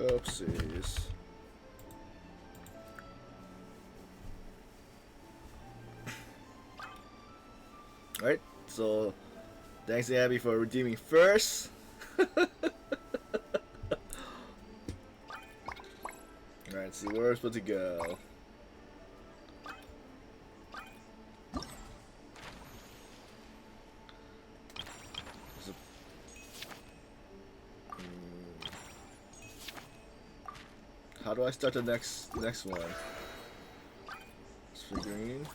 Oopsies. Alright, so thanks to Abby for redeeming first. Alright, see where we're supposed to go. How do I start the next one? It's figurine.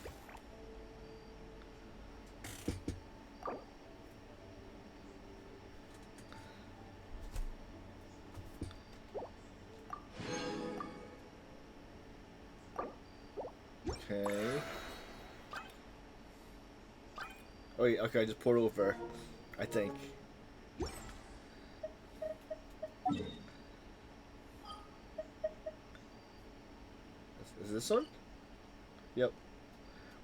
Okay. Oh wait, okay, I just poured over. I think. Is this one? Yep.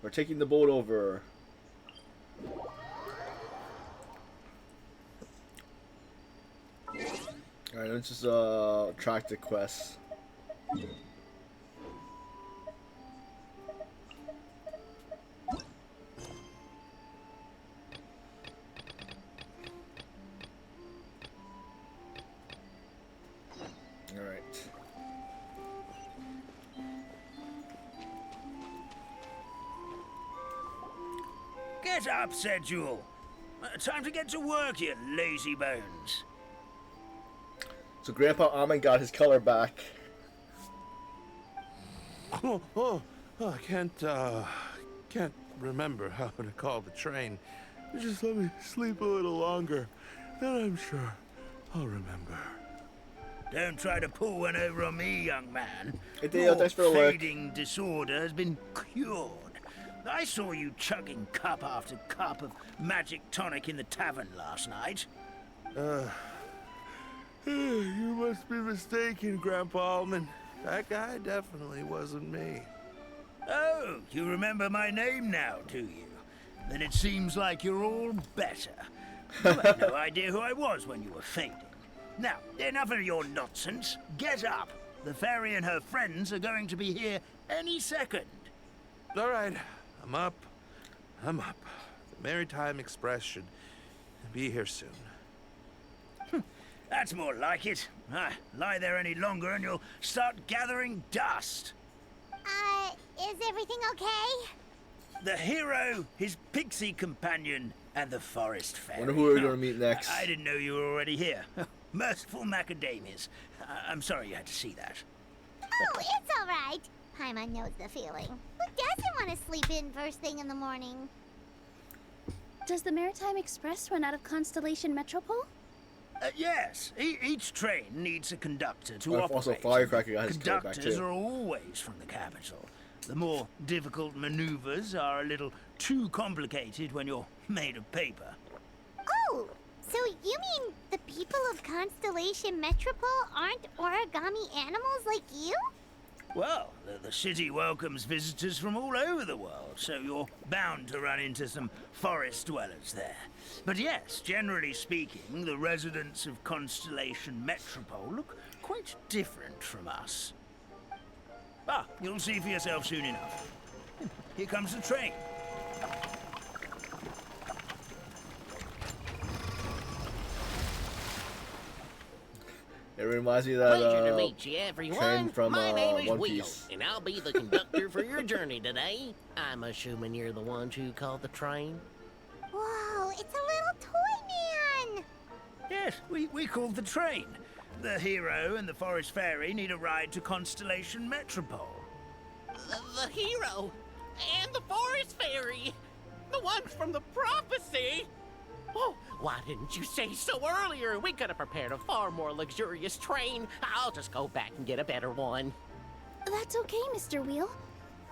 We're taking the boat over. Alright, let's just track the quest. Alright. Get up, said Jewel. Time to get to work, you lazy bones. So Grandpa Almond got his color back. I can't remember how to call the train. Just let me sleep a little longer, then I'm sure I'll remember. Don't try to pull one over on me, young man. Hey Dale, thanks for the work. Fading disorder has been cured. I saw you chugging cup after cup of magic tonic in the tavern last night. You must be mistaken, Grandpa Almond. That guy definitely wasn't me. Oh, you remember my name now, do you? Then it seems like you're all better. You had no idea who I was when you were fading. Now, enough of your nonsense. Get up. The fairy and her friends are going to be here any second. All right, I'm up. The Maritime Express should be here soon. That's more like it. Lie there any longer and you'll start gathering dust. Is everything okay? The hero, his pixie companion, and the forest fairy. Wonder who we're gonna meet next. I didn't know you were already here. Merciful macadamias. I'm sorry you had to see that. Oh, it's all right. Paimon knows the feeling. Who doesn't want to sleep in first thing in the morning? Does the Maritime Express run out of Constellation Metropole? Yes. Each train needs a conductor to operate. Also, Firecracker got his color back Conductors too. are always from the capital. The more difficult maneuvers are a little too complicated when you're made of paper. Oh, so you mean the people of Constellation Metropole aren't origami animals like you? Well, the city welcomes visitors from all over the world, so you're bound to run into some forest dwellers there. But yes, generally speaking, the residents of Constellation Metropole look quite different from us. You'll see for yourself soon enough. Here comes the train. It reminds me of that Pleasure to meet you, train everyone. from My name is One Will, Piece. and I'll be the conductor for your journey today. I'm assuming you're the ones who called the train. Whoa, it's a little toy man! Yes, we called the train. The hero and the forest fairy need a ride to Constellation Metropole. The hero and the forest fairy, the ones from the prophecy. Oh, why didn't you say so earlier? We could have prepared a far more luxurious train. I'll just go back and get a better one. That's okay, Mr. Wheel.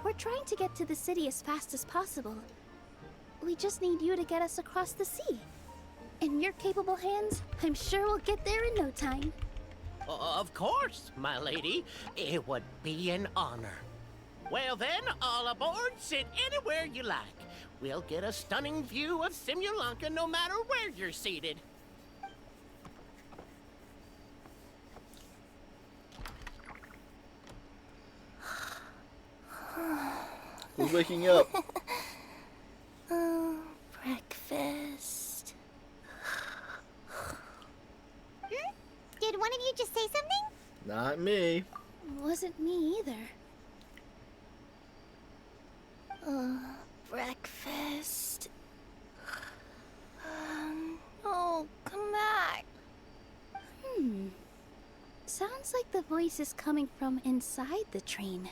We're trying to get to the city as fast as possible. We just need you to get us across the sea. In your capable hands, I'm sure we'll get there in no time. Of course, my lady. It would be an honor. Well then, all aboard, sit anywhere you like. We'll get a stunning view of Simulanka no matter where you're seated. Who's waking up? Oh, breakfast. Did one of you just say something? Not me. Wasn't me either. Breakfast. Oh, come back. Sounds like the voice is coming from inside the train.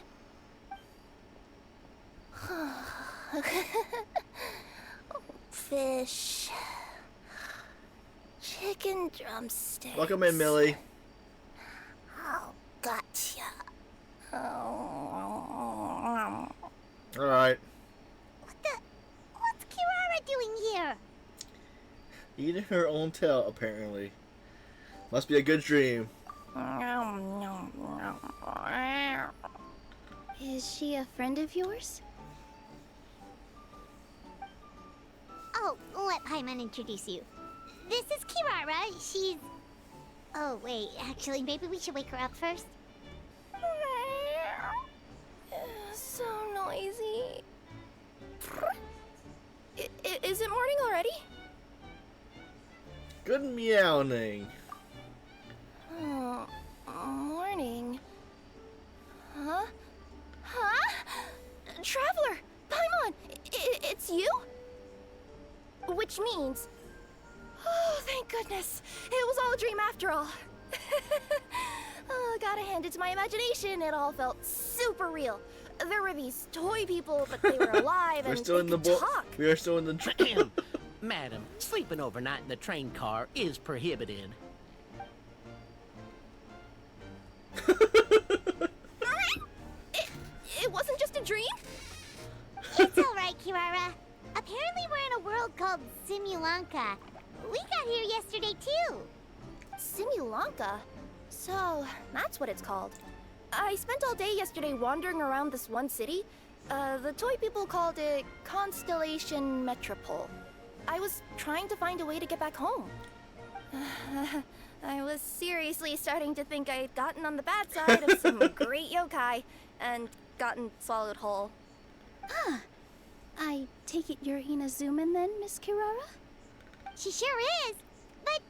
Fish. Chicken drumsticks. Welcome in, Millie. Oh, gotcha. Alright. What's Kirara doing here? Eating her own tail, apparently. Must be a good dream. Is she a friend of yours? Oh, let Paimon introduce you. This is Kirara. She's... Oh, wait. Actually, maybe we should wake her up first. So noisy. Is it morning already? Good meowing. Oh, morning. Huh? Huh? Traveler! Paimon! It's you? Which means... Oh, thank goodness. It was all a dream after all. Oh, gotta hand it to my imagination. It all felt super real. There were these toy people, but they were alive We're and still they in the could talk. We are still in the train. Madam, sleeping overnight in the train car is prohibited. It wasn't just a dream? It's alright, Kirara. Apparently we're in a world called Simulanka. We got here yesterday, too. Simulanka? So, that's what it's called. I spent all day yesterday wandering around this one city. The toy people called it Constellation Metropole. I was trying to find a way to get back home. I was seriously starting to think I'd gotten on the bad side of some great yokai and gotten swallowed whole. Ah, I take it you're Inazuman then, Miss Kirara? She sure is. But,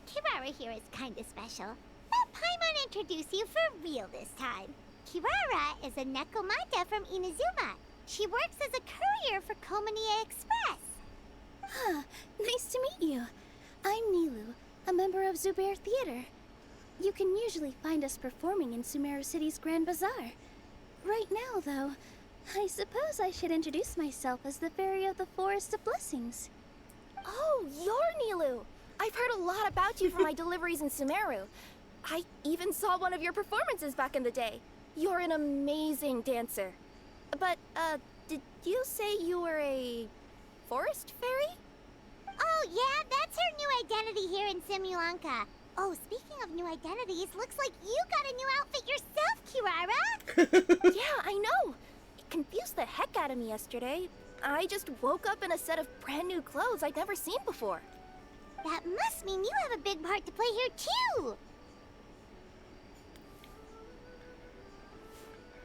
Kirara here is kinda special. Let Paimon introduce you for real this time. Kirara is a Nekomata from Inazuma. She works as a courier for Komanie Express. Nice to meet you. I'm Nilu, a member of Zubair Theater. You can usually find us performing in Sumeru City's Grand Bazaar. Right now, though, I suppose I should introduce myself as the Fairy of the Forest of Blessings. Oh, you're Nilu! I've heard a lot about you from my deliveries in Sumeru. I even saw one of your performances back in the day. You're an amazing dancer. But, did you say you were a forest fairy? Oh, yeah, that's her new identity here in Simulanka. Oh, speaking of new identities, looks like you got a new outfit yourself, Kirara. Yeah, I know. It confused the heck out of me yesterday. I just woke up in a set of brand new clothes I'd never seen before. That must mean you have a big part to play here, too.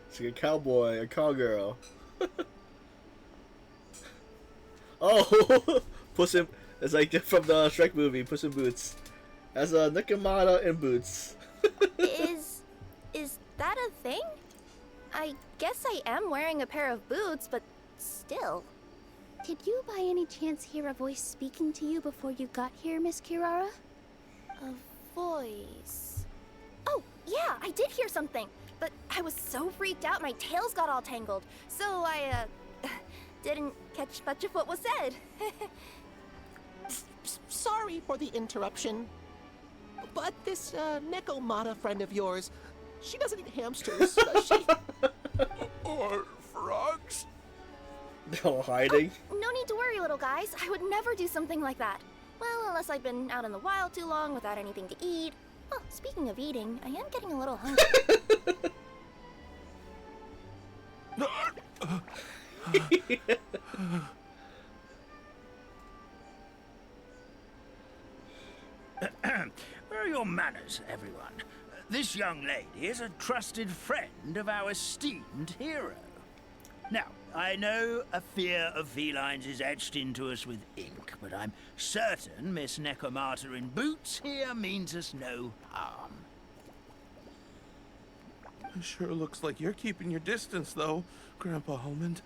It's like a cowboy, a cowgirl. Oh, Puss in... It's like from the Shrek movie, Puss in Boots. As a Nekomata in boots. Is that a thing? I guess I am wearing a pair of boots, but still. Did you by any chance hear a voice speaking to you before you got here, Miss Kirara? A voice... Oh, yeah, I did hear something. But I was so freaked out my tails got all tangled. So I, didn't catch much of what was said. Sorry for the interruption. But this Nekomata friend of yours, she doesn't eat hamsters, does she? Or frogs? No hiding. No need to worry, little guys. I would never do something like that. Well, unless I've been out in the wild too long without anything to eat. Oh, speaking of eating, I am getting a little hungry. Where are your manners, everyone? This young lady is a trusted friend of our esteemed hero. Now, I know a fear of felines is etched into us with ink, but I'm certain Miss Necomata in boots here means us no harm. It sure looks like you're keeping your distance, though, Grandpa Almond.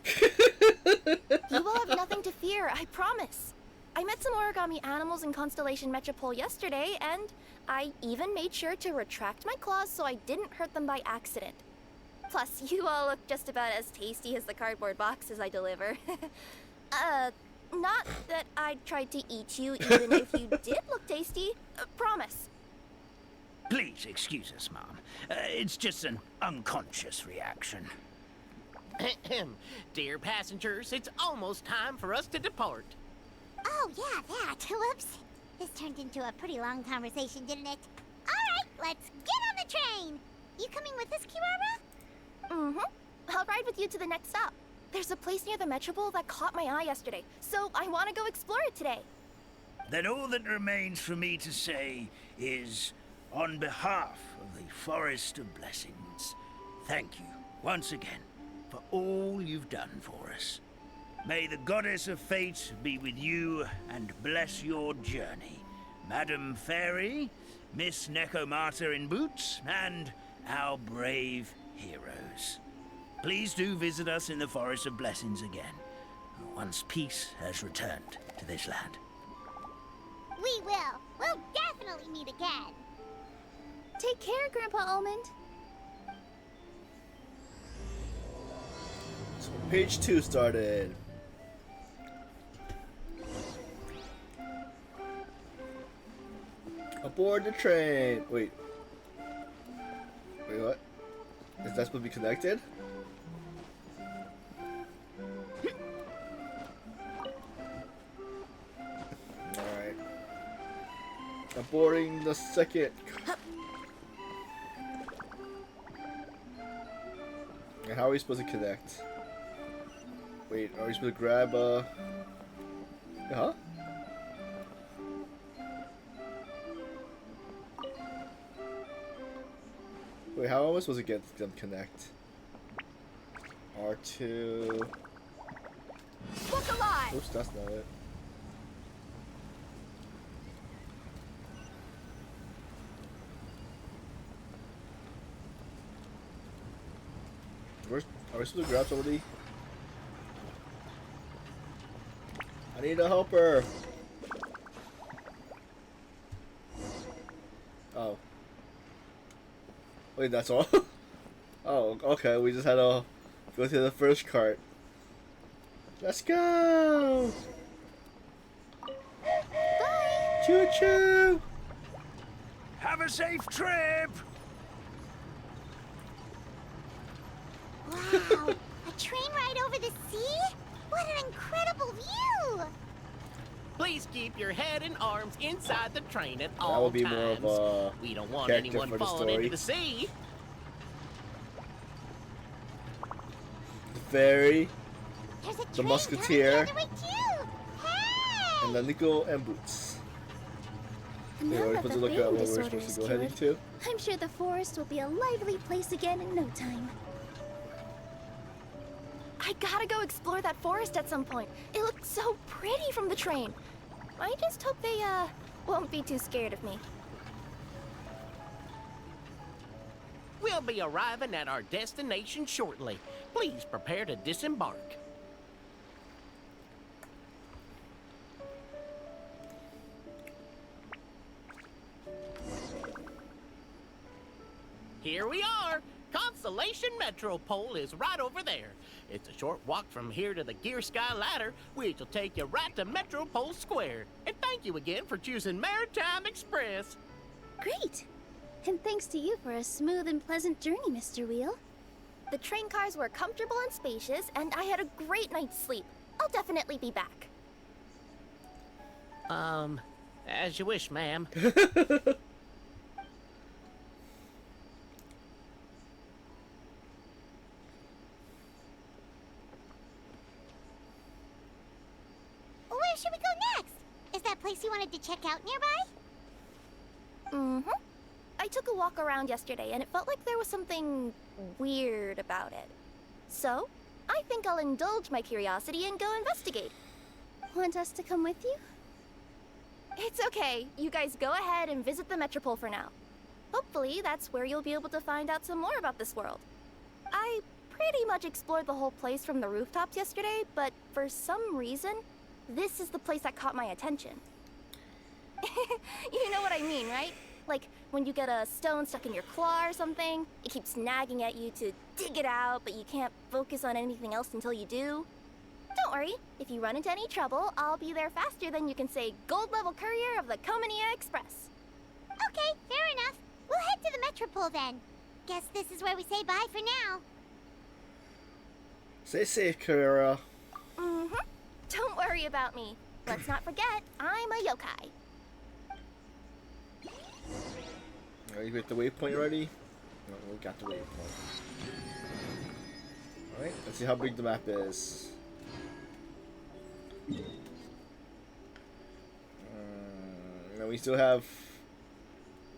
You will have nothing to fear, I promise. I met some origami animals in Constellation Metropole yesterday, and I even made sure to retract my claws so I didn't hurt them by accident. Plus, you all look just about as tasty as the cardboard boxes I deliver. Not that I tried to eat you, even if you did look tasty. Promise. Please excuse us, Mom. It's just an unconscious reaction. Dear passengers, it's almost time for us to depart. Oh, yeah, that. Whoops. This turned into a pretty long conversation, didn't it? All right, let's get on the train. You coming with us, Kirara? Mm-hmm. I'll ride with you to the next stop. There's a place near the Metropole that caught my eye yesterday, so I want to go explore it today. Then all that remains for me to say is, on behalf of the Forest of Blessings, thank you once again for all you've done for us. May the Goddess of Fate be with you and bless your journey, Madam Fairy, Miss Necomata in boots, and our brave heroes. Please do visit us in the Forest of Blessings again, once peace has returned to this land. We will. We'll definitely meet again. Take care, Grandpa Almond. So page 2 started. Aboard the train. Wait, what? Is that supposed to be connected? Alright. Boarding the second. And how are we supposed to connect? Wait, are we supposed to grab Huh? Wait, how am I supposed to get them connect? R2. Look alive! Oops, that's not it. Are we supposed to grab somebody? I need a helper! Oh. Wait, that's all? Oh, okay, we just had to go to the first cart. Let's go! Bye! Choo-choo! Have a safe trip! Wow, a train ride over the sea? What an incredible view! Please keep your head and arms inside the train at That all would be times. more of a We don't want character anyone for the falling story. into the sea. The fairy, There's a the train musketeer, coming the other way too! Hey! and then Nico and Boots. Now We're that supposed the to look at brain what we're disorder supposed is to go heading cured, to. I'm sure the forest will be a lively place again in no time. I gotta go explore that forest at some point. It looked so pretty from the train. I just hope they, won't be too scared of me. We'll be arriving at our destination shortly. Please prepare to disembark. Here we are. Constellation Metropole is right over there. It's a short walk from here to the Gear Sky Ladder, which will take you right to Metropole Square. And thank you again for choosing Maritime Express. Great! And thanks to you for a smooth and pleasant journey, Mr. Wheel. The train cars were comfortable and spacious, and I had a great night's sleep. I'll definitely be back. As you wish, ma'am. Where should we go next? Is that place you wanted to check out nearby? Mm-hmm. I took a walk around yesterday, and it felt like there was something weird about it. So, I think I'll indulge my curiosity and go investigate. Want us to come with you? It's okay. You guys go ahead and visit the Metropole for now. Hopefully, that's where you'll be able to find out some more about this world. I pretty much explored the whole place from the rooftops yesterday, but for some reason, this is the place that caught my attention. You know what I mean, right? Like, when you get a stone stuck in your claw or something, it keeps nagging at you to dig it out, but you can't focus on anything else until you do. Don't worry, if you run into any trouble, I'll be there faster than you can say gold level courier of the Comania Express. Okay, fair enough. We'll head to the Metropole then. Guess this is where we say bye for now. Stay safe, Carrera. Mm-hmm. Don't worry about me. Let's not forget, I'm a yokai. Are you at the waypoint already? No, we got the waypoint. Alright, let's see how big the map is. Now we still have,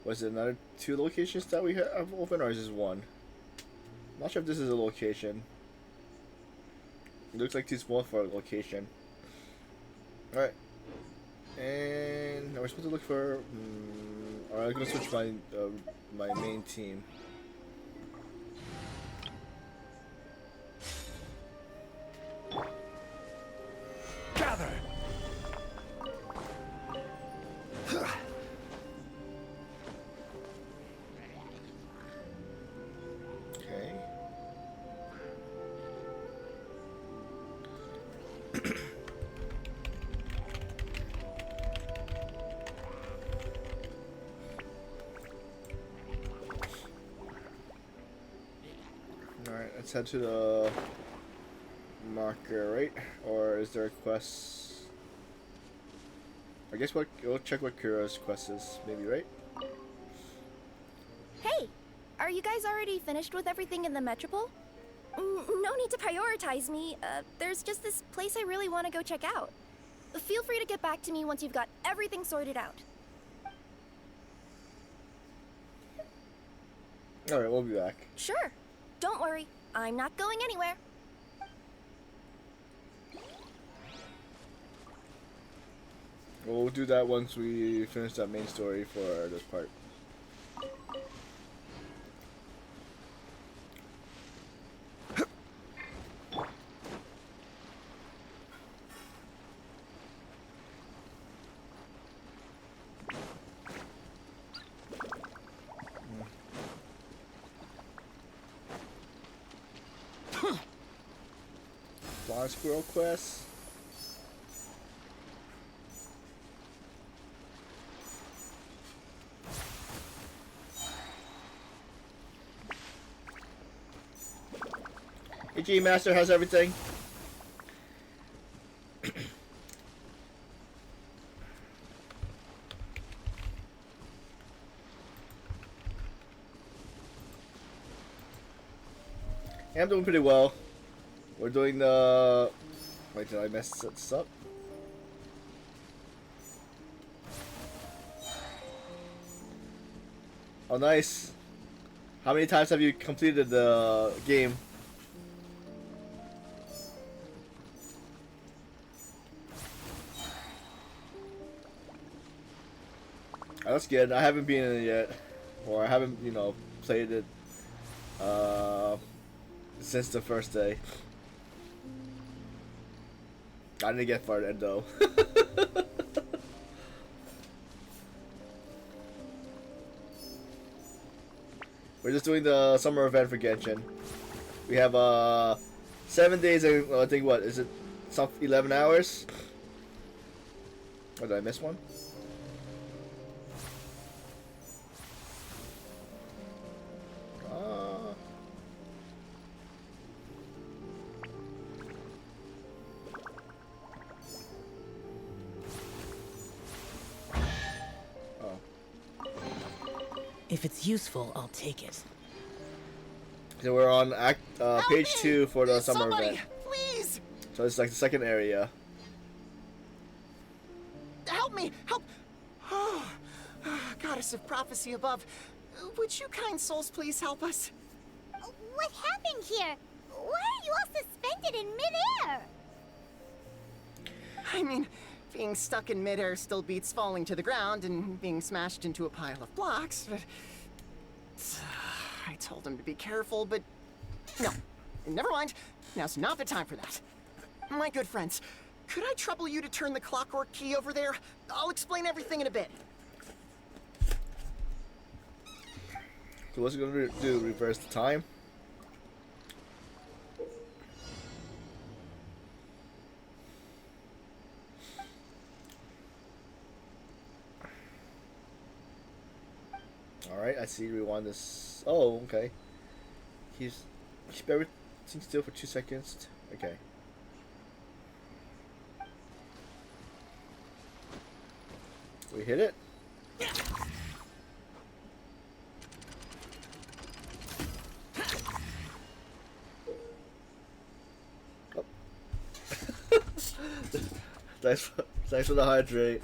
was it another 2 locations that we have open, or is this 1? I'm not sure if this is a location. It looks like too small for a location. Alright. And now we're supposed to look for. Alright, I'm gonna switch my main team. Gather! Okay. Alright, let's head to the marker, right? Or is there a quest? I guess we'll check what Kira's quest is, maybe, right? Hey, are you guys already finished with everything in the Metropole? No need to prioritize me. There's just this place I really want to go check out. Feel free to get back to me once you've got everything sorted out. Alright, we'll be back. Sure. Don't worry, I'm not going anywhere. We'll do that once we finish that main story for this part. Fly Squirrel quest. Hey G Master, how's everything? Yeah, I'm doing pretty well. We're doing the... Wait, did I mess this up? Oh, nice. How many times have you completed the game? Oh, that's good. I haven't been in it yet. Or I haven't, you know, played it since the first day. I didn't get far in though. We're just doing the summer event for Genshin. We have 7 days and well, I think what is it? Some 11 hours? Or did I miss one? If it's useful, I'll take it. So we're on page 2 for the summer Somebody, event. please! So it's like the second area. Help me! Help! Oh, Goddess of prophecy above, would you kind souls please help us? What happened here? Why are you all suspended it in midair. I mean, being stuck in midair still beats falling to the ground and being smashed into a pile of blocks, but... I told him to be careful, but... No, never mind. Now's not the time for that. My good friends, could I trouble you to turn the clockwork key over there? I'll explain everything in a bit. So what's it gonna do? Reverse the time? Alright, I see. Rewind this. Oh, okay. Keep everything still for 2 seconds. Okay. We hit it. Oh. Thanks for the hydrate.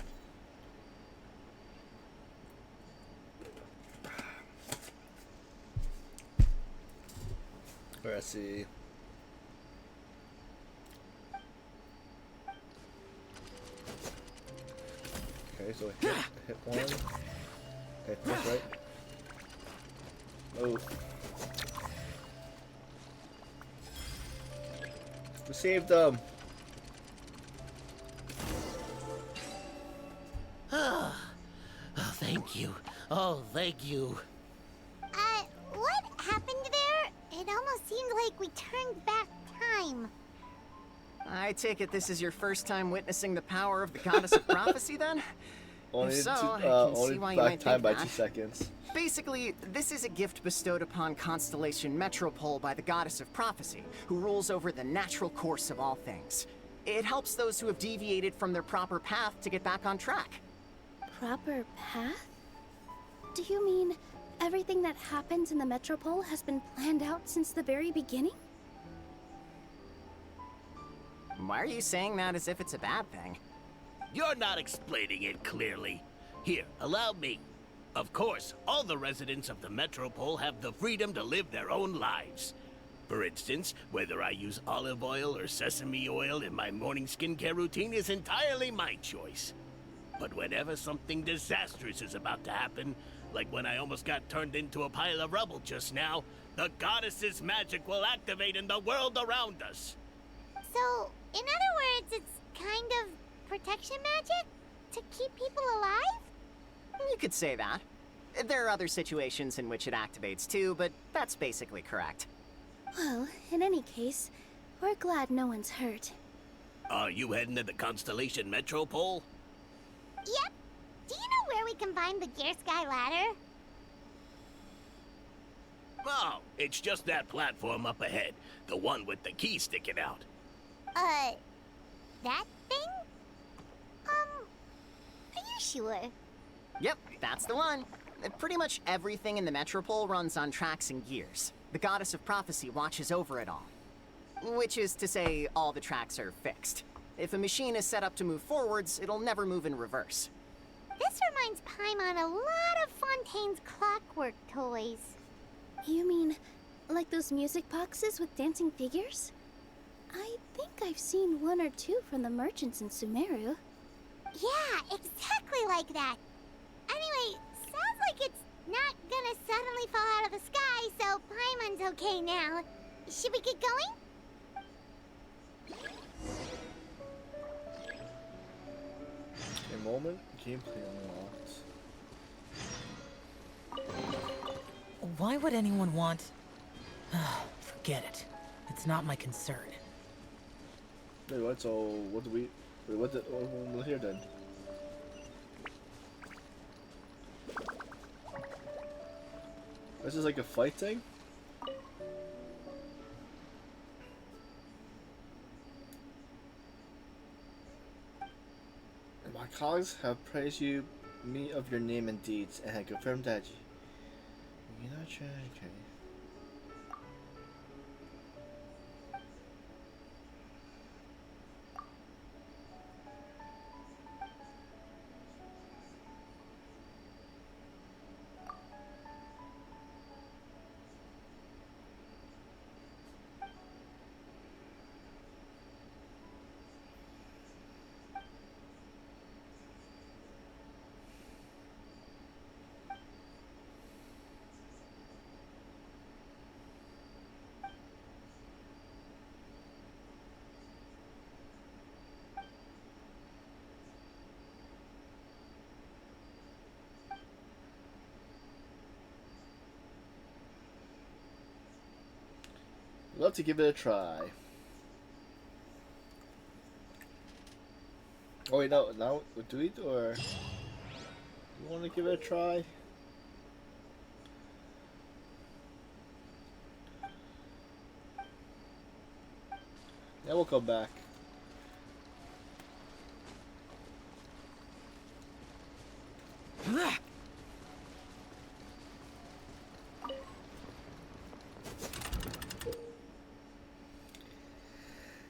Let's see. Okay, so hit one. Okay, that's right. Oh. We saved them. Oh, thank you. Oh, thank you. What happened there? It almost seemed like we turned back time. I take it this is your first time witnessing the power of the goddess of prophecy, then? Only If so, I can only see why you back might time think by that. 2 seconds. Basically, this is a gift bestowed upon Constellation Metropole by the goddess of prophecy, who rules over the natural course of all things. It helps those who have deviated from their proper path to get back on track. Proper path? Do you mean everything that happens in the Metropole has been planned out since the very beginning? Why are you saying that as if it's a bad thing? You're not explaining it clearly. Here, allow me. Of course, all the residents of the Metropole have the freedom to live their own lives. For instance, whether I use olive oil or sesame oil in my morning skincare routine is entirely my choice. But whenever something disastrous is about to happen, like when I almost got turned into a pile of rubble just now, the goddess's magic will activate in the world around us. So, in other words, it's kind of protection magic? To keep people alive? You could say that. There are other situations in which it activates too, but that's basically correct. Well, in any case, we're glad no one's hurt. Are you heading to the Constellation Metropole? Yep. Do you know where we can find the Gear Sky Ladder? Oh, it's just that platform up ahead. The one with the key sticking out. That thing? Are you sure? Yep, that's the one. Pretty much everything in the Metropole runs on tracks and gears. The goddess of prophecy watches over it all. Which is to say, all the tracks are fixed. If a machine is set up to move forwards, it'll never move in reverse. This reminds Paimon a lot of Fontaine's clockwork toys. You mean, like those music boxes with dancing figures? I think I've seen one or two from the merchants in Sumeru. Yeah, exactly like that. Anyway, sounds like it's not gonna suddenly fall out of the sky, so Paimon's okay now. Should we get going? A moment, gameplay unlocked. Why would anyone want... Forget it. It's not my concern. Wait, what? So, what do we... Wait, what we're here then? This is like a fight thing? My colleagues have praised me of your name and deeds, and have confirmed that you know, okay. Love to give it a try. Oh wait, no, now do we or you want to give it a try? Yeah, we'll come back.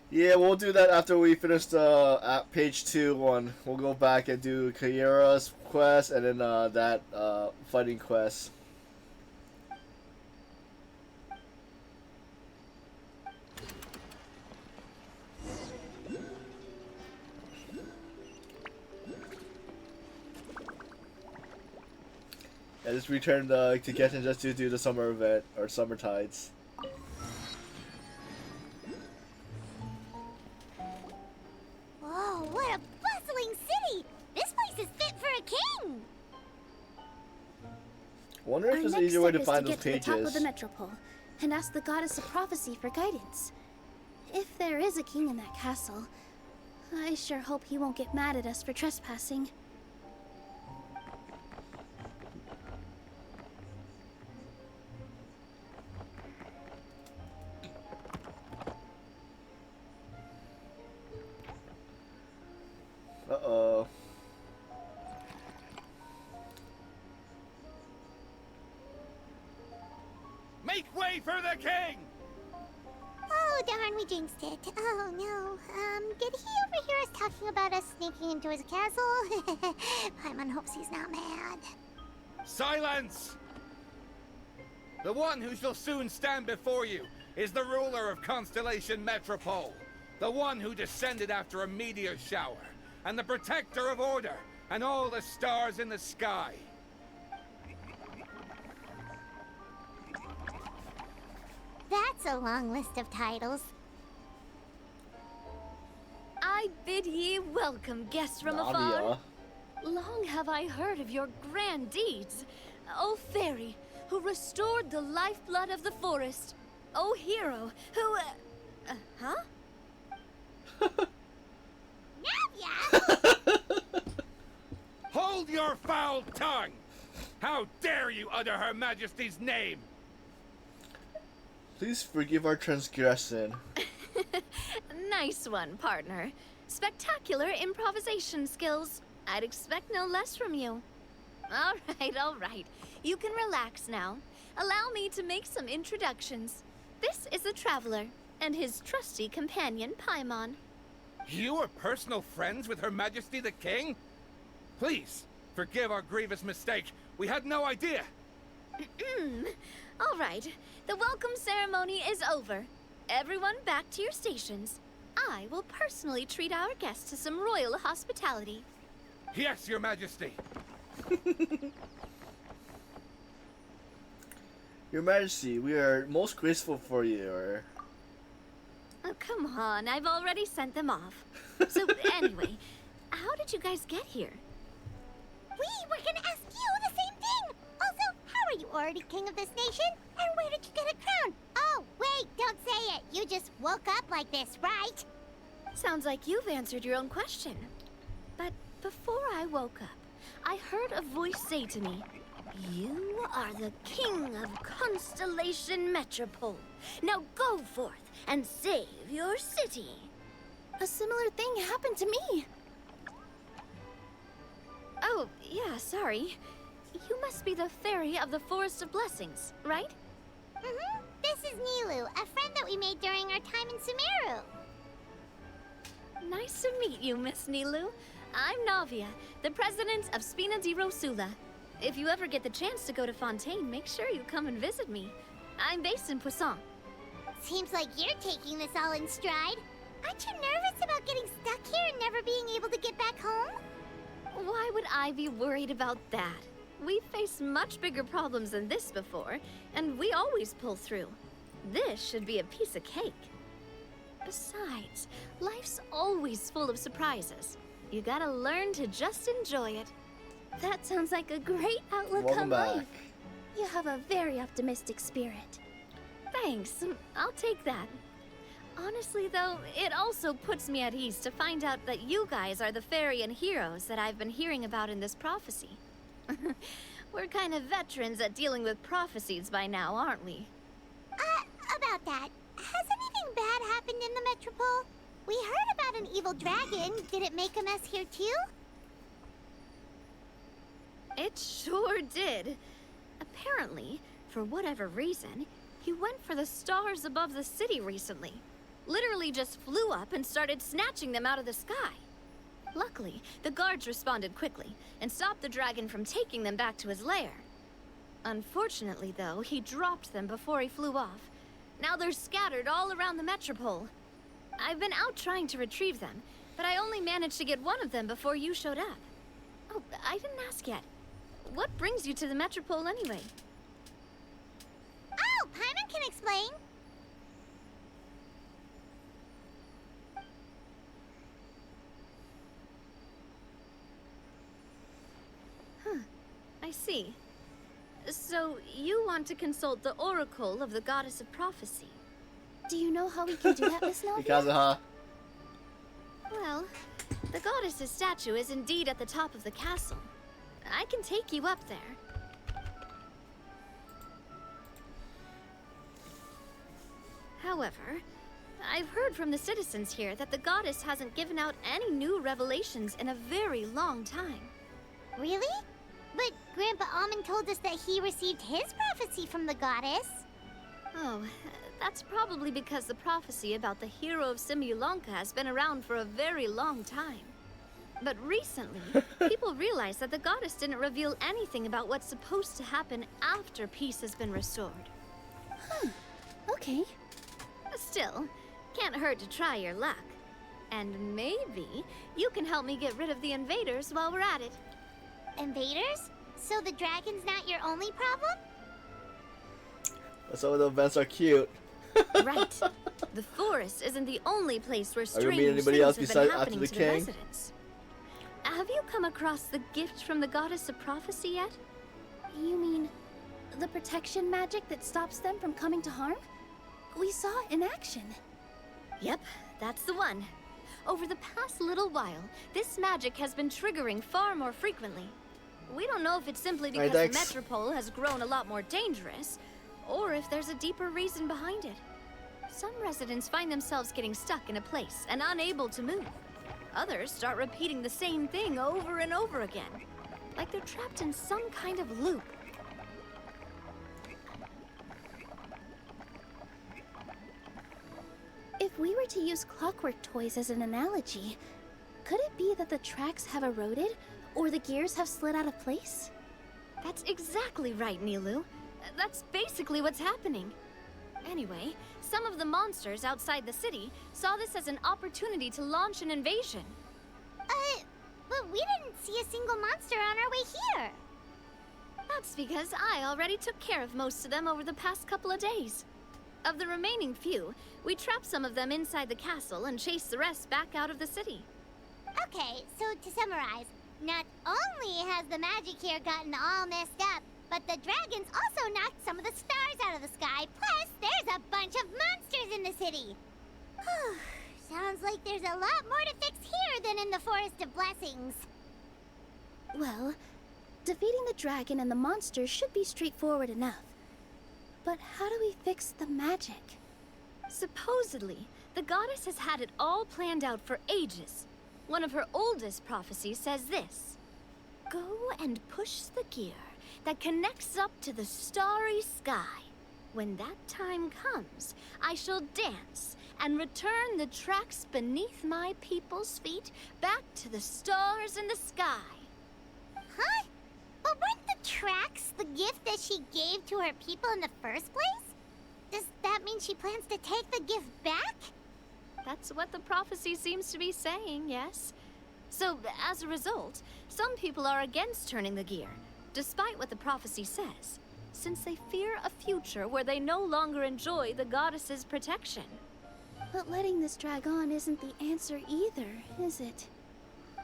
Yeah, we'll do that after we finish the at page 2 one. We'll go back and do Kaira's quest and then that fighting quest. I just returned to Genshin just to do the summer event or Summertides. Whoa, what a bustling city! This place is fit for a king! I wonder if Our there's an next easier way step to is find to those get to the top of pages. the metropole and ask the goddess of prophecy for guidance. If there is a king in that castle, I sure hope he won't get mad at us for trespassing. Uh-oh. Make way for the king! Oh, darn, we jinxed it. Oh, no. Did he overhear us talking about us sneaking into his castle? Paimon hopes he's not mad. Silence! The one who shall soon stand before you is the ruler of Constellation Metropole, the one who descended after a meteor shower, and the protector of order and all the stars in the sky. That's a long list of titles. I bid ye welcome, guests from afar. Nadia. Long have I heard of your grand deeds. O fairy, who restored the lifeblood of the forest. O hero, who... huh? Navia! Hold your foul tongue! How dare you utter Her Majesty's name? Please forgive our transgression. Nice one, partner. Spectacular improvisation skills. I'd expect no less from you. All right. You can relax now. Allow me to make some introductions. This is the Traveler, and his trusty companion, Paimon. You are personal friends with Her Majesty the King? Please, forgive our grievous mistake. We had no idea. All right. The welcome ceremony is over. Everyone back to your stations. I will personally treat our guests to some royal hospitality. Yes, Your Majesty. Your Majesty, we are most grateful for you. Oh, come on. I've already sent them off. So, anyway, how did you guys get here? We were gonna ask you the same thing! Also, how are you already king of this nation? And where did you get a crown? Oh, wait, don't say it. You just woke up like this, right? Sounds like you've answered your own question. But before I woke up, I heard a voice say to me, "You are the king of Constellation Metropole. Now go forth and save your city." A similar thing happened to me. Oh, yeah, sorry. You must be the fairy of the Forest of Blessings, right? Mm-hmm. This is Nilu, a friend that we made during our time in Sumeru. Nice to meet you, Miss Nilu. I'm Navia, the president of Spina di Rosula. If you ever get the chance to go to Fontaine, make sure you come and visit me. I'm based in Poisson. Seems like you're taking this all in stride. Aren't you nervous about getting stuck here and never being able to get back home? Why would I be worried about that? We've faced much bigger problems than this before, and we always pull through. This should be a piece of cake. Besides, life's always full of surprises. You gotta learn to just enjoy it. That sounds like a great outlook Welcome on back. life. You have a very optimistic spirit. Thanks, I'll take that. Honestly, though, it also puts me at ease to find out that you guys are the fairy and heroes that I've been hearing about in this prophecy. We're kind of veterans at dealing with prophecies by now, aren't we? About that, has anything bad happened in the Metropole? We heard about an evil dragon. Did it make a mess here too? It sure did. Apparently, for whatever reason, he went for the stars above the city recently. Literally just flew up and started snatching them out of the sky. Luckily, the guards responded quickly and stopped the dragon from taking them back to his lair. Unfortunately, though, he dropped them before he flew off. Now they're scattered all around the Metropole. I've been out trying to retrieve them, but I only managed to get one of them before you showed up. Oh, I didn't ask yet. What brings you to the Metropole anyway? Oh, Paimon can explain. I see. So, you want to consult the Oracle of the Goddess of Prophecy? Do you know how we can do that, Miss Navia? Ikazuha. Well, the goddess's statue is indeed at the top of the castle. I can take you up there. However, I've heard from the citizens here that the goddess hasn't given out any new revelations in a very long time. Really? But Grandpa Almond told us that he received his prophecy from the goddess. Oh, that's probably because the prophecy about the hero of Simulanka has been around for a very long time. But recently, people realized that the goddess didn't reveal anything about what's supposed to happen after peace has been restored. Huh. Okay. Still, can't hurt to try your luck. And maybe you can help me get rid of the invaders while we're at it. Invaders? So the dragon's not your only problem? Some of the events are cute. Right. The forest isn't the only place where Are you strange meeting anybody things else have been besides after happening the to the king? residents. Have you come across the gift from the Goddess of Prophecy yet? You mean the protection magic that stops them from coming to harm? We saw it in action. Yep, that's the one. Over the past little while, this magic has been triggering far more frequently. We don't know if it's simply because the Metropole has grown a lot more dangerous, or if there's a deeper reason behind it. Some residents find themselves getting stuck in a place and unable to move. Others start repeating the same thing over and over again, like they're trapped in some kind of loop. If we were to use clockwork toys as an analogy, could it be that the tracks have eroded, or the gears have slid out of place? That's exactly right, Nilu. That's basically what's happening. Anyway, some of the monsters outside the city saw this as an opportunity to launch an invasion. But we didn't see a single monster on our way here. That's because I already took care of most of them over the past couple of days. Of the remaining few, we trapped some of them inside the castle and chased the rest back out of the city. Okay, so to summarize, not only has the magic here gotten all messed up, but the dragons also knocked some of the stars out of the sky, plus there's a bunch of monsters in the city. Sounds like there's a lot more to fix here than in the Forest of Blessings. Well, defeating the dragon and the monsters should be straightforward enough. But how do we fix the magic? Supposedly, the goddess has had it all planned out for ages. One of her oldest prophecies says this: "Go and push the gear that connects up to the starry sky. When that time comes, I shall dance and return the tracks beneath my people's feet back to the stars in the sky." Huh? But weren't the tracks the gift that she gave to her people in the first place? Does that mean she plans to take the gift back? That's what the prophecy seems to be saying, yes. So, as a result, some people are against turning the gear, despite what the prophecy says, since they fear a future where they no longer enjoy the goddess's protection. But letting this drag on isn't the answer either, is it?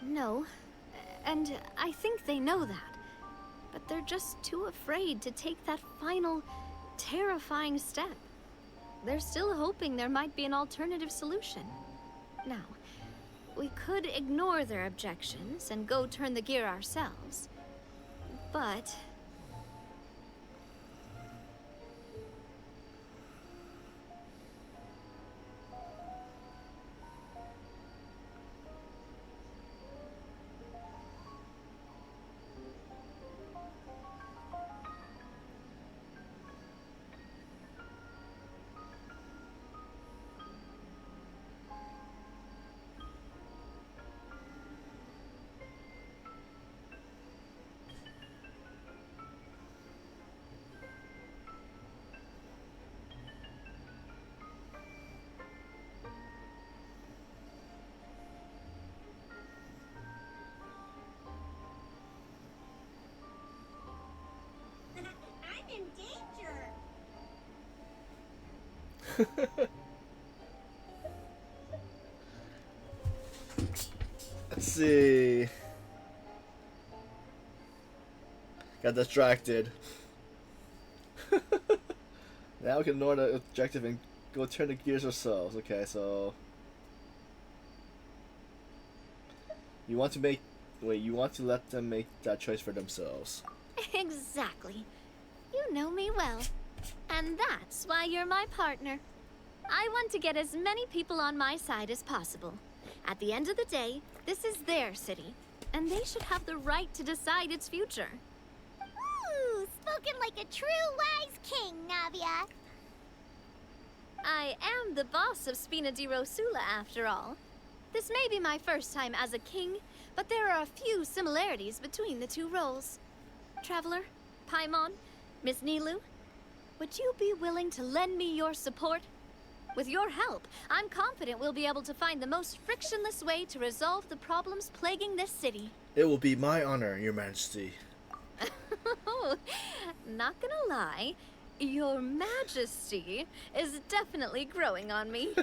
No, and I think they know that. But they're just too afraid to take that final, terrifying step. they're still hoping there might be an alternative solution. Now, we could ignore their objections and go turn the gear ourselves. But I'm in danger. Let's see. Got distracted. Now we can ignore the objective and go turn the gears ourselves. Okay, so you want to make you want to let them make that choice for themselves. exactly. You know me well. And that's why you're my partner. I want to get as many people on my side as possible. At the end of the day, this is their city, and they should have the right to decide its future. Ooh, spoken like a true wise king, Navia. I am the boss of Spina di Rosula, after all. This may be my first time as a king, but there are a few similarities between the two roles. Traveler, Paimon, Miss Nilu, would you be willing to lend me your support? With your help, I'm confident we'll be able to find the most frictionless way to resolve the problems plaguing this city. It will be my honor, Your Majesty. Not gonna lie, Your Majesty is definitely growing on me.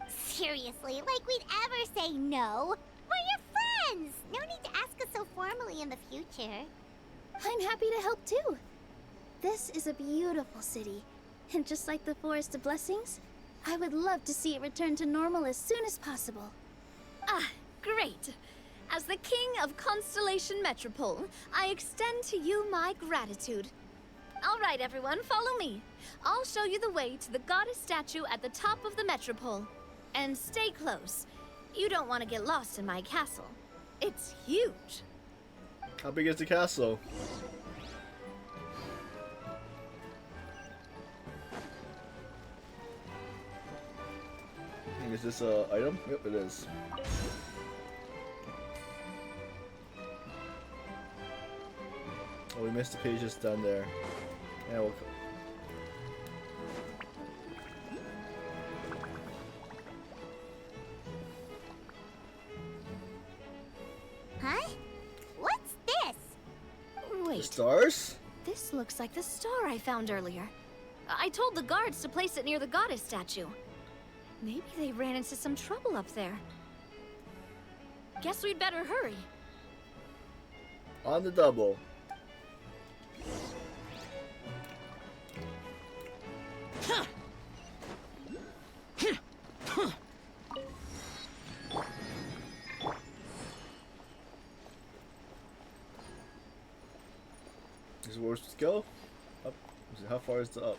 Seriously, like we'd ever say no. We're your friends. No need to ask us so formally in the future. I'm happy to help too. This is a beautiful city, and just like the Forest of Blessings, I would love to see it return to normal as soon as possible. Ah, great. As the King of Constellation Metropole, I extend to you my gratitude. All right, everyone, follow me. I'll show you the way to the goddess statue at the top of the Metropole. And stay close. You don't want to get lost in my castle. It's huge. How big is the castle? Is this a item? Yep, it is. Oh, we missed the pages down there. Yeah, we'll... Huh? What's this? The Wait, stars? this looks like the star I found earlier. I told the guards to place it near the goddess statue. Maybe they ran into some trouble up there. Guess we'd better hurry. On the double. This is where we're supposed to go? Up. How far is the up?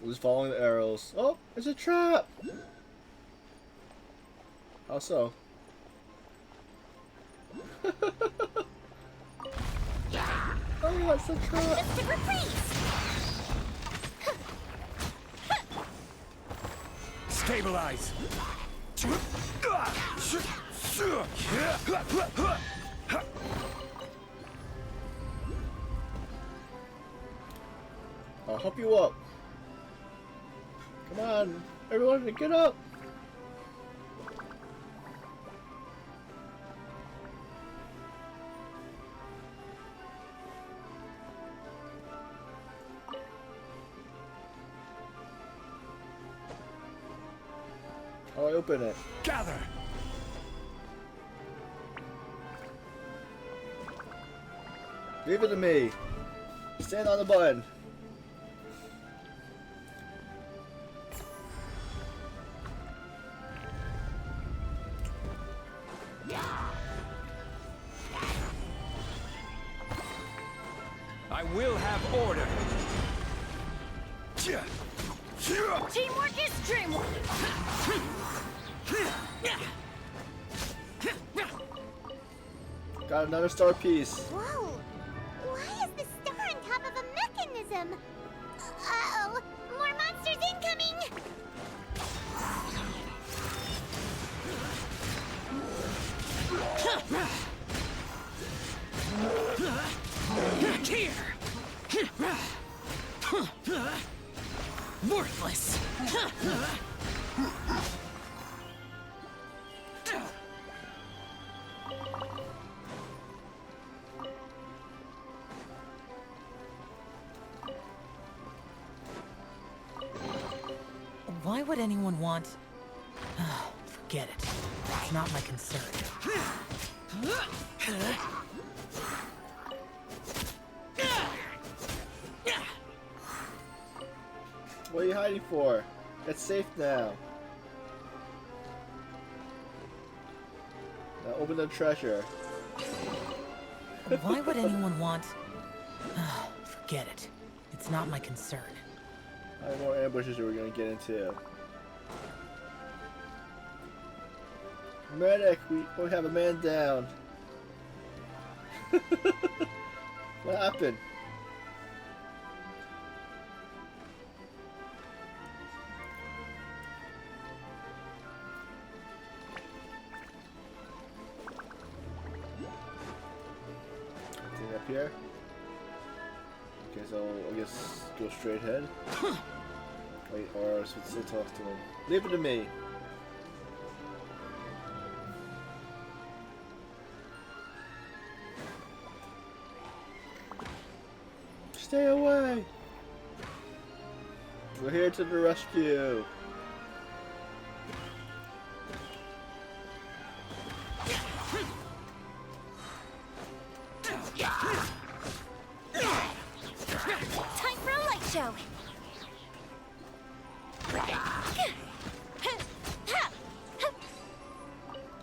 We're just following the arrows. Oh, it's a trap! How so? Oh, it's a trap! Just to replace. Stabilize! I'll help you up. Come on, everyone, get up! How do I open it? Gather! Leave it to me. Stand on the button. I will have order. Teamwork is dreamwork. Got another star piece. Whoa! Why is the star on top of a mechanism? Uh-oh! More monsters incoming! Here! Worthless! Why would anyone want... Forget it. It's not my concern. What are you hiding for? It's safe now. Now open the treasure. Why would anyone want... Forget it. It's not my concern. How many more ambushes are we gonna get into? Medic, we have a man down. What happened? Anything up here? Okay, so I guess go straight ahead. Wait, or still talk to him. Leave it to me. Stay away! We're here to the rescue. Time for a light show.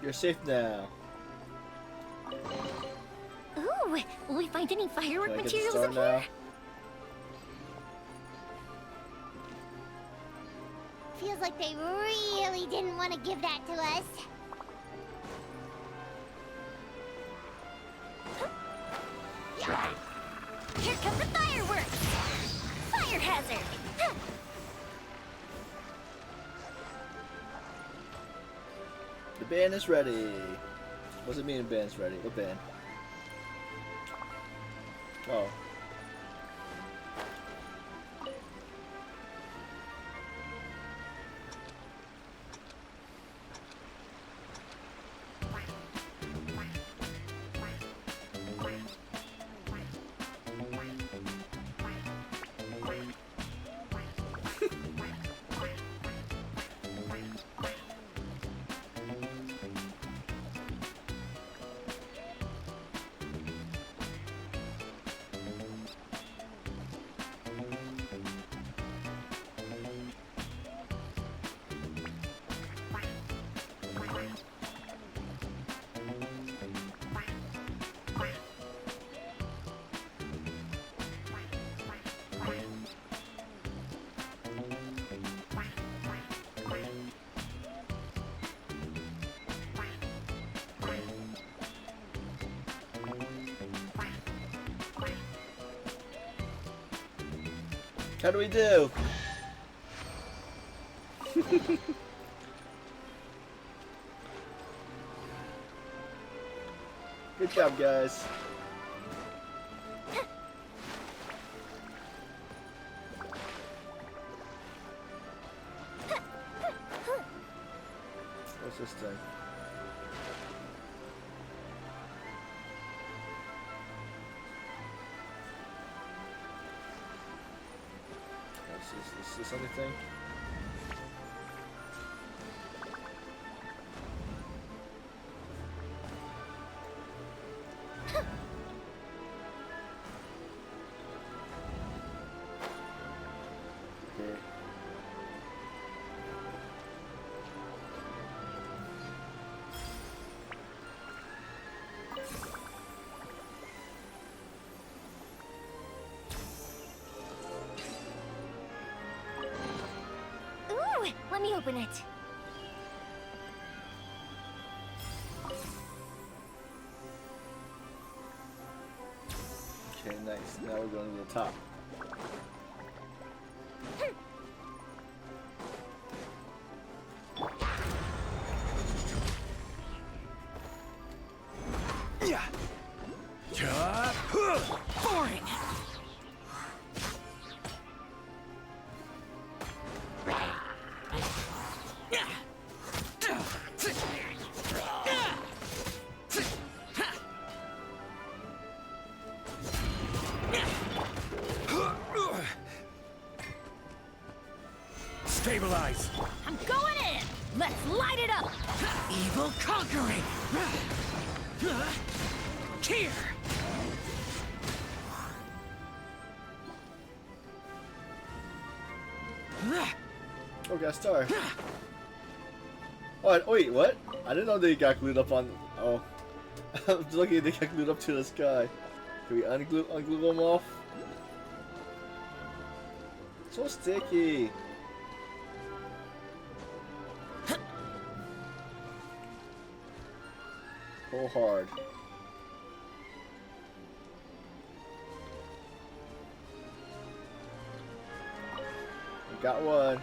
You're safe now. Ooh, will we find any firework Can I get the materials star up now? here? Feels like they really didn't want to give that to us. Here come the fireworks. Fire hazard. The band is ready. What does it mean the band's ready? What band? Oh. How do we do? Good job, guys. What's this thing? Is this anything? Let me open it. Okay, nice. Now we're going to the top. Yeah. Boring. Stabilize. I'm going in! Let's light it up! Evil conquering. Here. Oh, got a star. Oh, wait, what? I didn't know they got glued up on. Oh, I'm looking. They got glued up to the sky. Can we unglue them off? So sticky. Pull hard. We got one.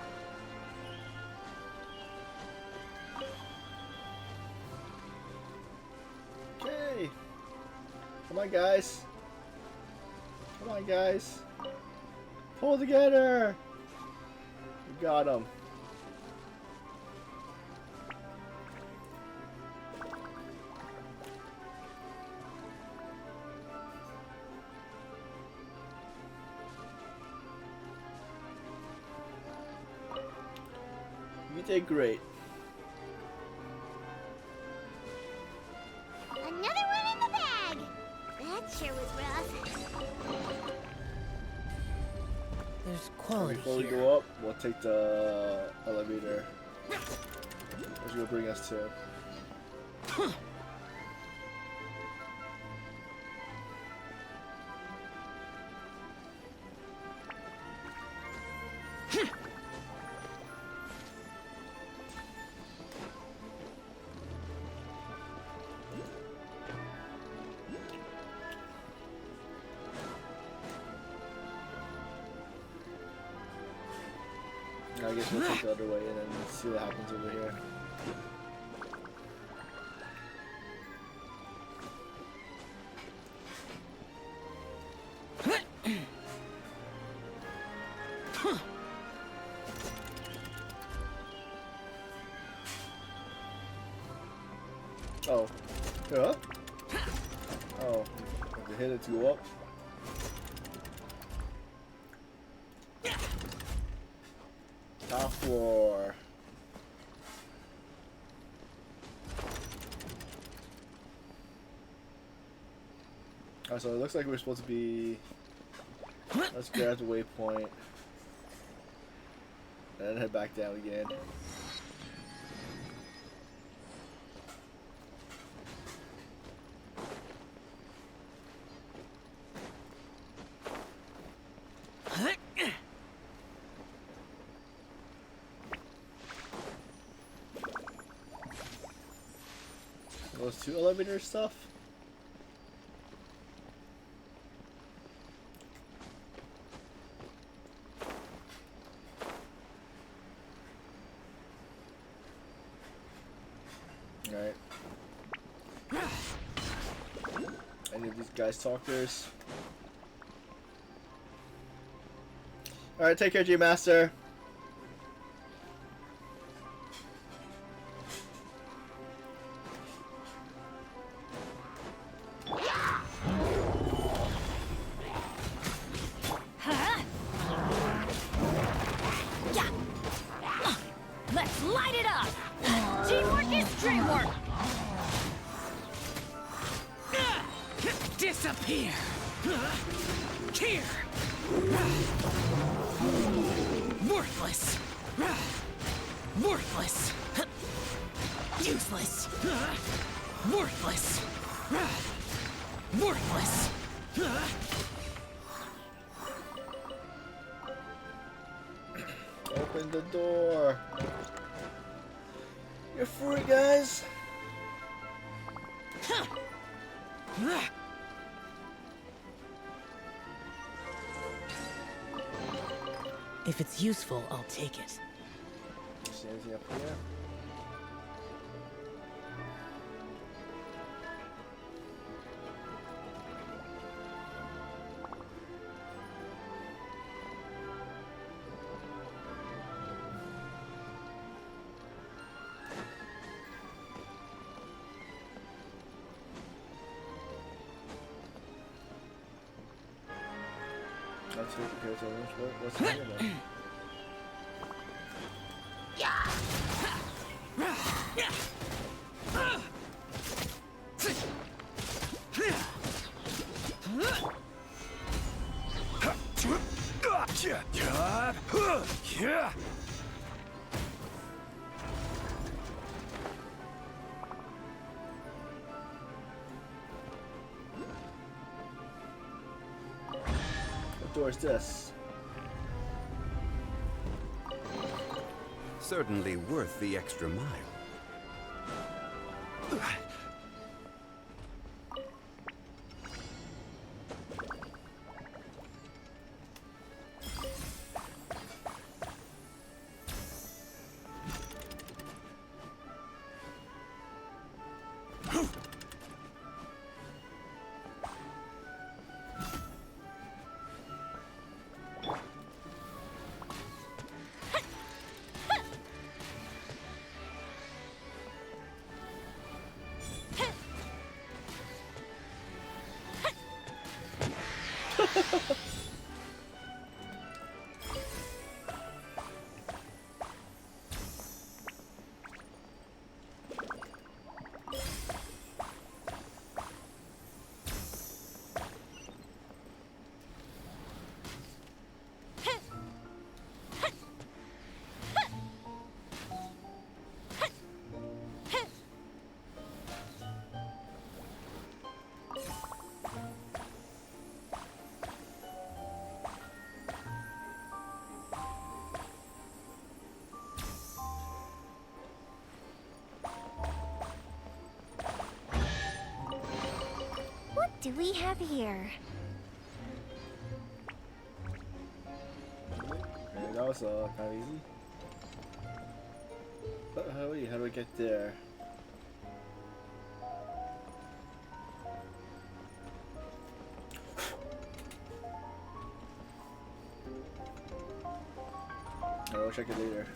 Okay. Come on, guys. Come on, guys. Pull together. We got him. You did great. Another one in the bag. That sure was rough. There's quality Before we here. go up, we'll take the elevator. Which will bring us to. I guess we'll take the other way and then see what happens over here. Oh. Go up? Oh. Have to hit it to go up? Top floor. Alright, so it looks like we're supposed to be. Let's grab the waypoint. And then head back down again. Those two elevator stuff. Alright. Any of these guys talkers? Alright, take care, G-Master. Let's light it up! Teamwork is dreamwork! Disappear. Here. Worthless. Worthless. Useless. Worthless. Worthless. Open the door. You're for it, guys. If it's useful, I'll take it. See anything up here? Let's see, what's the name of it? What door is this? Certainly worth the extra mile. What do we have here? Okay, that was kind of easy. But how do I get there? I'll check it later.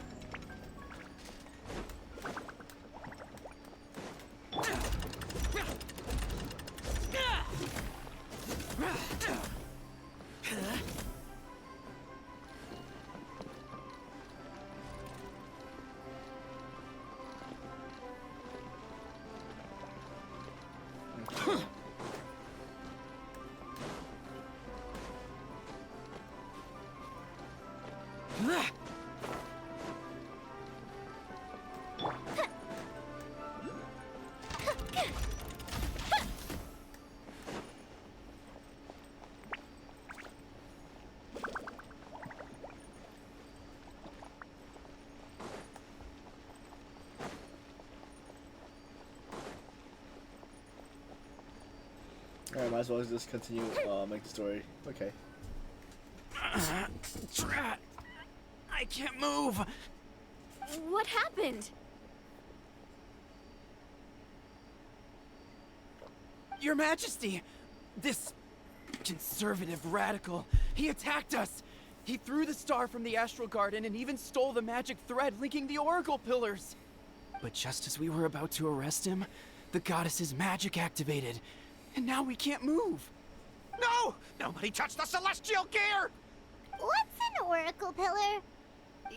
Alright, might as well just continue, make the story. Okay. Drat! I can't move! What happened? Your Majesty! This conservative radical, he attacked us! He threw the star from the Astral Garden and even stole the magic thread linking the Oracle Pillars! But just as we were about to arrest him, the goddess's magic activated, and now we can't move! No! Nobody touch the celestial gear! What's an oracle pillar?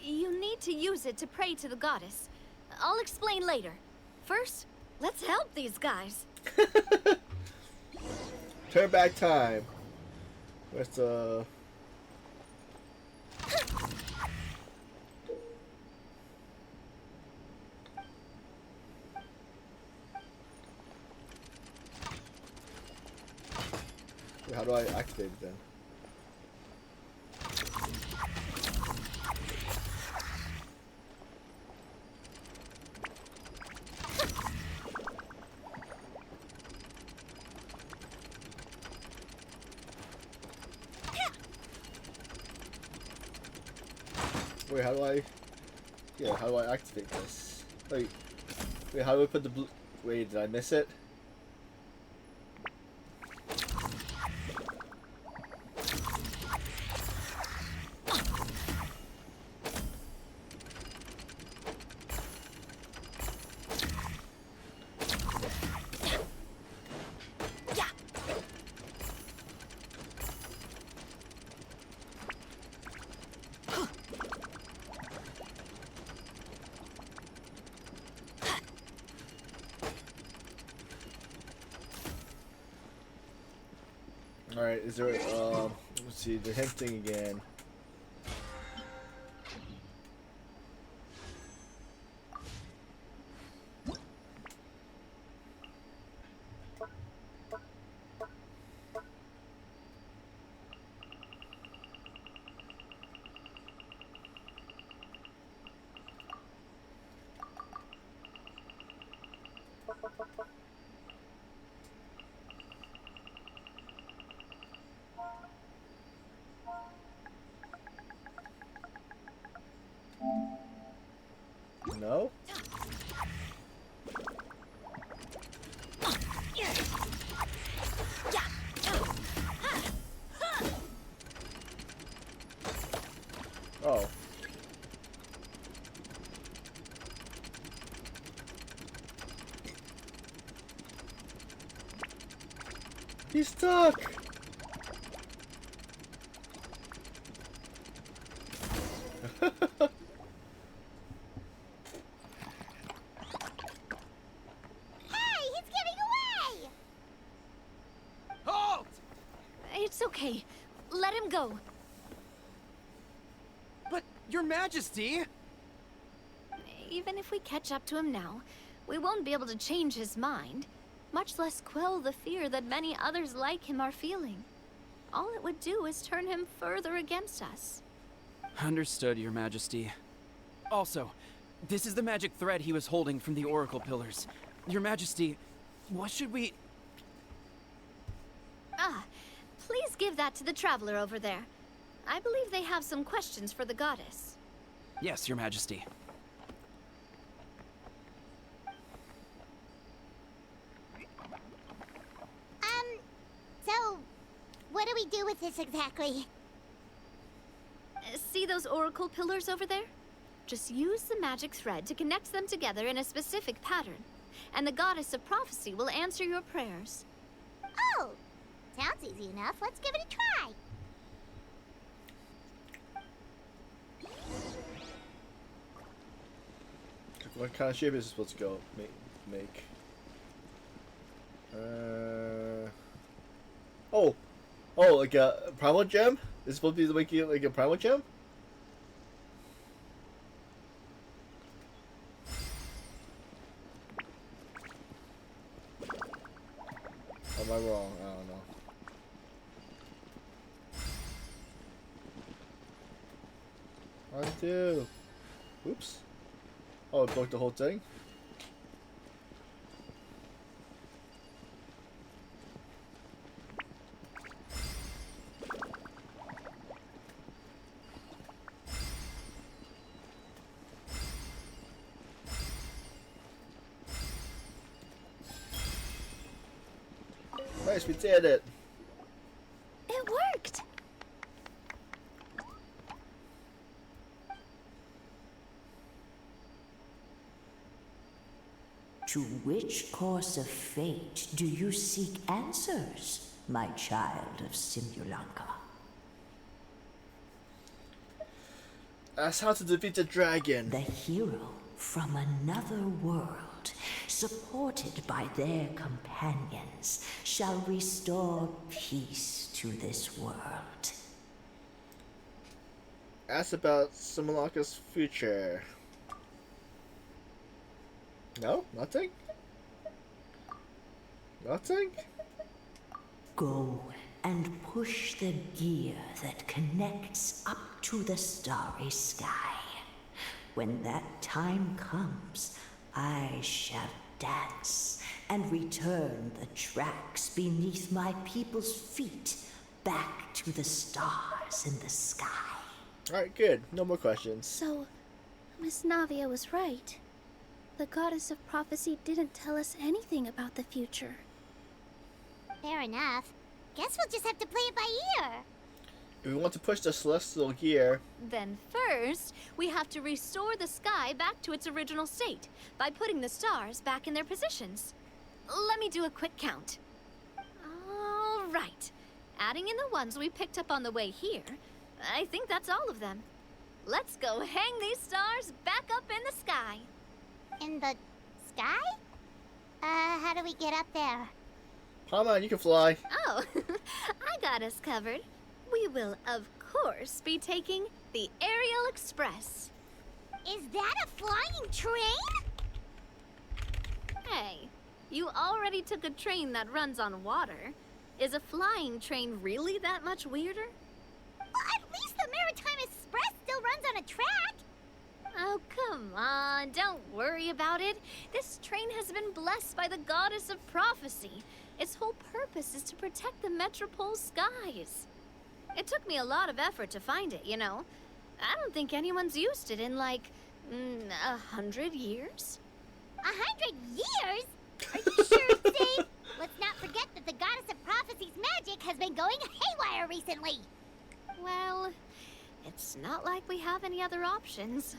You need to use it to pray to the goddess. I'll explain later. First, let's help these guys. Turn back time. Where's the... Wait, how do I activate it then? Wait, how do I... Yeah, how do I activate this? Wait, how do I put the blue... Wait, did I miss it? Alright, is there, let's see, the hint thing again. No? Oh. He's stuck! It's okay. Let him go. But, Your Majesty! Even if we catch up to him now, we won't be able to change his mind, much less quell the fear that many others like him are feeling. All it would do is turn him further against us. Understood, Your Majesty. Also, this is the magic thread he was holding from the Oracle Pillars. Your Majesty, what should we... Ah, please give that to the traveler over there. I believe they have some questions for the goddess. Yes, Your Majesty. So, what do we do with this exactly? See those oracle pillars over there? Just use the magic thread to connect them together in a specific pattern, and the goddess of prophecy will answer your prayers. Oh, sounds easy enough. Let's give it a try. What kind of shape is it supposed to go make? Oh, like a primal gem? Is it supposed to be making it like a primal gem? Am I wrong? I don't know. Undo. Oops. Oh, it broke the whole thing? Nice, we did it! It worked! To which course of fate do you seek answers, my child of Simulanka? Ask how to defeat the dragon. The hero from another world, supported by their companions, shall restore peace to this world. Ask about Simulanka's future. No? Nothing? Nothing? Go and push the gear that connects up to the starry sky. When that time comes, I shall dance and return the tracks beneath my people's feet back to the stars in the sky. Alright, good. No more questions. So, Miss Navia was right. The goddess of prophecy didn't tell us anything about the future. Fair enough. Guess we'll just have to play it by ear. If we want to push the celestial gear, Then first, we have to restore the sky back to its original state by putting the stars back in their positions. Let me do a quick count. All right. Adding in the ones we picked up on the way here, I think that's all of them. Let's go hang these stars back up in the sky. In the sky? How do we get up there? Paimon, you can fly. Oh, I got us covered. We will, of course, be taking the Aerial Express. Is that a flying train? Hey, you already took a train that runs on water. Is a flying train really that much weirder? Well, at least the Maritime Express still runs on a track. Oh, come on, don't worry about it. This train has been blessed by the goddess of prophecy. Its whole purpose is to protect the Metropole skies. It took me a lot of effort to find it, you know. I don't think anyone's used it in, like, 100 years. 100 years? Are you sure it's safe? Let's not forget that the goddess of prophecy's magic has been going haywire recently. Well, it's not like we have any other options.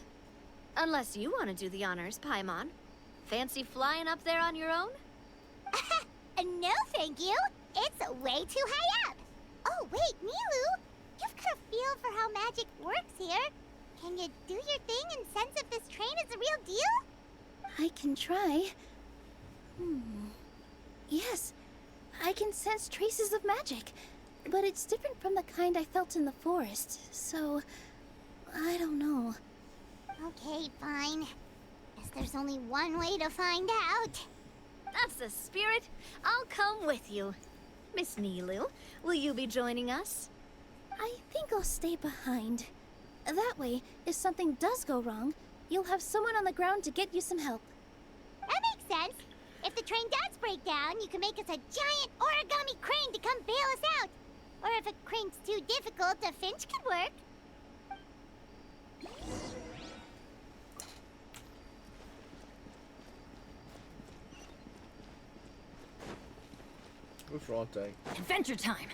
Unless you want to do the honors, Paimon. Fancy flying up there on your own? No, thank you. It's way too high up. Oh, wait, Milu. You've got a feel for how magic works here. Can you do your thing and sense if this train is the real deal? I can try. Yes, I can sense traces of magic, but it's different from the kind I felt in the forest, so I don't know. Okay, fine. Guess there's only one way to find out. That's the spirit. I'll come with you. Miss Nilu, will you be joining us? I think I'll stay behind. That way, if something does go wrong, you'll have someone on the ground to get you some help. That makes sense. If the train does break down, you can make us a giant origami crane to come bail us out. Or if a crane's too difficult, a finch could work. What's wrong thing? Adventure time.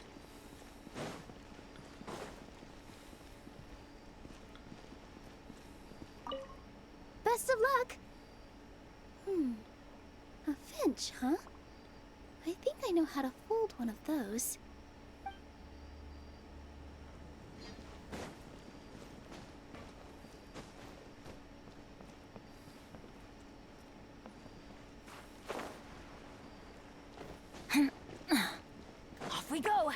Best of luck! A finch, huh? I think I know how to fold one of those. Off we go.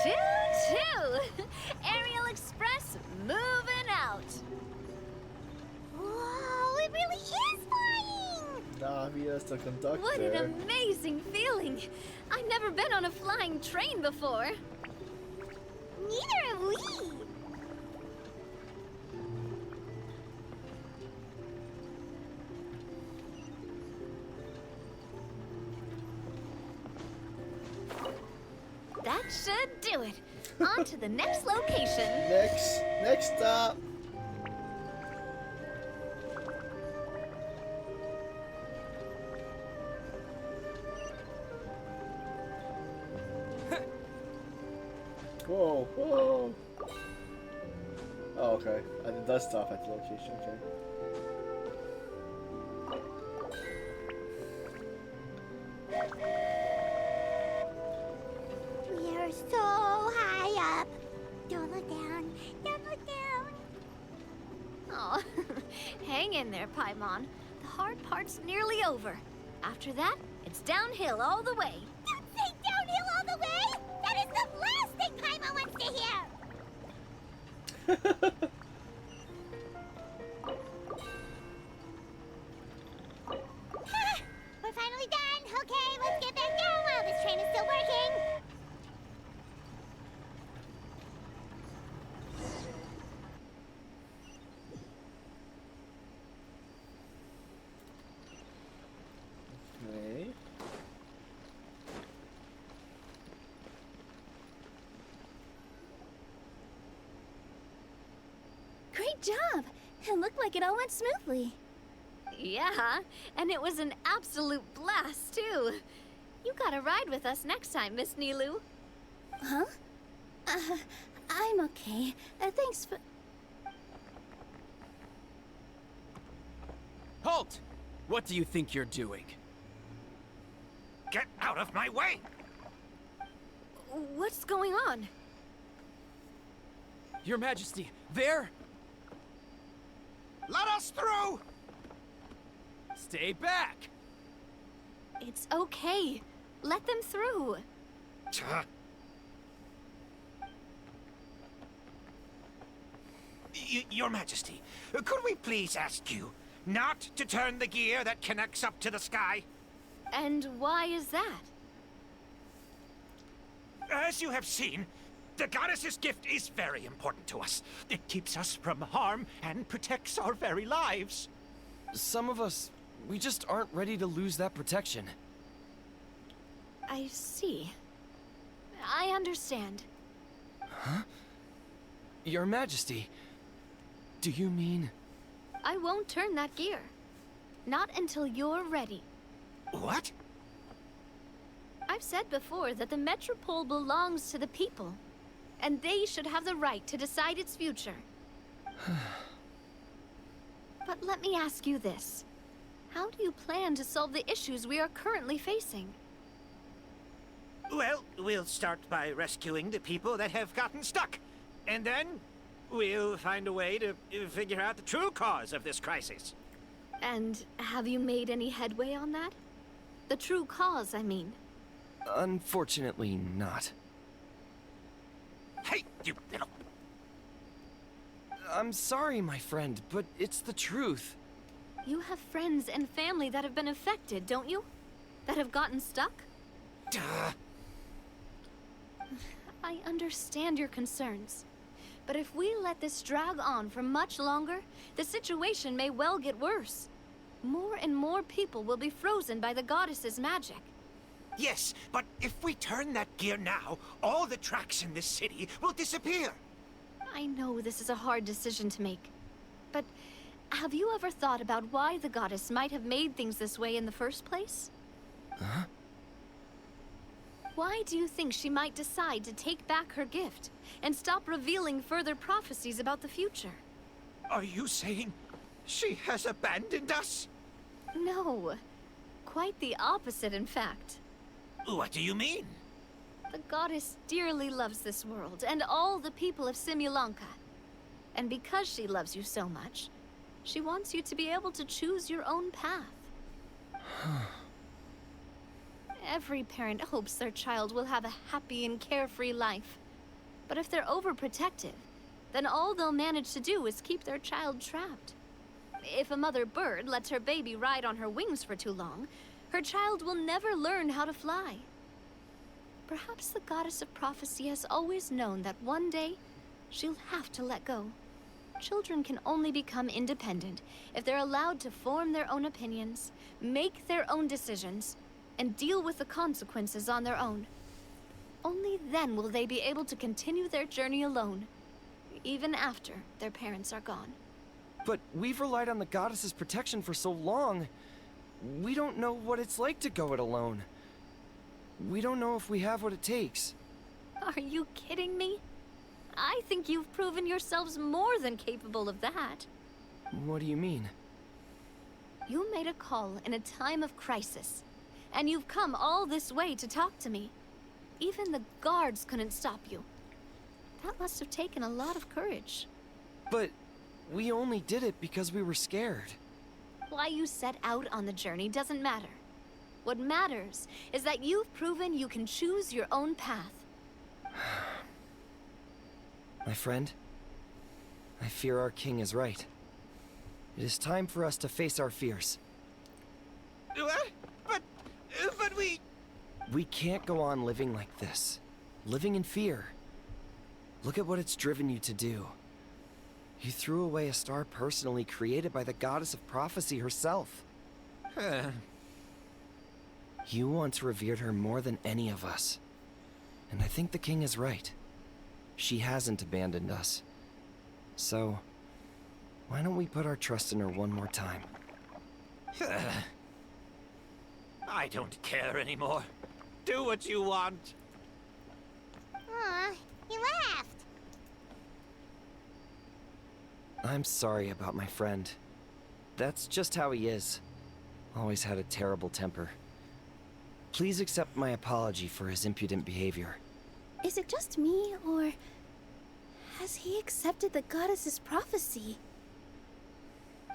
Choo-choo! Aerial Express moving out. Whoa, it really is flying! Navia's the conductor. What an amazing feeling! I've never been on a flying train before. Neither have we. That should do it. On to the next location. Next stop. Whoa, whoa. Oh, okay. It does stop at the location, okay. We are so high up. Don't look down. Don't look down. Oh, hang in there, Paimon. The hard part's nearly over. After that, it's downhill all the way. Don't say downhill all the way. That is the last thing Paimon wants to hear. We're finally done. Okay, let's get back down while this train is still working. job! It looked like it all went smoothly. Yeah, and it was an absolute blast, too. You gotta ride with us next time, Miss Nilu. Huh? I'm okay. Thanks for... Halt! What do you think you're doing? Get out of my way! What's going on? Your Majesty, there! Let us through! Stay back! It's okay. Let them through. Your Majesty, could we please ask you not to turn the gear that connects up to the sky? And why is that? As you have seen, the goddess's gift is very important to us. It keeps us from harm and protects our very lives. Some of us, we just aren't ready to lose that protection. I see. I understand. Huh? Your Majesty, do you mean... I won't turn that gear. Not until you're ready. What? I've said before that the Metropole belongs to the people, and they should have the right to decide its future. But let me ask you this. How do you plan to solve the issues we are currently facing? Well, we'll start by rescuing the people that have gotten stuck. And then, we'll find a way to figure out the true cause of this crisis. And have you made any headway on that? The true cause, I mean. Unfortunately not. Hey, you little... I'm sorry, my friend, but it's the truth. You have friends and family that have been affected, don't you? That have gotten stuck? Duh. I understand your concerns. But if we let this drag on for much longer, the situation may well get worse. More and more people will be frozen by the goddess's magic. Yes, but if we turn that gear now, all the tracks in this city will disappear. I know this is a hard decision to make. But have you ever thought about why the goddess might have made things this way in the first place? Huh? Why do you think she might decide to take back her gift and stop revealing further prophecies about the future? Are you saying she has abandoned us? No. Quite the opposite, in fact. What do you mean? The goddess dearly loves this world and all the people of Simulanka. And because she loves you so much, she wants you to be able to choose your own path. Every parent hopes their child will have a happy and carefree life. But if they're overprotective, then all they'll manage to do is keep their child trapped. If a mother bird lets her baby ride on her wings for too long, her child will never learn how to fly. Perhaps the goddess of prophecy has always known that one day she'll have to let go. Children can only become independent if they're allowed to form their own opinions, make their own decisions, and deal with the consequences on their own. Only then will they be able to continue their journey alone, even after their parents are gone. But we've relied on the goddess's protection for so long. We don't know what it's like to go it alone. We don't know if we have what it takes. Are you kidding me? I think you've proven yourselves more than capable of that. What do you mean? You made a call in a time of crisis, and you've come all this way to talk to me. Even the guards couldn't stop you. That must have taken a lot of courage. But we only did it because we were scared. Why you set out on the journey doesn't matter. What matters is that you've proven you can choose your own path. My friend, I fear our king is right. It is time for us to face our fears. What? But we... We can't go on living like this. Living in fear. Look at what it's driven you to do. You threw away a star personally created by the goddess of prophecy herself. You once revered her more than any of us. And I think the king is right. She hasn't abandoned us. So, Why don't we put our trust in her one more time? I don't care anymore. Do what you want. Aw, he laughed. I'm sorry about my friend. That's just how he is. Always had a terrible temper. Please accept my apology for his impudent behavior. Is it just me, or has he accepted the goddess's prophecy?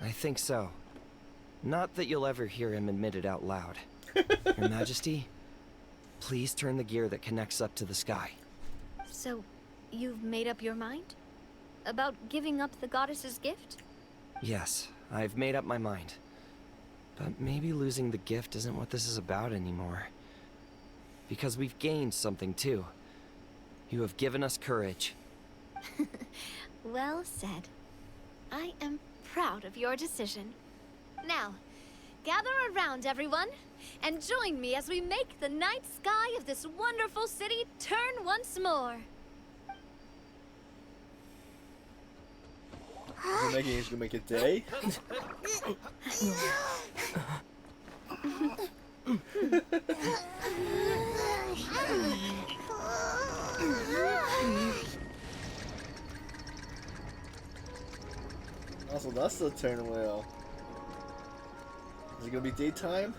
I think so. Not that you'll ever hear him admit it out loud. Your Majesty, please turn the gear that connects up to the sky. So, you've made up your mind? About giving up the goddess's gift? Yes, I've made up my mind. But maybe losing the gift isn't what this is about anymore. Because we've gained something too. You have given us courage. Well said. I am proud of your decision. Now, gather around, everyone, and join me as we make the night sky of this wonderful city turn once more. He's gonna make a day? Also, that's the turn wheel. Is it gonna be daytime?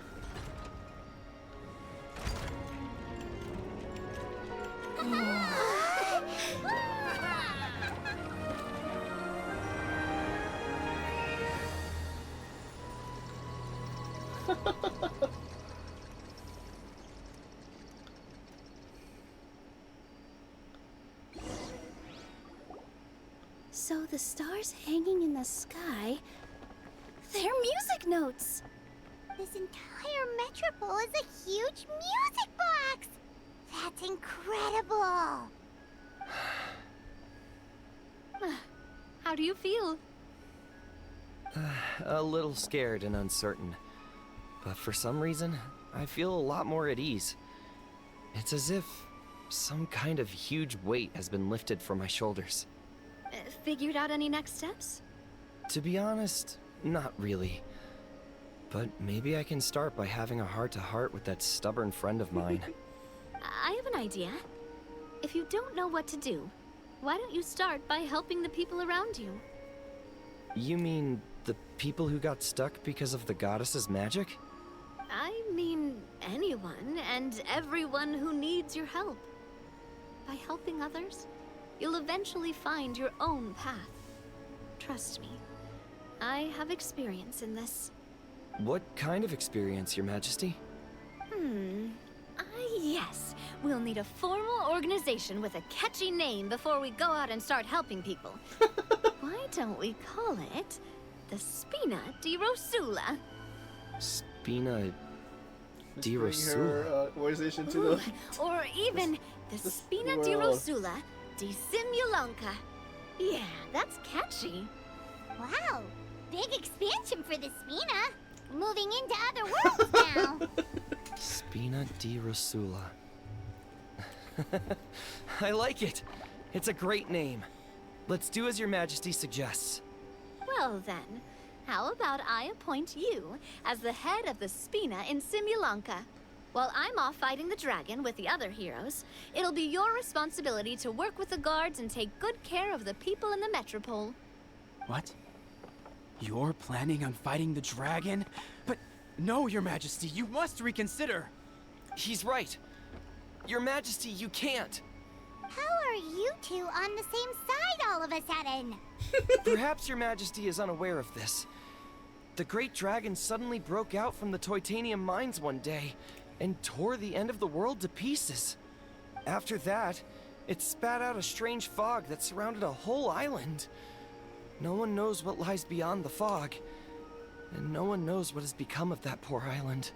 So the stars hanging in the sky, they're music notes. This entire metropole is a huge music box. That's incredible. How do you feel? A little scared and uncertain. But for some reason, I feel a lot more at ease. It's as if some kind of huge weight has been lifted from my shoulders. Figured out any next steps? To be honest, not really. But maybe I can start by having a heart-to-heart with that stubborn friend of mine. I have an idea. If you don't know what to do, why don't you start by helping the people around you? You mean the people who got stuck because of the goddess's magic? I mean anyone and everyone who needs your help. By helping others, you'll eventually find your own path. Trust me, I have experience in this. What kind of experience, Your Majesty? Yes. We'll need a formal organization with a catchy name before we go out and start helping people. Why don't we call it the Spina di Rosula? Spina di Bring Rosula. her organization to the... Or even the Spina di Rosula di Simulonca. Yeah, that's catchy. Wow, big expansion for the Spina. Moving into other worlds now. Spina di Rosula. I like it. It's a great name. Let's do as Your Majesty suggests. Well then, how about I appoint you as the head of the Spina in Simulonca? While I'm off fighting the dragon with the other heroes, it'll be your responsibility to work with the guards and take good care of the people in the metropole. What? You're planning on fighting the dragon? But no, Your Majesty, you must reconsider. He's right. Your Majesty, you can't. How are you two on the same side all of a sudden? Perhaps Your Majesty is unaware of this. The great dragon suddenly broke out from the Titanium mines one day and tore the end of the world to pieces. After that, it spat out a strange fog that surrounded a whole island. No one knows what lies beyond the fog, and no one knows what has become of that poor island.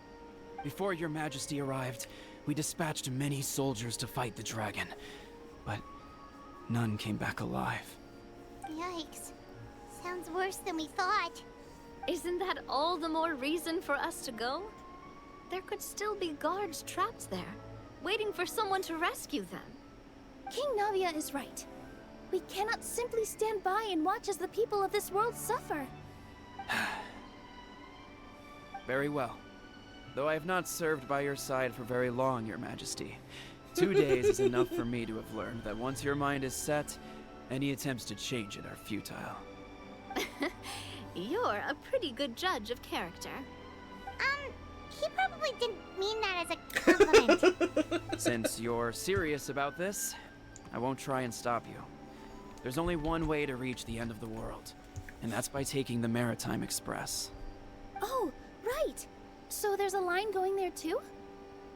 Before Your Majesty arrived, we dispatched many soldiers to fight the dragon, but none came back alive. Yikes. Sounds worse than we thought. Isn't that all the more reason for us to go? There could still be guards trapped there, waiting for someone to rescue them. King Navia is right. We cannot simply stand by and watch as the people of this world suffer. Very well. Though I have not served by your side for very long, Your Majesty. 2 days is enough for me to have learned that once your mind is set, any attempts to change it are futile. You're a pretty good judge of character. He probably didn't mean that as a compliment. Since you're serious about this, I won't try and stop you. There's only one way to reach the end of the world, and that's by taking the Maritime Express. Oh, right. So there's a line going there too?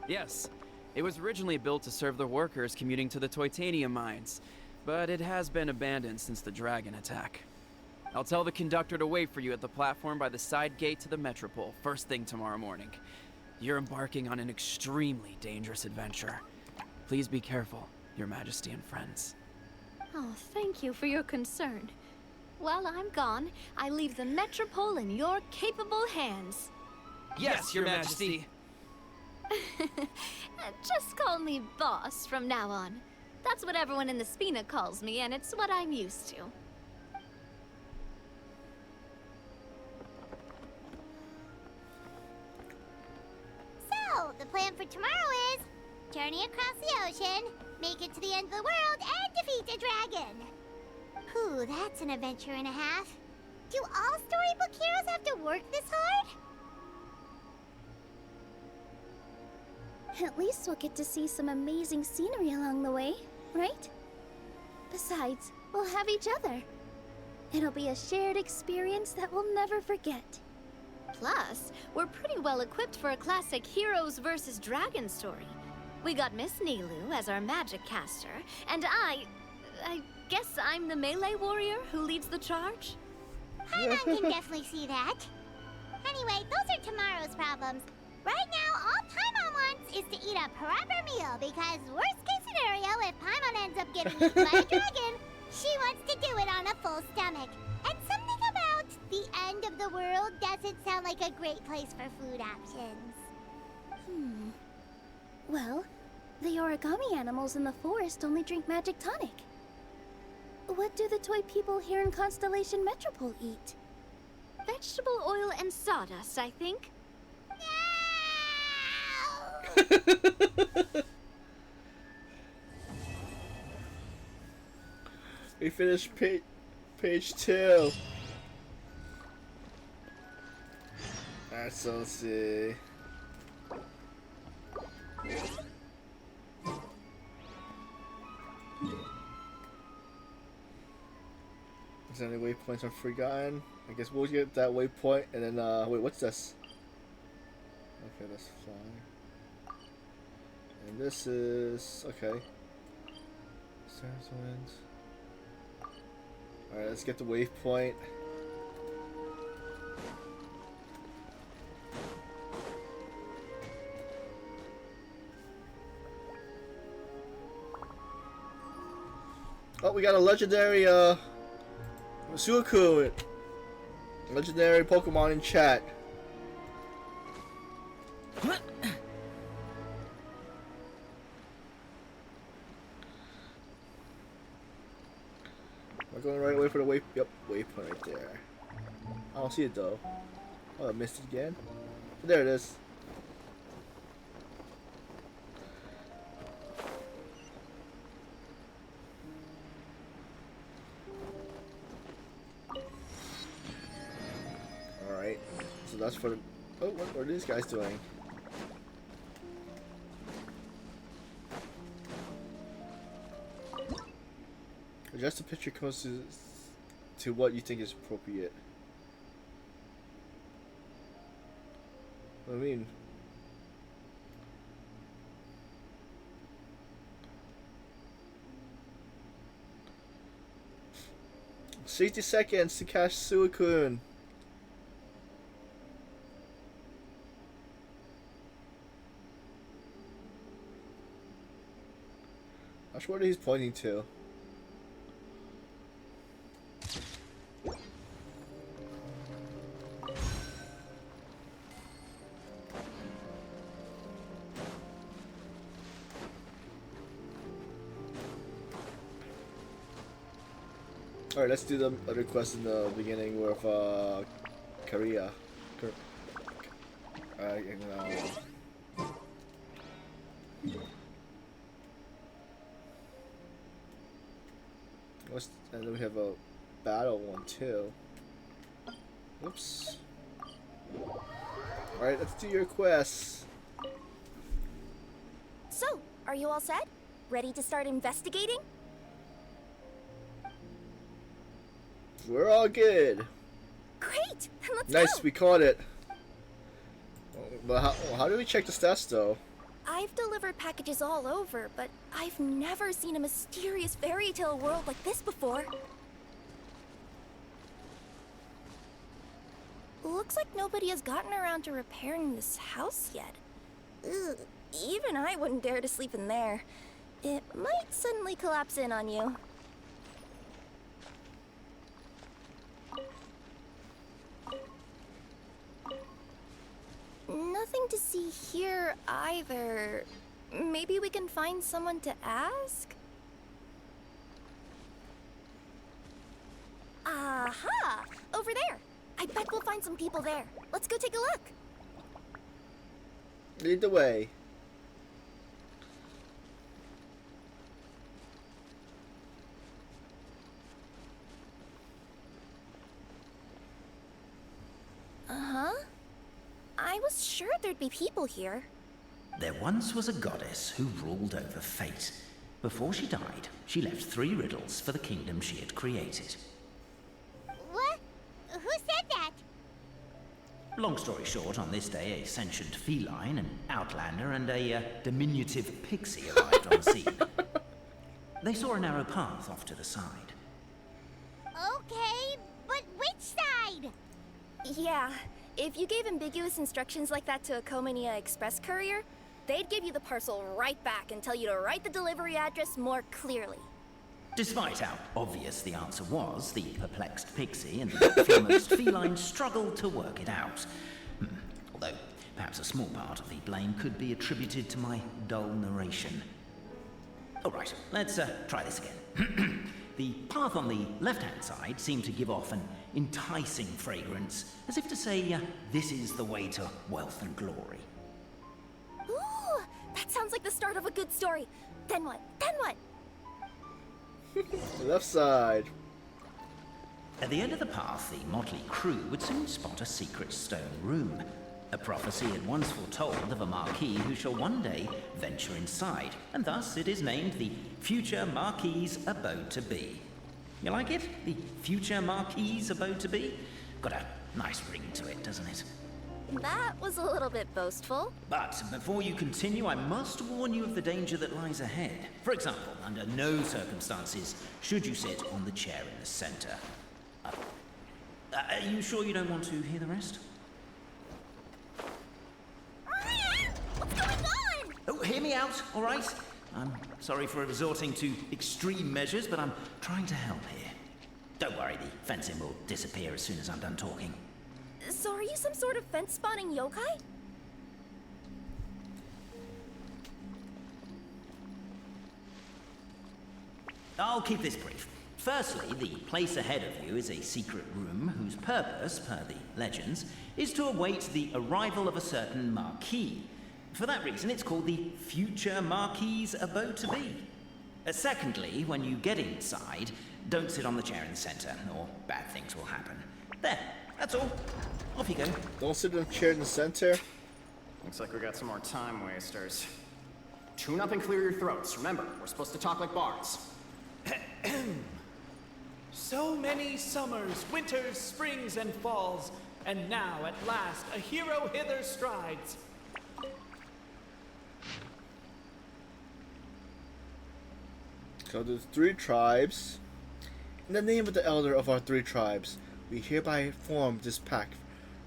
Yes. It was originally built to serve the workers commuting to the Titanium mines, but it has been abandoned since the dragon attack. I'll tell the conductor to wait for you at the platform by the side gate to the Metropole first thing tomorrow morning. You're embarking on an extremely dangerous adventure. Please be careful, Your Majesty and friends. Oh, thank you for your concern. While I'm gone, I leave the Metropole in your capable hands. Yes, Your Majesty. Just call me boss from now on. That's what everyone in the Spina calls me, and it's what I'm used to. So, the plan for tomorrow is journey across the ocean, make it to the end of the world, and defeat a dragon. Whew, that's an adventure and a half. Do all storybook heroes have to work this hard? At least we'll get to see some amazing scenery along the way, right? Besides, we'll have each other. It'll be a shared experience that we'll never forget. Plus, we're pretty well equipped for a classic heroes versus dragon story. We got Miss Nilu as our magic caster, and I guess I'm the melee warrior who leads the charge? Paimon can definitely see that. Anyway, those are tomorrow's problems. Right now, all Paimon wants is to eat a proper meal, because worst case scenario, if Paimon ends up getting eaten by a dragon, she wants to do it on a full stomach. And something about the end of the world doesn't sound like a great place for food options. Well, the origami animals in the forest only drink magic tonic. What do the toy people here in Constellation Metropole eat? Vegetable oil and sawdust, I think. We finished page 2. Alright, so let's see. Is there any waypoints I've forgotten? I guess we'll get that waypoint and then, wait, what's this? Okay, that's flying. And this is, okay. Stars winds. Alright, let's get the waypoint. Oh, we got a legendary, Suicune. Legendary Pokemon in chat. I'm going right away for the waypoint right there. I don't see it though. Oh, I missed it again. There it is. Alright. So that's for the... Oh, what are these guys doing? Adjust the picture close to what you think is appropriate. What do I mean? "60 seconds to catch Suicune." Not sure what he's pointing to. Alright, let's do the other quest in the beginning with Korea. And then we have a battle one too. Oops. Alright, let's do your quests. So, are you all set? Ready to start investigating? We're all good. Great! Then let's Nice, go! we caught it. But how do we check the stats though? I've delivered packages all over, but I've never seen a mysterious fairy tale world like this before. Looks like nobody has gotten around to repairing this house yet. Ugh, even I wouldn't dare to sleep in there. It might suddenly collapse in on you. Nothing to see here either. Maybe we can find someone to ask? Aha! Over there! I bet we'll find some people there. Let's go take a look. Lead the way. Uh-huh. I was sure there'd be people here. There once was a goddess who ruled over fate. Before she died, she left 3 riddles for the kingdom she had created. What? Who said that? Long story short, on this day, a sentient feline, an outlander, and a diminutive pixie arrived on scene. They saw a narrow path off to the side. Okay, but which side? Yeah, if you gave ambiguous instructions like that to a Komania Express courier, they'd give you the parcel right back and tell you to write the delivery address more clearly. Despite how obvious the answer was, the perplexed pixie and the foremost feline struggled to work it out. Although, perhaps a small part of the blame could be attributed to my dull narration. Alright, let's try this again. The path on the left-hand side seemed to give off an enticing fragrance, as if to say, this is the way to wealth and glory. Ooh, that sounds like the start of a good story. Then what? Then what? Left side. At the end of the path, the motley crew would soon spot a secret stone room. A prophecy had once foretold of a Marquis who shall one day venture inside, and thus it is named the Future Marquis's Abode to Be. You like it? The Future Marquis's Abode to Be? Got a nice ring to it, doesn't it? That was a little bit boastful. But before you continue, I must warn you of the danger that lies ahead. For example, under no circumstances should you sit on the chair in the center. Are you sure you don't want to hear the rest? What's going on? Oh, hear me out, all right? I'm sorry for resorting to extreme measures, but I'm trying to help here. Don't worry, the fencing will disappear as soon as I'm done talking. So are you some sort of fence-spawning yokai? I'll keep this brief. Firstly, the place ahead of you is a secret room whose purpose, per the legends, is to await the arrival of a certain Marquis. For that reason, it's called the Future Marquis's Abode to Be. Secondly, when you get inside, don't sit on the chair in the center, or bad things will happen. There, that's all. Off you go. Don't sit in the chair in the center. Looks like we got some more time wasters. Tune up and clear your throats. Remember, we're supposed to talk like bards. So many summers, winters, springs, and falls, and now at last a hero hither strides. So there's 3 tribes. In the name of the elder of our 3 tribes, we hereby form this pact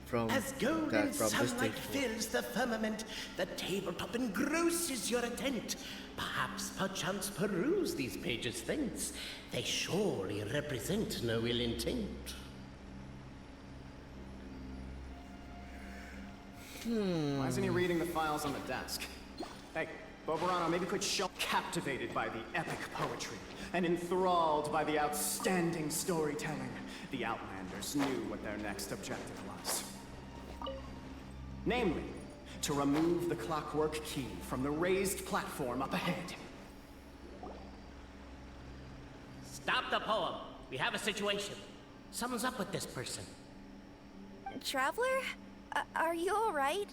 from As golden that from this day sunlight fills the firmament, the tabletop engrosses your intent. Perhaps, perchance, peruse these pages thence. They surely represent no ill intent. Why isn't he reading the files on the desk? Hey, Boberano, maybe quit captivated by the epic poetry and enthralled by the outstanding storytelling. The Outlanders knew what their next objective was. Namely, to remove the clockwork key from the raised platform up ahead. Stop the poem. We have a situation. Something's up with this person. Traveler? Are you alright?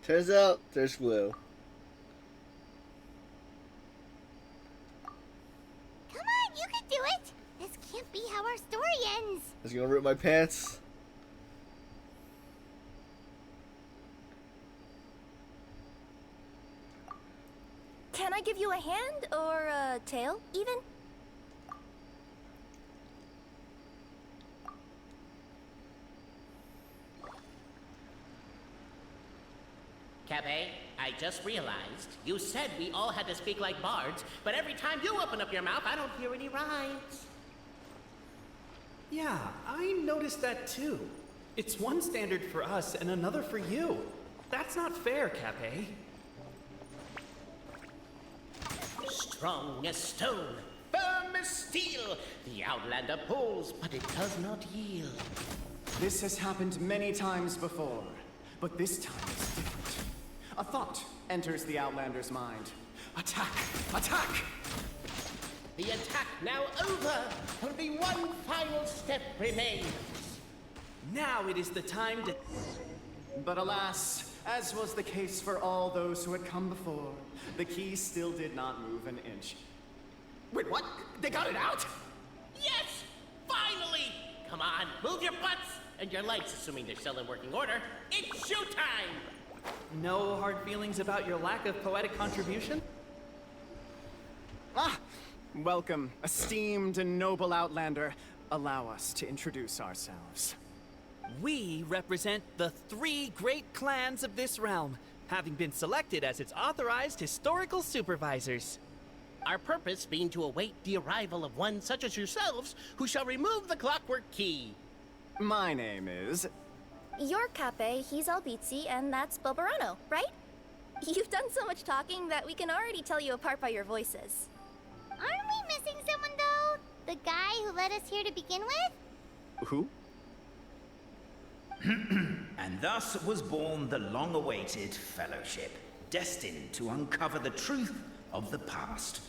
Turns out there's glue. Come on, you can do it! This can't be how our story ends. Is he gonna rip my pants? Can I give you a hand or a tail, even? Cabe, I just realized you said we all had to speak like bards, but every time you open up your mouth, I don't hear any rhymes. Yeah, I noticed that too. It's one standard for us and another for you. That's not fair, Cape. Strong as stone, firm as steel, the Outlander pulls, but it does not yield. This has happened many times before, but this time it's different. A thought enters the Outlander's mind. Attack! Attack! The attack now over! Only one final step remains. Now it is the time to... But alas, as was the case for all those who had come before, the key still did not move an inch. Wait, what? They got it out? Yes! Finally! Come on, move your butts! And your legs, assuming they're still in working order. It's showtime! No hard feelings about your lack of poetic contribution? Ah! Welcome, esteemed and noble Outlander. Allow us to introduce ourselves. We represent the 3 great clans of this realm, having been selected as its authorized historical supervisors. Our purpose being to await the arrival of one such as yourselves, who shall remove the clockwork key. My name is... You're Cape, he's Albizzi, and that's Boberano, right? You've done so much talking that we can already tell you apart by your voices. Aren't we missing someone, though? The guy who led us here to begin with? Who? And thus was born the long-awaited fellowship, destined to uncover the truth of the past.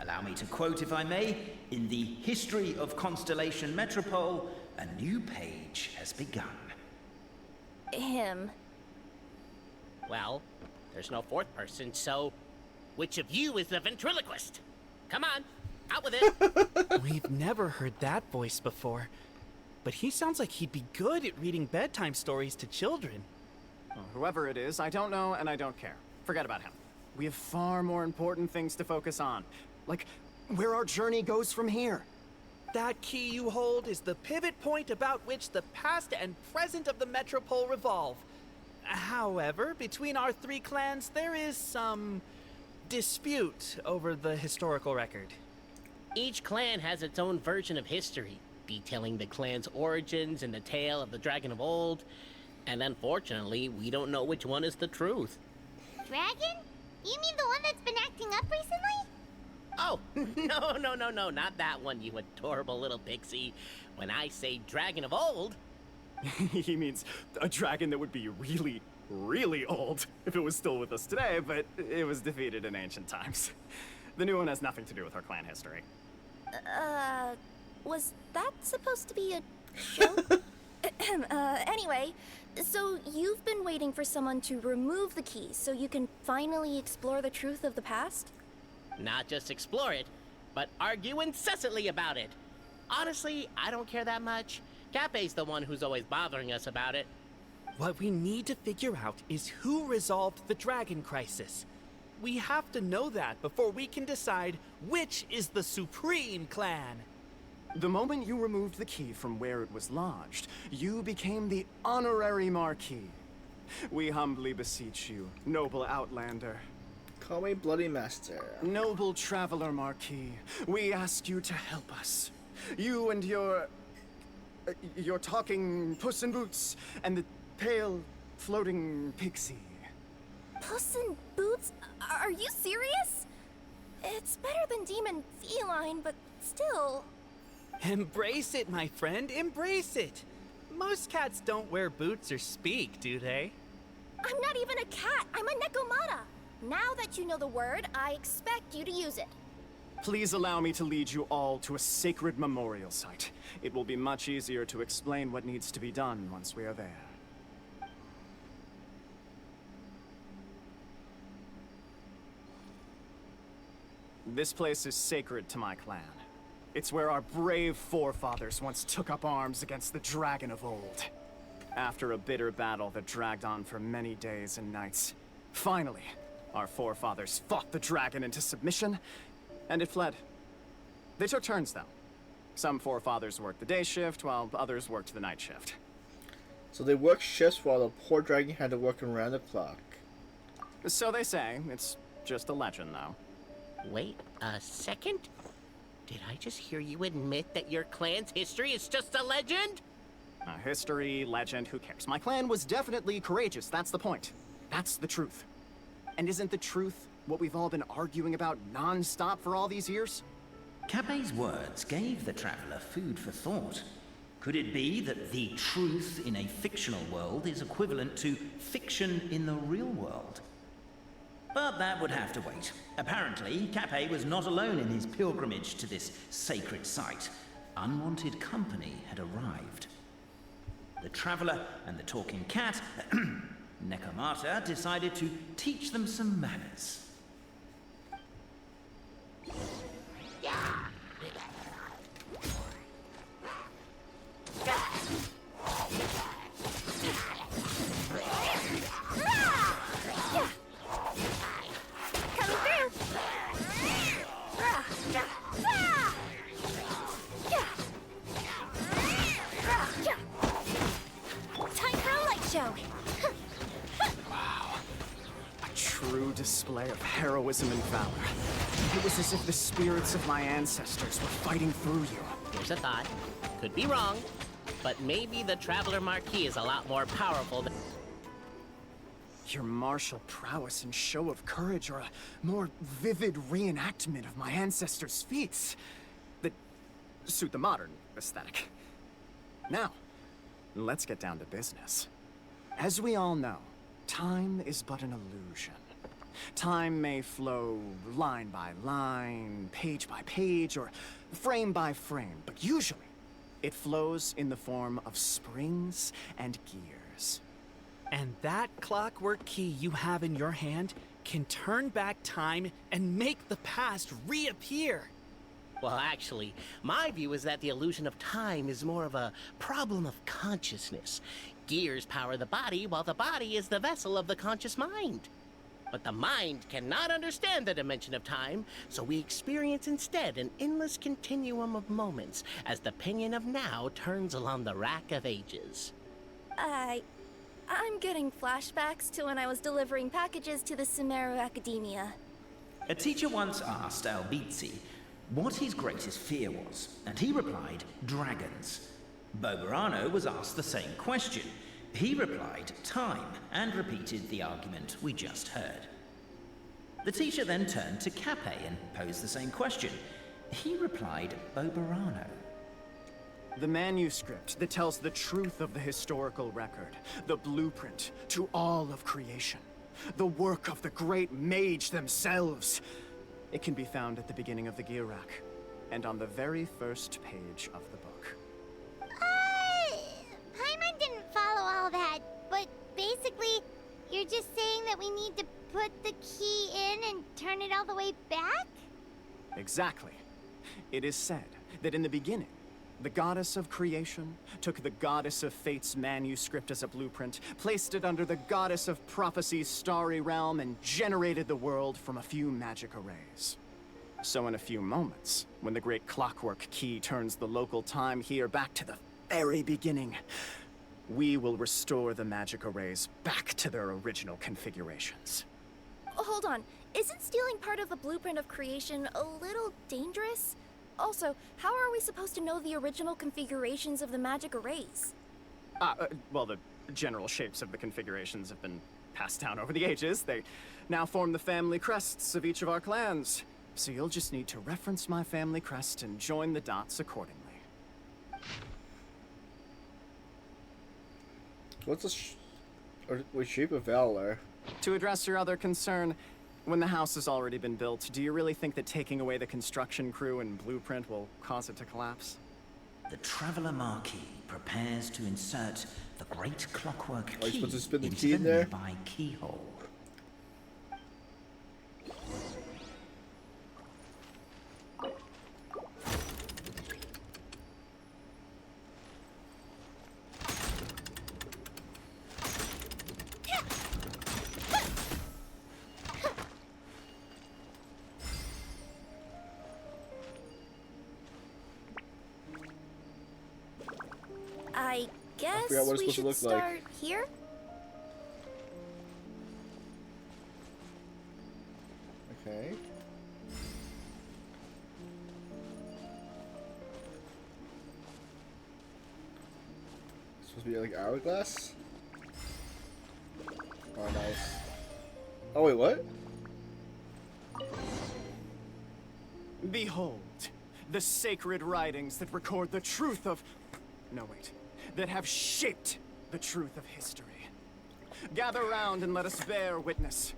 Allow me to quote, if I may, in the history of Constellation Metropole, a new page has begun. Him. Well, there's no fourth person, so which of you is the ventriloquist? Come on, out with it! We've never heard that voice before, but he sounds like he'd be good at reading bedtime stories to children. Well, whoever it is, I don't know and I don't care. Forget about him. We have far more important things to focus on, like where our journey goes from here. That key you hold is the pivot point about which the past and present of the Metropole revolve. However, between our 3 clans, there is some dispute over the historical record. Each clan has its own version of history, detailing the clan's origins and the tale of the Dragon of Old, and unfortunately, we don't know which one is the truth. Dragon? You mean the one that's been acting up recently? Oh, no, not that one, you adorable little pixie. When I say Dragon of Old... He means a dragon that would be really, really old if it was still with us today, but it was defeated in ancient times. The new one has nothing to do with our clan history. Was that supposed to be a show? Anyway, so you've been waiting for someone to remove the key so you can finally explore the truth of the past? Not just explore it, but argue incessantly about it. Honestly, I don't care that much. Cape's the one who's always bothering us about it. What we need to figure out is who resolved the dragon crisis. We have to know that before we can decide which is the supreme clan. The moment you removed the key from where it was lodged, you became the honorary Marquis. We humbly beseech you, noble Outlander. Call me Bloody Master. Noble Traveler Marquis, we ask you to help us. You and your talking Puss in Boots and the pale floating pixie. Puss in Boots? Are you serious? It's better than demon feline, but still. Embrace it, my friend, embrace it. Most cats don't wear boots or speak, do they? I'm not even a cat, I'm a Nekomata. Now that you know the word, I expect you to use it. Please allow me to lead you all to a sacred memorial site. It will be much easier to explain what needs to be done once we are there. This place is sacred to my clan. It's where our brave forefathers once took up arms against the dragon of old. After a bitter battle that dragged on for many days and nights, finally, our forefathers fought the dragon into submission, and it fled. They took turns, though. Some forefathers worked the day shift, while others worked the night shift. So they worked shifts while the poor dragon had to work around the clock. So they say. It's just a legend, though. Wait a second? Did I just hear you admit that your clan's history is just a legend? History, legend, who cares? My clan was definitely courageous, that's the point. That's the truth. And isn't the truth what we've all been arguing about non-stop for all these years? Capet's words gave the traveler food for thought. Could it be that the truth in a fictional world is equivalent to fiction in the real world? But that would have to wait. Apparently, Capet was not alone in his pilgrimage to this sacred site. Unwanted company had arrived. The traveler and the talking cat, Nekomata, decided to teach them some manners. True display of heroism and valor. It was as if the spirits of my ancestors were fighting through you. Here's a thought. Could be wrong, but maybe the Traveler Marquis is a lot more powerful than... Your martial prowess and show of courage are a more vivid reenactment of my ancestors' feats that suit the modern aesthetic. Now, let's get down to business. As we all know, time is but an illusion. Time may flow line by line, page by page, or frame by frame, but usually it flows in the form of springs and gears. And that clockwork key you have in your hand can turn back time and make the past reappear. Well, actually, my view is that the illusion of time is more of a problem of consciousness. Gears power the body, while the body is the vessel of the conscious mind. But the mind cannot understand the dimension of time, so we experience instead an endless continuum of moments as the pinion of now turns along the rack of ages. I'm getting flashbacks to when I was delivering packages to the Sumeru Academia. A teacher once asked Albizzi what his greatest fear was, and he replied, dragons. Boberano was asked the same question. He replied, time, and repeated the argument we just heard. The teacher then turned to Capet and posed the same question. He replied, Boberano. The manuscript that tells the truth of the historical record, the blueprint to all of creation, the work of the great mage themselves. It can be found at the beginning of the gear rack, and on the very first page of the book. Paimon didn't follow all that, but basically, you're just saying that we need to put the key in and turn it all the way back? Exactly. It is said that in the beginning, the goddess of creation took the goddess of fate's manuscript as a blueprint, placed it under the goddess of prophecy's starry realm, and generated the world from a few magic arrays. So in a few moments, when the great clockwork key turns the local time here back to the very beginning, we will restore the magic arrays back to their original configurations. Hold on, isn't stealing part of the blueprint of creation a little dangerous? Also, how are we supposed to know the original configurations of the magic arrays? Well, the general shapes of the configurations have been passed down over the ages. They now form the family crests of each of our clans. So you'll just need to reference my family crest and join the dots accordingly. What's the shape of valor? To address your other concern, when the house has already been built, do you really think that taking away the construction crew and blueprint will cause it to collapse? The Traveler Marquis prepares to insert the great clockwork Are you key supposed to spin the into key in the there? nearby keyhole. I guess forgot what it's we supposed to should look like. start here? Okay. It's supposed to be like hourglass? Oh, nice. Oh, wait, what? Behold, the sacred writings that record the truth of... No, wait. That have shaped the truth of history. Gather round and let us bear witness.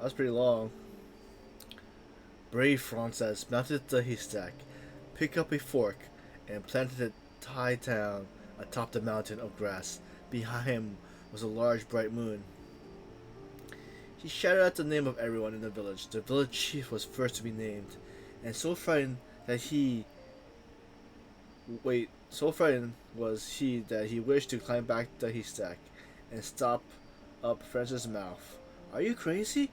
That's pretty long. Brave Frances mounted the haystack, picked up a fork, and planted it high down atop the mountain of grass. Behind him was a large bright moon. He shouted out the name of everyone in the village. The village chief was first to be named, and so frightened was he that he wished to climb back the haystack and stop up Frances' mouth. Are you crazy?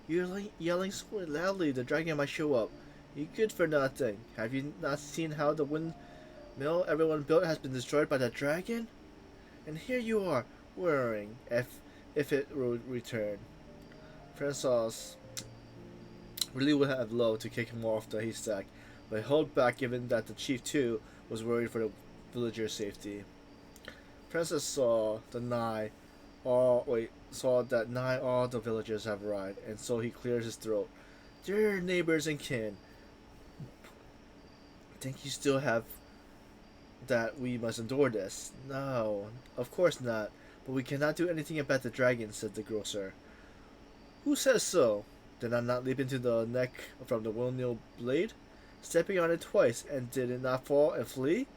You're yelling so loudly the dragon might show up. You good for nothing. Have you not seen how the windmill everyone built has been destroyed by that dragon? And here you are, worrying if it would return. Francois really would have loved to kick him off the haystack, but held back given that the chief too was worried for the villagers' safety. Francis saw that nigh all the villagers have arrived, and so he clears his throat. Dear neighbors and kin, think you still have that we must endure this? No, of course not, but we cannot do anything about the dragon, said the grocer. Who says so? Did I not leap into the neck from the windmill blade, stepping on it twice, and did it not fall and flee?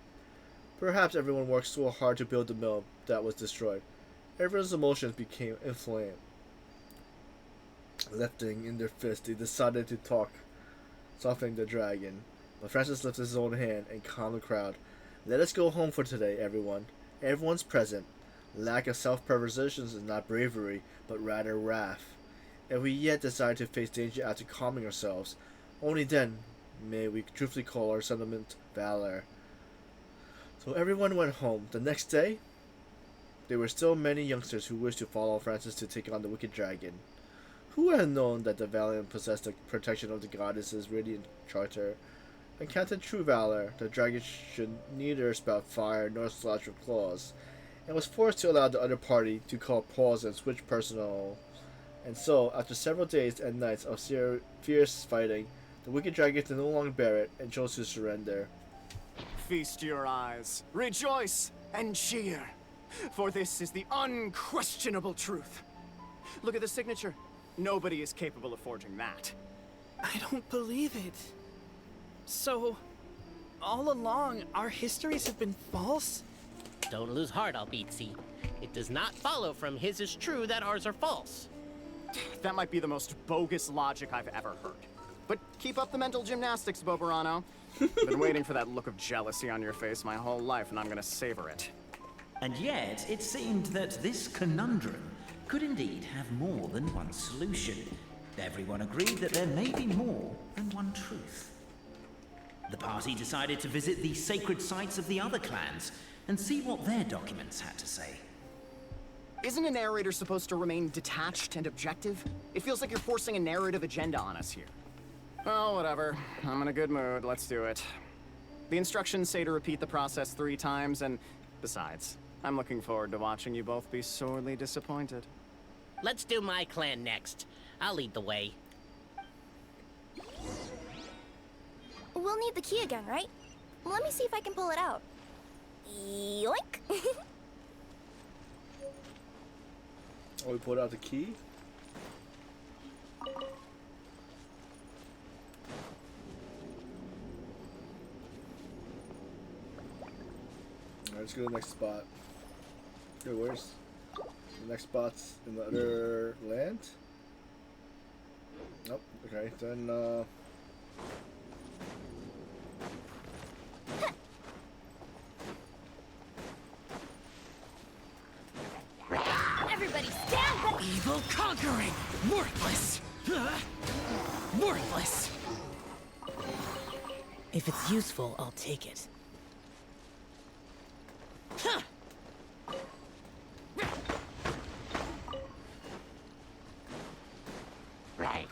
Perhaps everyone worked so hard to build the mill that was destroyed. Everyone's emotions became inflamed. Lifting in their fists, they decided to talk, softening the dragon. But Francis lifted his own hand and calmed the crowd. Let us go home for today, everyone. Everyone's present. Lack of self-preservation is not bravery, but rather wrath. If we yet desire to face danger after calming ourselves, only then may we truthfully call our sentiment valor. So everyone went home. The next day, there were still many youngsters who wished to follow Francis to take on the wicked dragon. Who would have known that the valiant possessed the protection of the goddess's radiant charter? Encountered true valor, the dragon should neither spout fire nor slash with claws, and was forced to allow the other party to call pause and switch personal. And so, after several days and nights of fierce fighting, the wicked dragon could no longer bear it and chose to surrender. Feast your eyes, rejoice, and cheer, for this is the unquestionable truth. Look at the signature. Nobody is capable of forging that. I don't believe it. So, all along, our histories have been false? Don't lose heart, Albizzi. It does not follow from his is true that ours are false. That might be the most bogus logic I've ever heard. But keep up the mental gymnastics, Boberano. Been waiting for that look of jealousy on your face my whole life, and I'm gonna savor it. And yet, it seemed that this conundrum could indeed have more than one solution. Everyone agreed that there may be more than one truth. The party decided to visit the sacred sites of the other clans and see what their documents had to say. Isn't a narrator supposed to remain detached and objective? It feels like you're forcing a narrative agenda on us here. Oh, whatever. I'm in a good mood. Let's do it. The instructions say to repeat the process 3 times, and besides, I'm looking forward to watching you both be sorely disappointed. Let's do my clan next. I'll lead the way. We'll need the key again, right? Let me see if I can pull it out. Yoink! Oh, we pulled out the key? Alright, let's go to the next spot. Okay, where's the next spot's in the other land? Nope, okay, then Everybody stand back! Evil conquering! Worthless! Worthless! If it's useful, I'll take it. Right.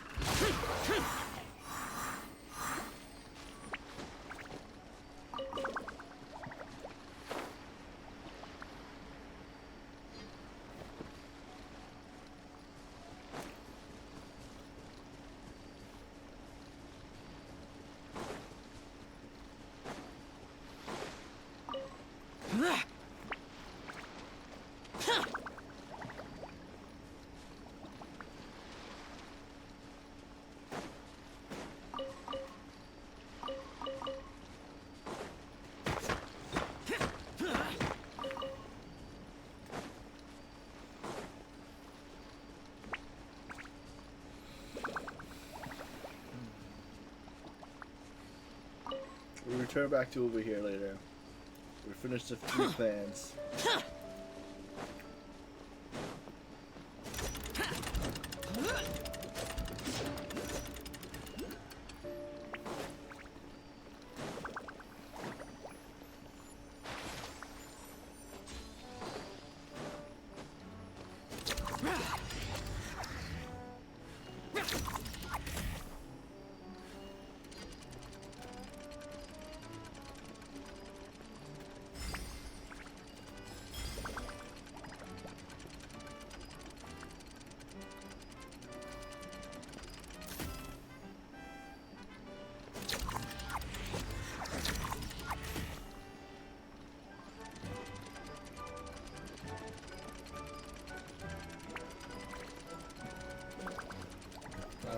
we'll return back to over here later. We finished the 3 clans.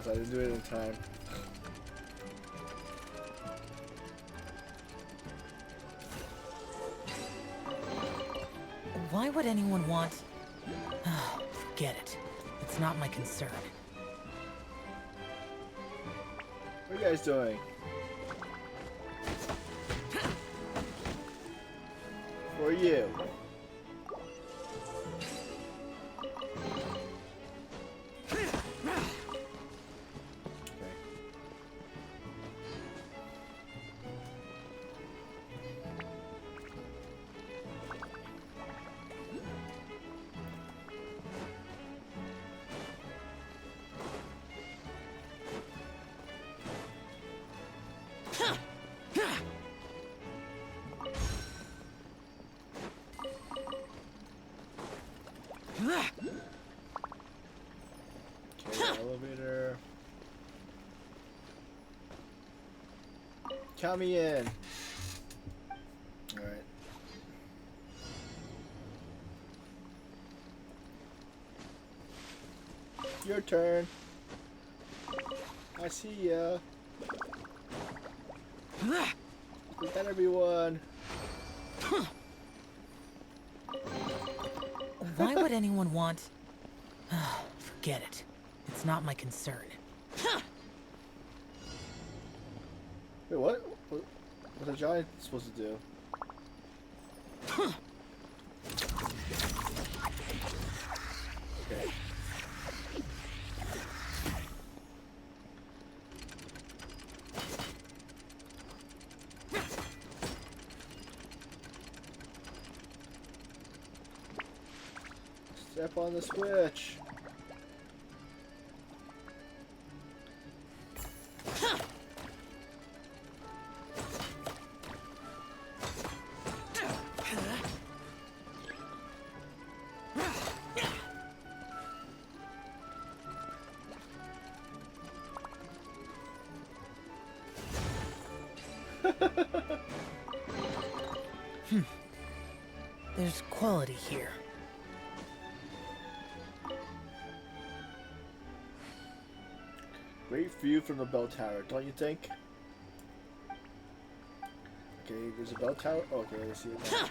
I didn't do it in time. Why would anyone want... Forget it. It's not my concern. What are you guys doing? For you. Okay, elevator. Count me in. Alright. Your turn. I see ya. You better be one. Why would anyone want... Forget it. It's not my concern. Wait, what? What's a giant supposed to do? Okay. Step on the switch. There's quality here. Great view from the bell tower, don't you think? Okay, there's a bell tower. Okay, let's see it now.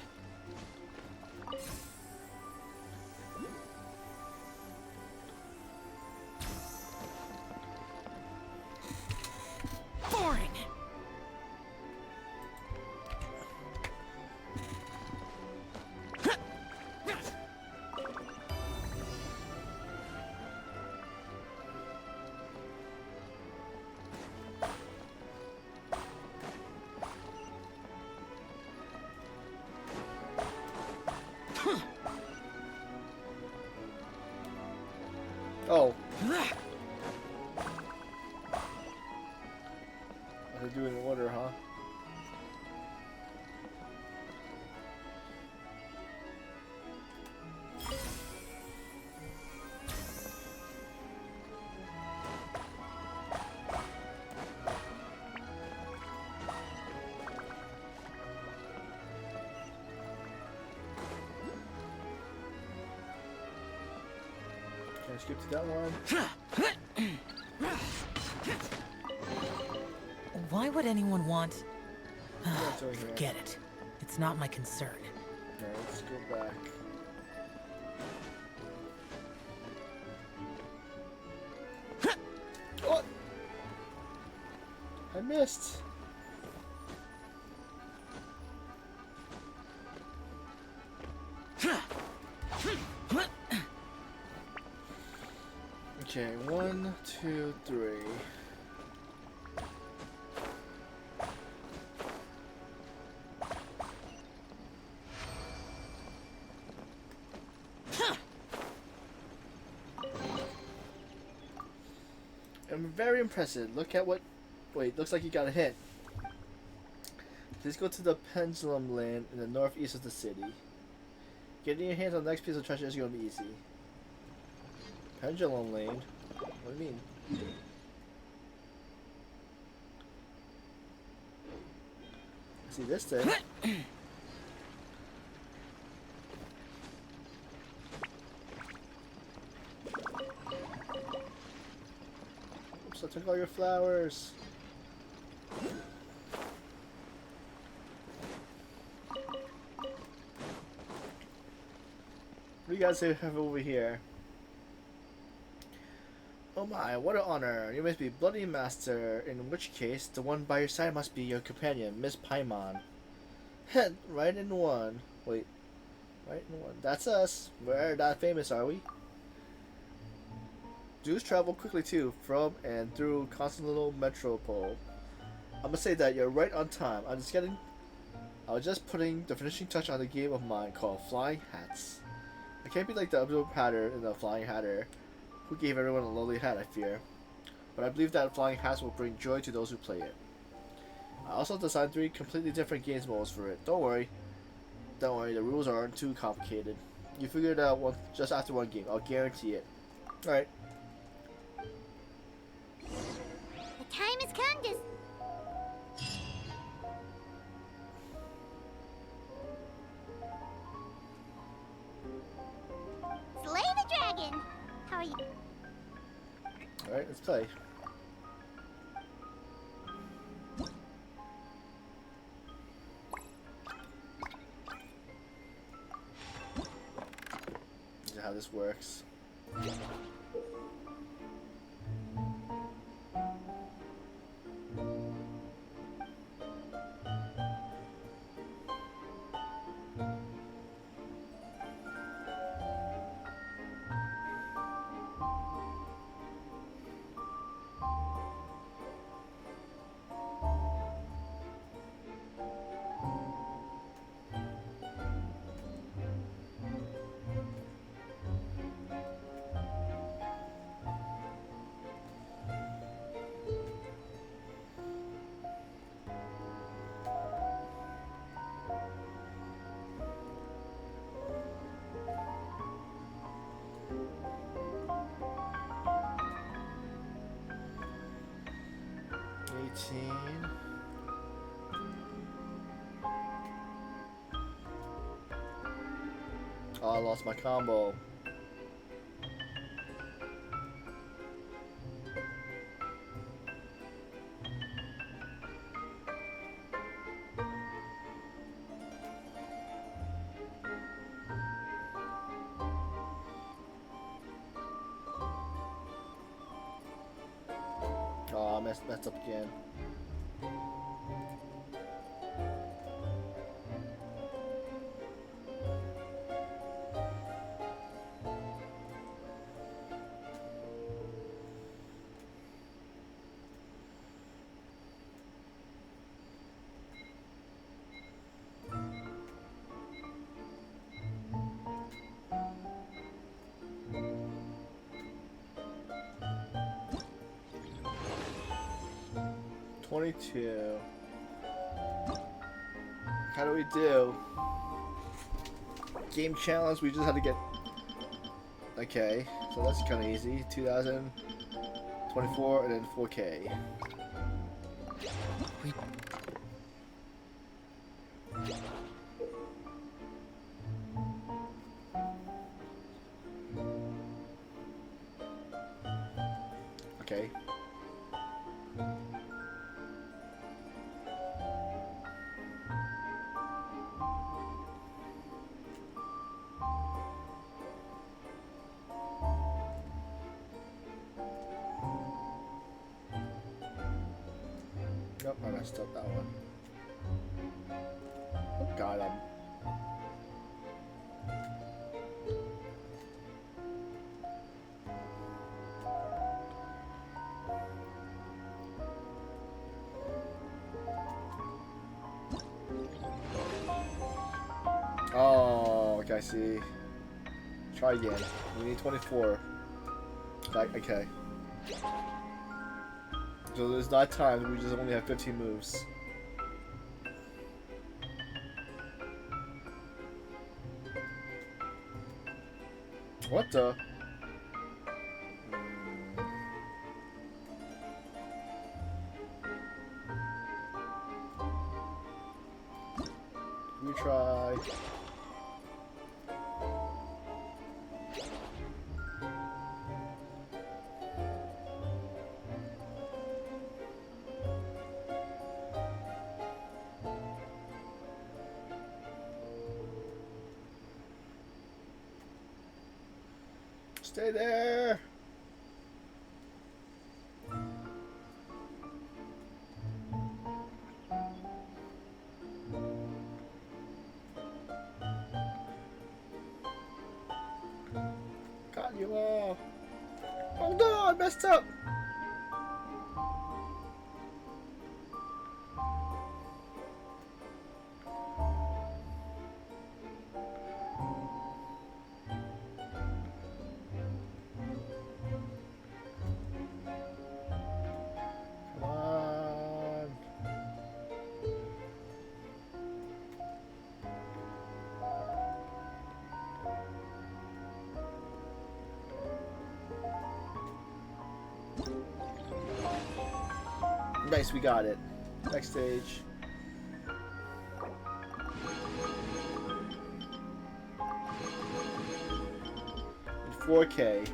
Boring! Oh. They're doing order, huh? Can I skip to that one? Why would anyone want... What's over here? Forget it. It's not my concern. Alright, let's go back. What? I missed. Okay, 1, 2, 3. I'm very impressive. Look at what... Wait, looks like you got a hint. Please go to the Pendulum Land in the northeast of the city. Getting your hands on the next piece of treasure is going to be easy. Pendulum Land? What do you mean? See this thing? Oops, I took all your flowers. What do you guys have over here? Oh my, what an honor. You must be Bloody Master, in which case, the one by your side must be your companion, Miss Paimon. Right in one. Wait. Right in one. That's us. We're that famous, are we? Jews travel quickly too, from and through Constantinople Metropole. I must say that you're right on time. I was just putting the finishing touch on the game of mine called Flying Hats. I can't be like the Abdul Hatter in the Flying Hatter, who gave everyone a lowly hat, I fear. But I believe that Flying Hats will bring joy to those who play it. I also designed 3 completely different games modes for it. Don't worry, the rules aren't too complicated. You figure it out just after one game, I'll guarantee it. Alright. The time has come to... Slay the dragon! How are you? Alright, let's play. This is how this works. I lost my combo. Oh, I messed up again. $22. How do we do? Game challenge, we just had to get... Okay, so that's kind of easy. 2024 and then 4K. Okay. Nope, I messed up that one. Got him. Oh, okay, I see. Try again. We need 24. Okay. So there's not time, we just only have 15 moves. What the? Retry. Stay there. Got you all. Oh no, I messed up. Come on. Nice, we got it. Next stage. In 4K.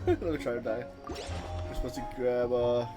Let me try to die. We're supposed to grab okay.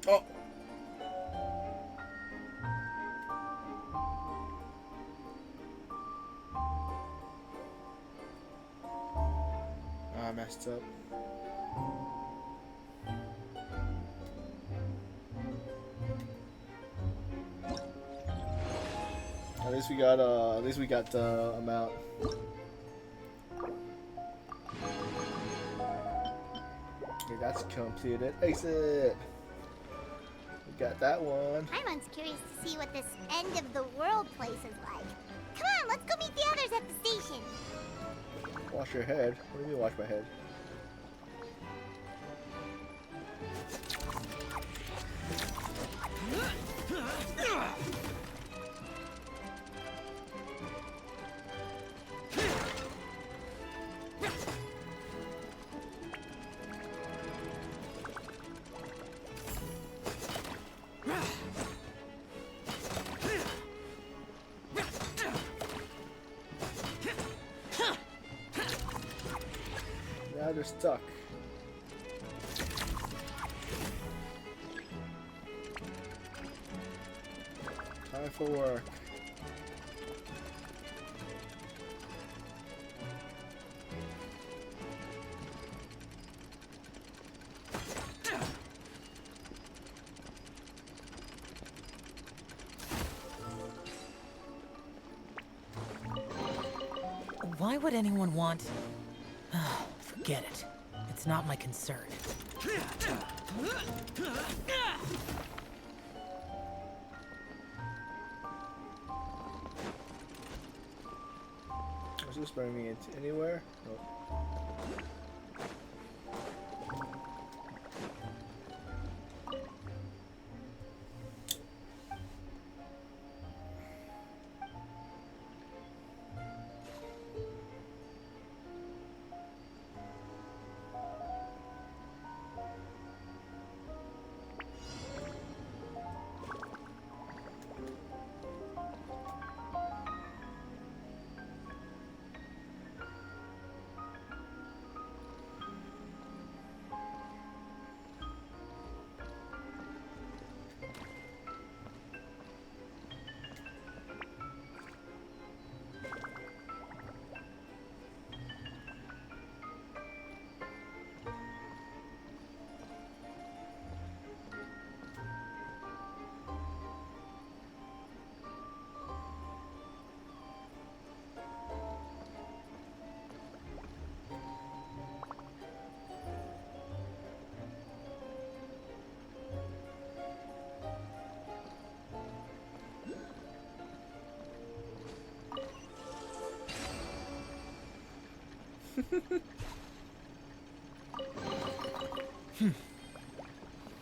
Oh. I messed up. At least we got the amount. Okay, that's completed. Exit. We got that one. Paimon's curious to see what this end of the world place is like. Come on, let's go meet the others at the station. Wash your head. What do you mean wash my head? Now they're stuck. Time for work. Why would anyone want... Forget it. It's not my concern. Is this bringing me into anywhere? Nope.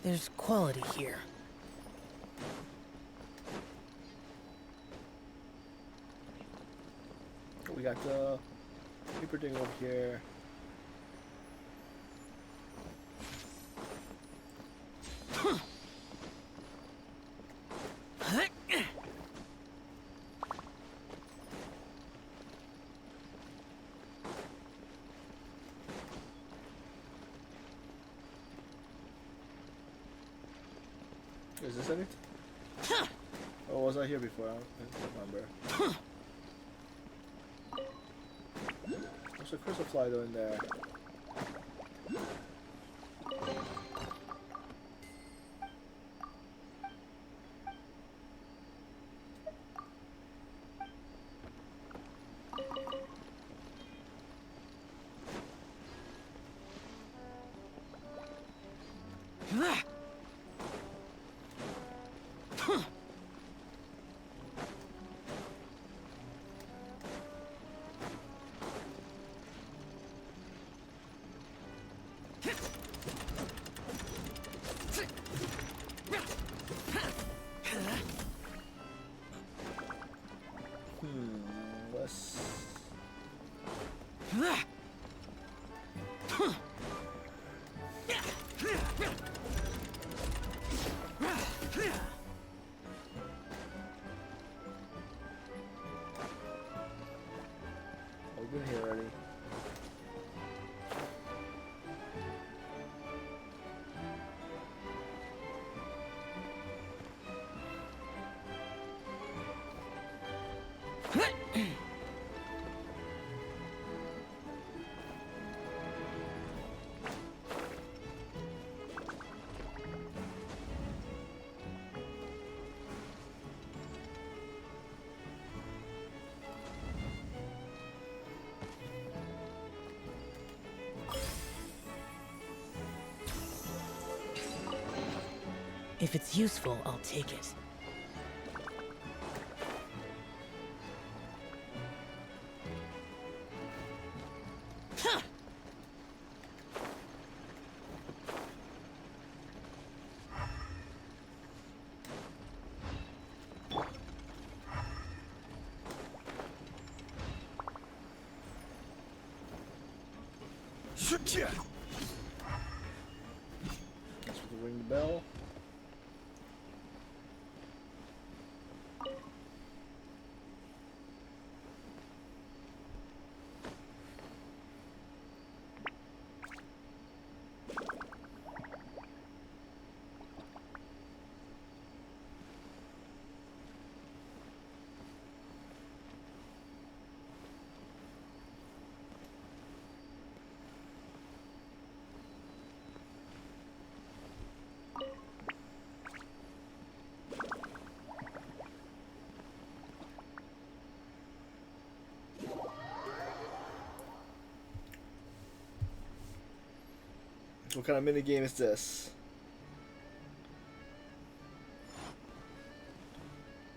There's quality here. We got the paper thing over here. Is this it? Oh, was I here before? I don't remember. There's a crystal fly though in there. Let's... We've been here already. If it's useful, I'll take it. Guess we'll ring the bell. What kind of minigame is this?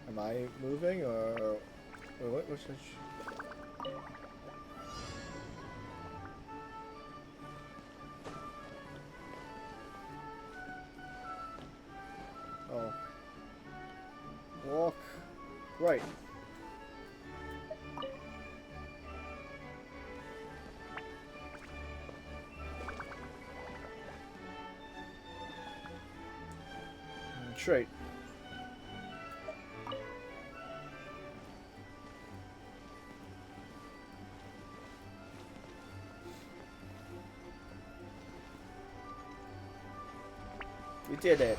Am I moving or what? What's this? Oh. Walk right. Straight. We did it.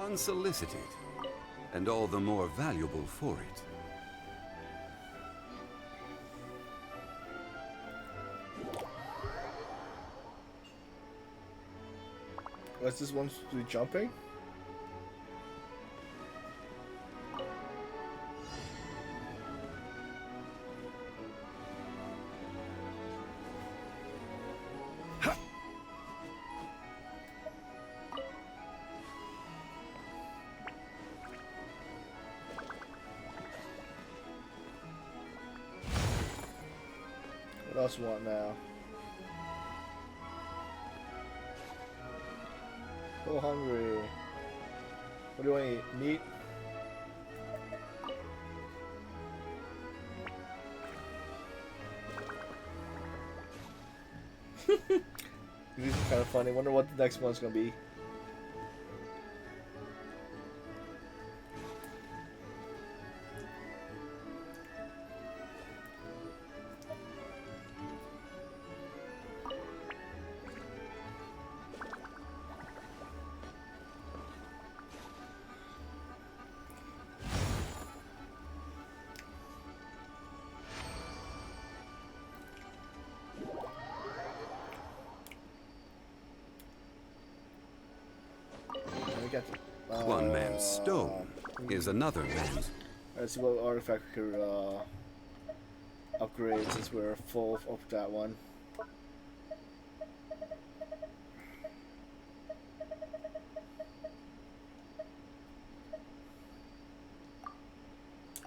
Unsolicited, and all the more valuable for it. What's this one to do jumping? What else you want now? So hungry. What do I eat? Meat? These are kind of funny. Wonder what the next one's gonna be. One man's stone is another man's. Let's see what artifact we could upgrade since we're full of that one.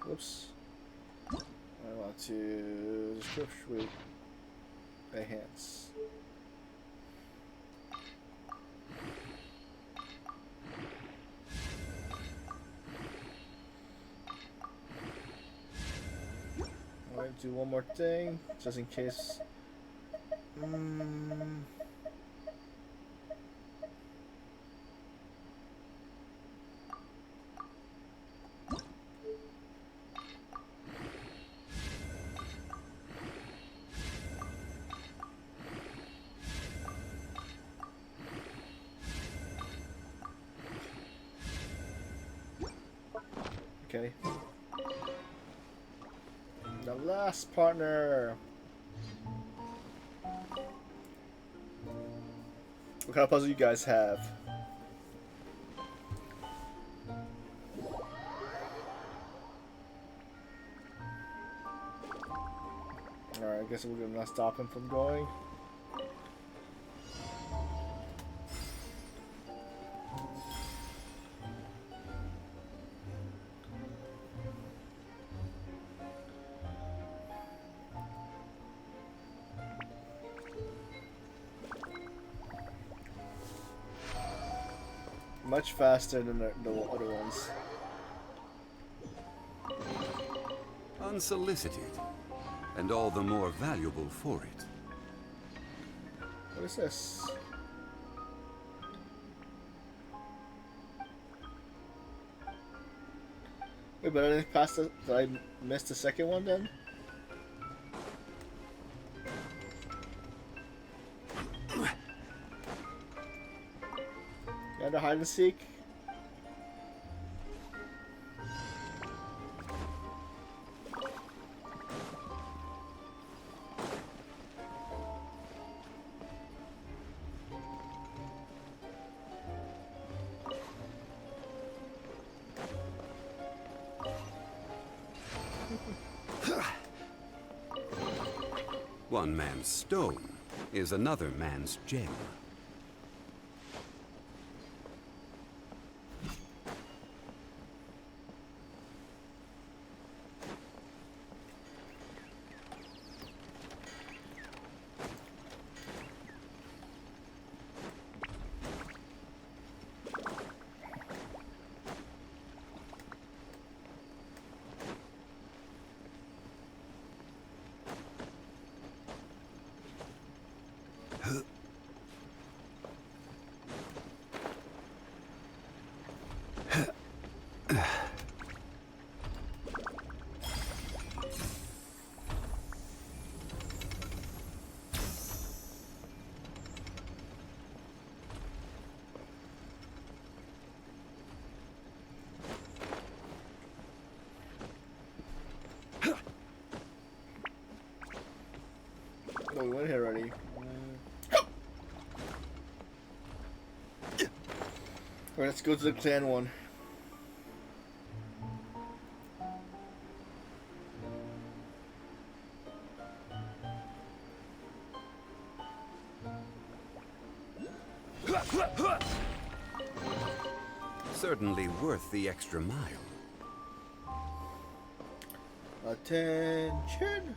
Whoops. I want to description enhance. Do one more thing, just in case. Okay. The last partner. What kind of puzzle you guys have? Alright, I guess we're gonna stop him from going. Much faster than the other ones. Unsolicited, and all the more valuable for it. What is this? Wait, but I didn't pass the. Did I miss the second one then? You had to hide and seek? One man's stone is another man's gem. No, we went here already. Alright, let's go to the clan one. Certainly worth the extra mile. Attention!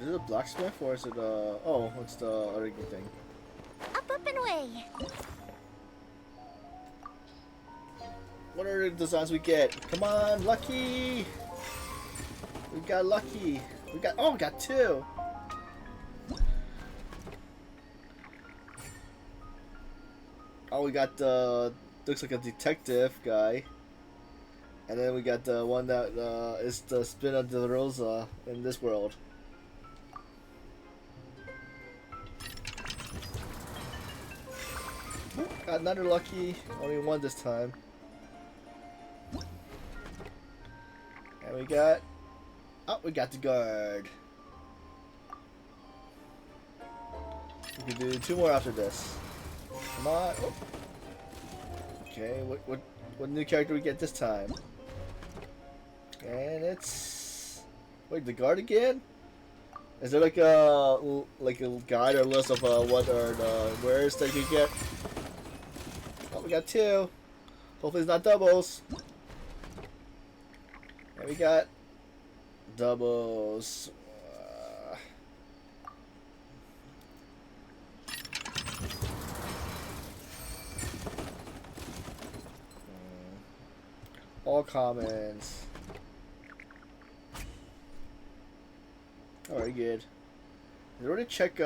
Is it a blacksmith or is it oh, what's the other thing? Up, up, and away. What are the designs we get? Come on, lucky! We got lucky. We got two. Oh, we got the looks like a detective guy, and then we got the one that is the spin of the Rosa in this world. Got another lucky. Only one this time. And we got. Oh, we got the guard. We can do two more after this. Come on. Oh. Okay, what new character we get this time? And it's wait, the guard again? Is there like a guide or list of what are the wares that you get? Oh, we got two. Hopefully it's not doubles. And we got doubles. All commons. Alright, good. Is there to check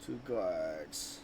Two guards.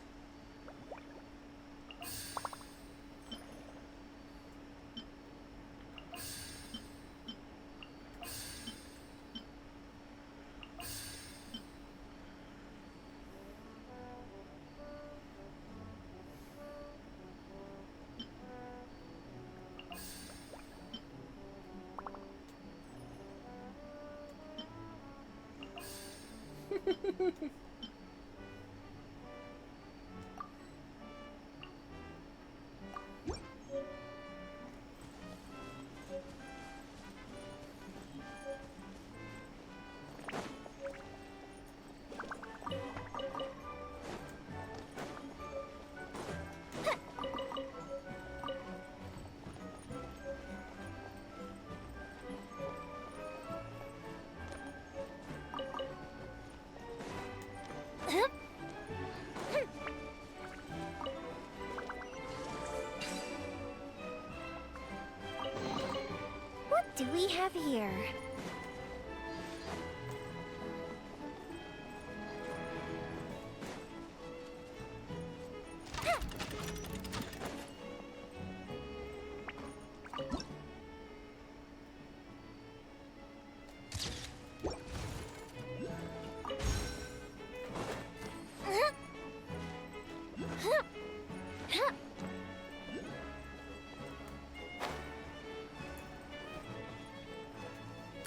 What do we have here?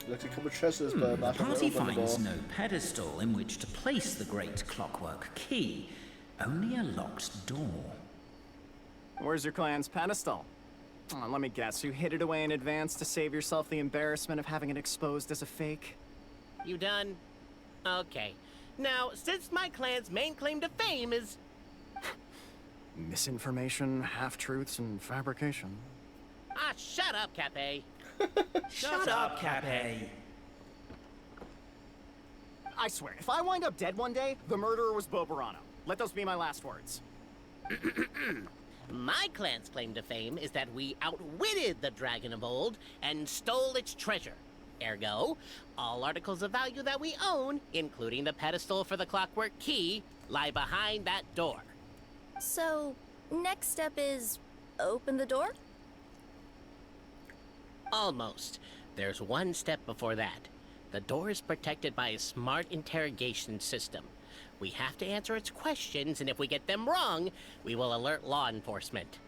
Looks like a couple of chests, but not The party finds openable. no pedestal in which to place the great clockwork key, only a locked door. Where's your clan's pedestal? Oh, let me guess, you hid it away in advance to save yourself the embarrassment of having it exposed as a fake? You done? Okay. Now, since my clan's main claim to fame is... Misinformation, half-truths, and fabrication. Ah, shut up, Cafe. Shut up, Cafe. I swear, if I wind up dead one day, the murderer was Boberano. Let those be my last words. My clan's claim to fame is that we outwitted the dragon of old and stole its treasure. Ergo, all articles of value that we own, including the pedestal for the clockwork key, lie behind that door. So, next step is open the door? Almost. There's one step before that. The door is protected by a smart interrogation system. We have to answer its questions, and if we get them wrong, we will alert law enforcement.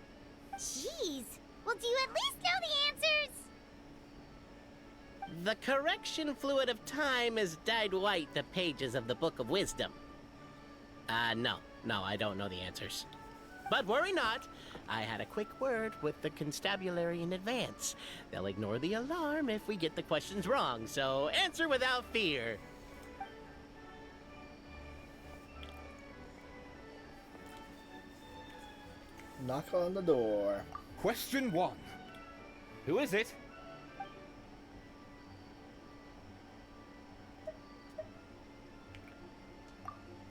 Jeez. Well, do you at least know the answers? The correction fluid of time has dyed white the pages of the Book of Wisdom. No, I don't know the answers. But worry not. I had a quick word with the constabulary in advance. They'll ignore the alarm if we get the questions wrong, so answer without fear. Knock on the door. Question 1. Who is it?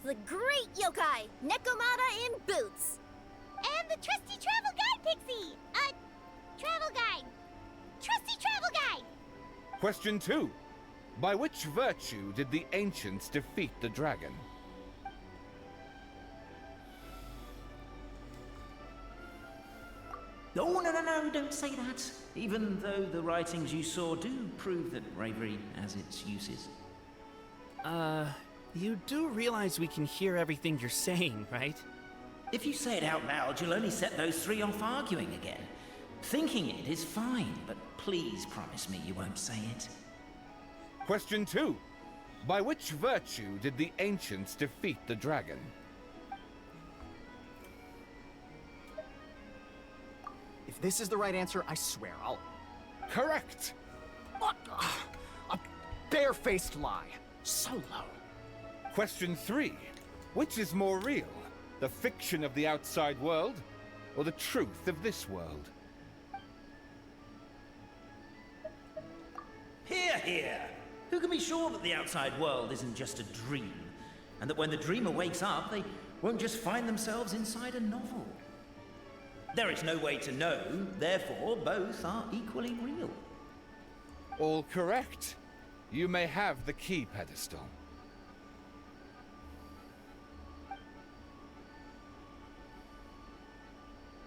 The great yokai, Nekomata in boots. And the trusty travel guide, Pixie! Travel guide. Trusty travel guide! Question 2. By which virtue did the ancients defeat the dragon? Oh, no, don't say that. Even though the writings you saw do prove that bravery has its uses. You do realize we can hear everything you're saying, right? If you say it out loud, you'll only set those three off arguing again. Thinking it is fine, but please promise me you won't say it. Question 2. By which virtue did the ancients defeat the dragon? If this is the right answer, I swear I'll... Correct! What? A barefaced lie. So low. Question 3. Which is more real? The fiction of the outside world, or the truth of this world? Hear, hear! Who can be sure that the outside world isn't just a dream? And that when the dreamer wakes up, they won't just find themselves inside a novel? There is no way to know, therefore both are equally real. All correct. You may have the key pedestal.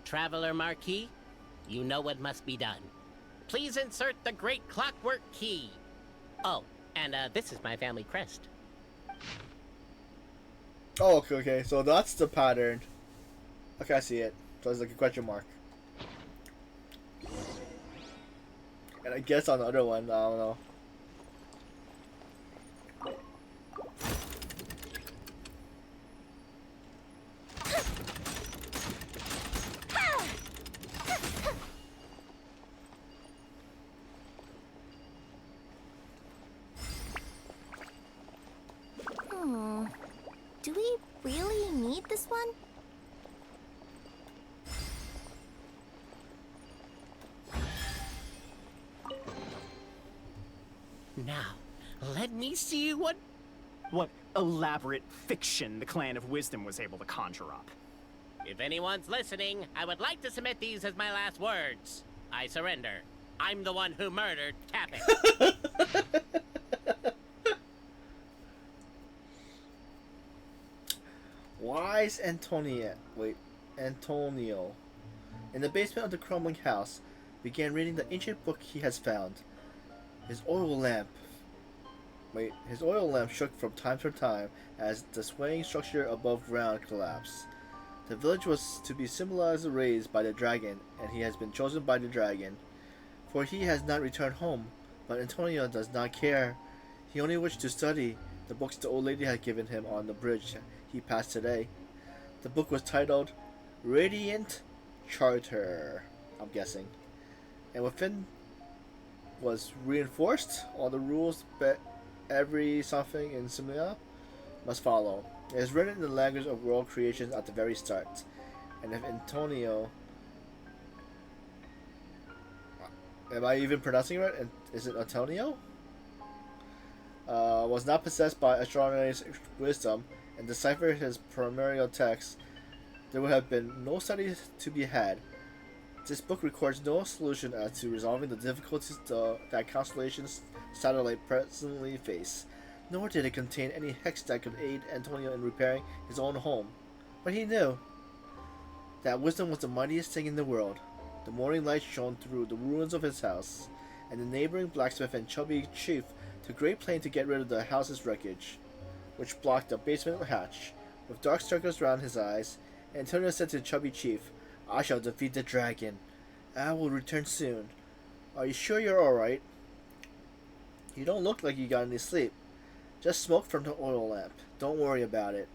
Traveler Marquis, you know what must be done. Please insert the great clockwork key. Oh, and this is my family crest. Oh, okay. So that's the pattern. Okay, I see it. So it's like a question mark. And I guess on the other one, I don't know. Do we really need this one? Now, let me see what elaborate fiction the Clan of Wisdom was able to conjure up. If anyone's listening, I would like to submit these as my last words. I surrender. I'm the one who murdered Capek. Wise Antonio, in the basement of the crumbling house, began reading the ancient book he has found. His oil lamp shook from time to time as the swaying structure above ground collapsed. The village was to be symbolized and raised by the dragon, and he has been chosen by the dragon. For he has not returned home, but Antonio does not care. He only wished to study the books the old lady had given him on the bridge he passed today. The book was titled Radiant Charter, I'm guessing. And within was reinforced all the rules every something in Simia must follow. It is written in the language of world creation at the very start. And if Antonio, am I even pronouncing it right? Is it Antonio? Was not possessed by astronomer's wisdom and deciphered his primordial text, there would have been no study to be had. This book records no solution as to resolving the difficulties that Constellation's satellite presently face, nor did it contain any hex that could aid Antonio in repairing his own home. But he knew that wisdom was the mightiest thing in the world. The morning light shone through the ruins of his house, and the neighboring blacksmith and chubby chief took great pains to get rid of the house's wreckage, which blocked the basement hatch. With dark circles around his eyes, Antonio said to the chubby chief, "I shall defeat the dragon. I will return soon. Are you sure you're alright? You don't look like you got any sleep. Just smoke from the oil lamp. Don't worry about it."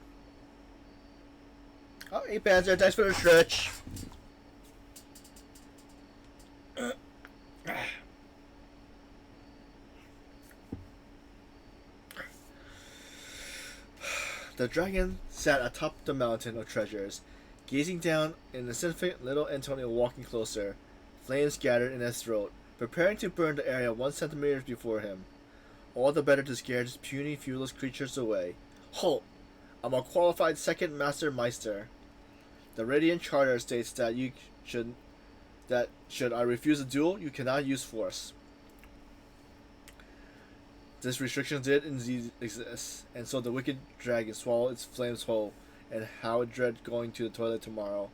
Oh, hey Panzer, thanks for the stretch. The dragon sat atop the mountain of treasures, gazing down in the significant little Antonio walking closer. Flames gathered in his throat, preparing to burn the area 1 centimeter before him. All the better to scare these puny, viewless creatures away. Halt! I'm a qualified second master meister. The Radiant Charter states that should I refuse a duel, you cannot use force. This restriction did indeed exist, and so the wicked dragon swallowed its flames whole, and how it dread going to the toilet tomorrow.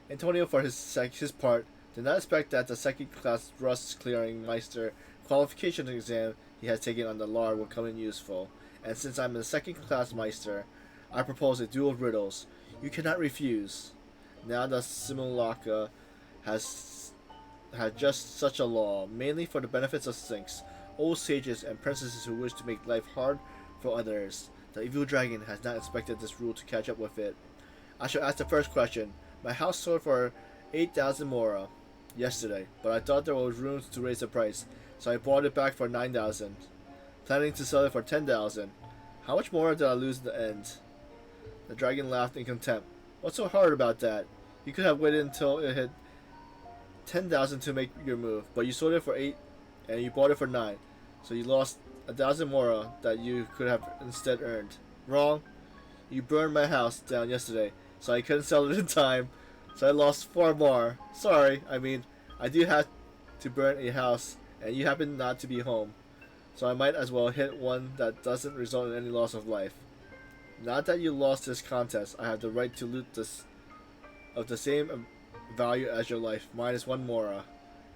Antonio, for his part, did not expect that the second-class rust-clearing Meister qualification exam he had taken on the Lar would come in useful, and since I'm a second-class Meister, I propose a duel of riddles. You cannot refuse. Now the Simulacra has had just such a law, mainly for the benefits of Sphinx, old sages, and princesses who wish to make life hard for others. The evil dragon has not expected this rule to catch up with it. I shall ask the first question. My house sold for 8,000 mora yesterday, but I thought there was room to raise the price, so I bought it back for 9,000, planning to sell it for 10,000. How much more did I lose in the end? The dragon laughed in contempt. What's so hard about that? You could have waited until it hit 10,000 to make your move, but you sold it for 8 and you bought it for 9, so you lost 1,000 mora that you could have instead earned. Wrong. You burned my house down yesterday, so I couldn't sell it in time, so I lost 4 more. Sorry, I mean, I do have to burn a house, and you happen not to be home, so I might as well hit one that doesn't result in any loss of life. Not that you lost this contest, I have the right to loot this of the same value as your life, minus 1 mora.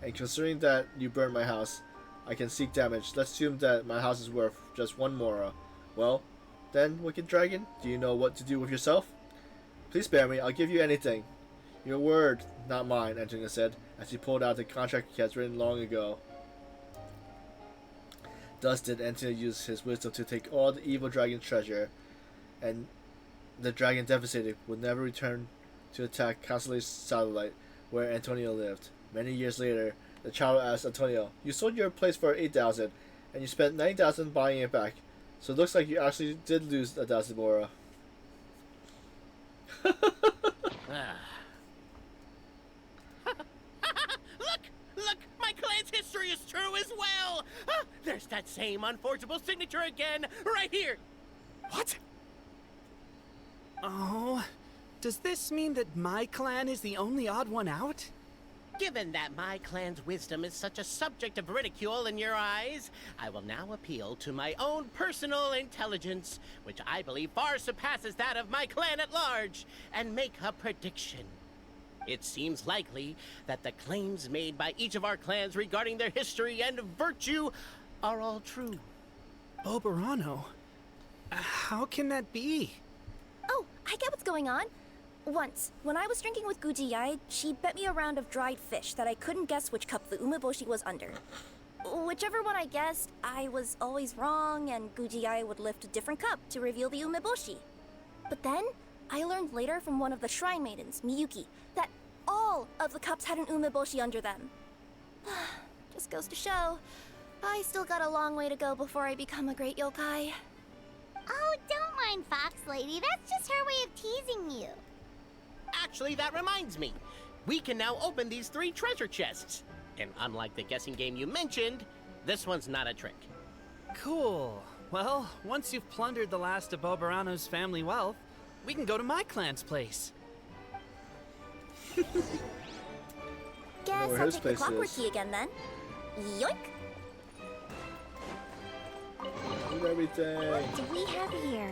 And considering that you burned my house, I can seek damage. Let's assume that my house is worth just 1 mora. Well, then, Wicked Dragon, do you know what to do with yourself? Please spare me, I'll give you anything. Your word, not mine, Antonia said, as he pulled out the contract he had written long ago. Thus did Antonia use his wisdom to take all the evil dragon's treasure, and the dragon, devastated, would never return to attack Constellation's satellite, where Antonio lived. Many years later, the child asked Antonio, "You sold your place for 8,000, and you spent 9,000 buying it back. So it looks like you actually did lose 1,000 mora." Look! My clan's history is true as well! There's that same unforgeable signature again, right here! What? Oh, does this mean that my clan is the only odd one out? Given that my clan's wisdom is such a subject of ridicule in your eyes, I will now appeal to my own personal intelligence, which I believe far surpasses that of my clan at large, and make a prediction. It seems likely that the claims made by each of our clans regarding their history and virtue are all true. Boberano? How can that be? Oh, I get what's going on. Once, when I was drinking with Gujiyai, she bet me a round of dried fish that I couldn't guess which cup the umeboshi was under. Whichever one I guessed, I was always wrong, and Gujiyai would lift a different cup to reveal the umeboshi. But then, I learned later from one of the shrine maidens, Miyuki, that all of the cups had an umeboshi under them. Just goes to show, I still got a long way to go before I become a great yokai. Oh, don't mind Fox Lady. That's just her way of teasing you. Actually, that reminds me. We can now open these 3 treasure chests. And unlike the guessing game you mentioned, this one's not a trick. Cool. Well, once you've plundered the last of Boberano's family wealth, we can go to my clan's place. Guess where I'll his take the place clockwork is. key again then. Yoink! Do everything. What do we have here?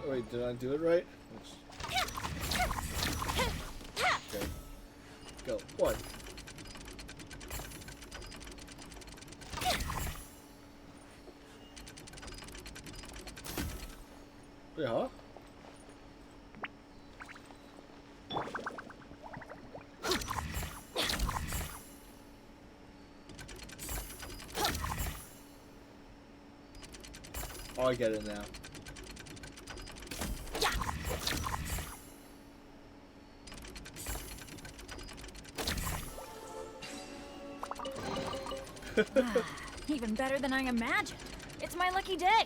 Wait, did I do it right? Okay. Go. 1. Yeah. Oh, I get it now. Even better than I imagined. It's my lucky day.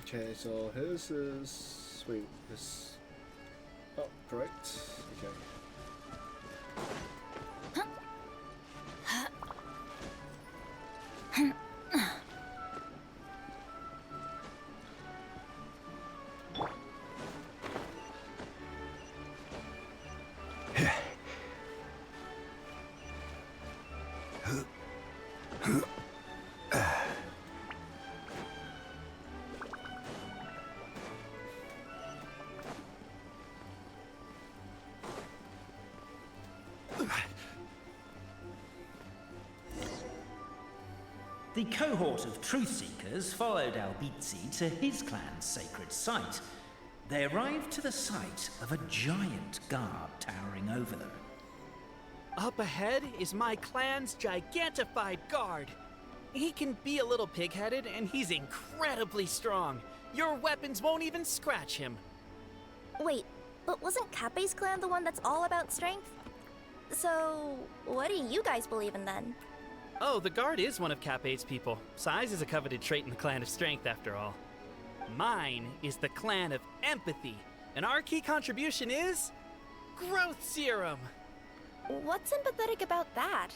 Okay, so his is... Wait, this... Oh, correct. Okay. The cohort of truth seekers followed Albizzi to his clan's sacred site. They arrived to the site of a giant guard towering over them. Up ahead is my clan's gigantified guard. He can be a little pig-headed, and he's incredibly strong. Your weapons won't even scratch him. Wait, but wasn't Kappei's clan the one that's all about strength? So, what do you guys believe in then? Oh, the guard is one of Kappei's people. Size is a coveted trait in the clan of strength, after all. Mine is the clan of empathy, and our key contribution is growth serum. What's empathetic about that?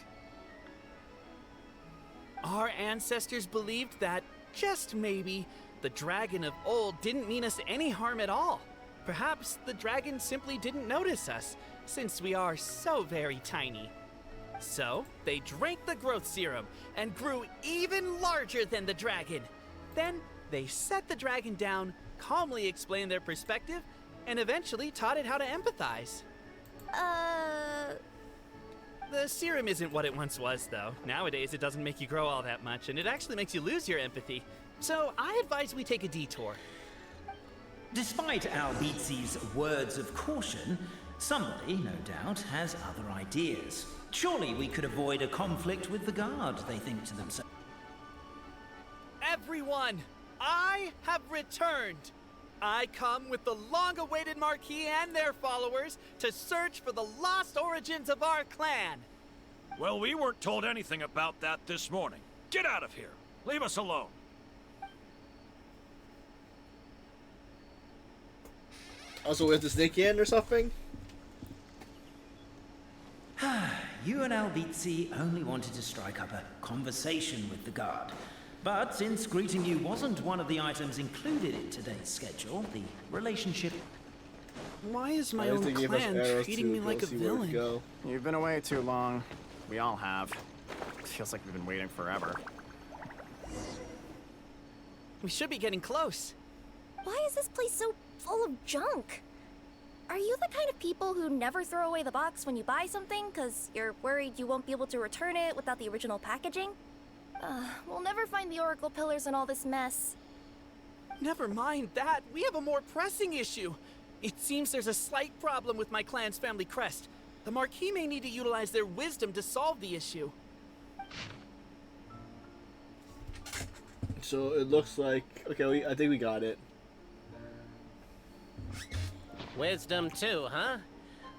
Our ancestors believed that, just maybe, the dragon of old didn't mean us any harm at all. Perhaps the dragon simply didn't notice us, since we are so very tiny. So, they drank the growth serum and grew even larger than the dragon. Then, they set the dragon down, calmly explained their perspective, and eventually taught it how to empathize. The serum isn't what it once was, though. Nowadays, it doesn't make you grow all that much, and it actually makes you lose your empathy. So, I advise we take a detour. Despite Albizzi's words of caution, somebody, no doubt, has other ideas. Surely we could avoid a conflict with the guard, they think to themselves. Everyone, I have returned. I come with the long-awaited Marquis and their followers to search for the lost origins of our clan. Well, we weren't told anything about that this morning. Get out of here. Leave us alone. Also, we have to sneak in or something? You and Albizzi only wanted to strike up a conversation with the guard. But since greeting you wasn't one of the items included in today's schedule, the relationship... Why is my own clan treating me like a villain? You've been away too long. We all have. It feels like we've been waiting forever. We should be getting close. Why is this place so full of junk? Are you the kind of people who never throw away the box when you buy something because you're worried you won't be able to return it without the original packaging? We'll never find the Oracle Pillars in all this mess. Never mind that. We have a more pressing issue. It seems there's a slight problem with my clan's family crest. The Marquis may need to utilize their wisdom to solve the issue. So it looks like... Okay, I think we got it. Wisdom too, huh?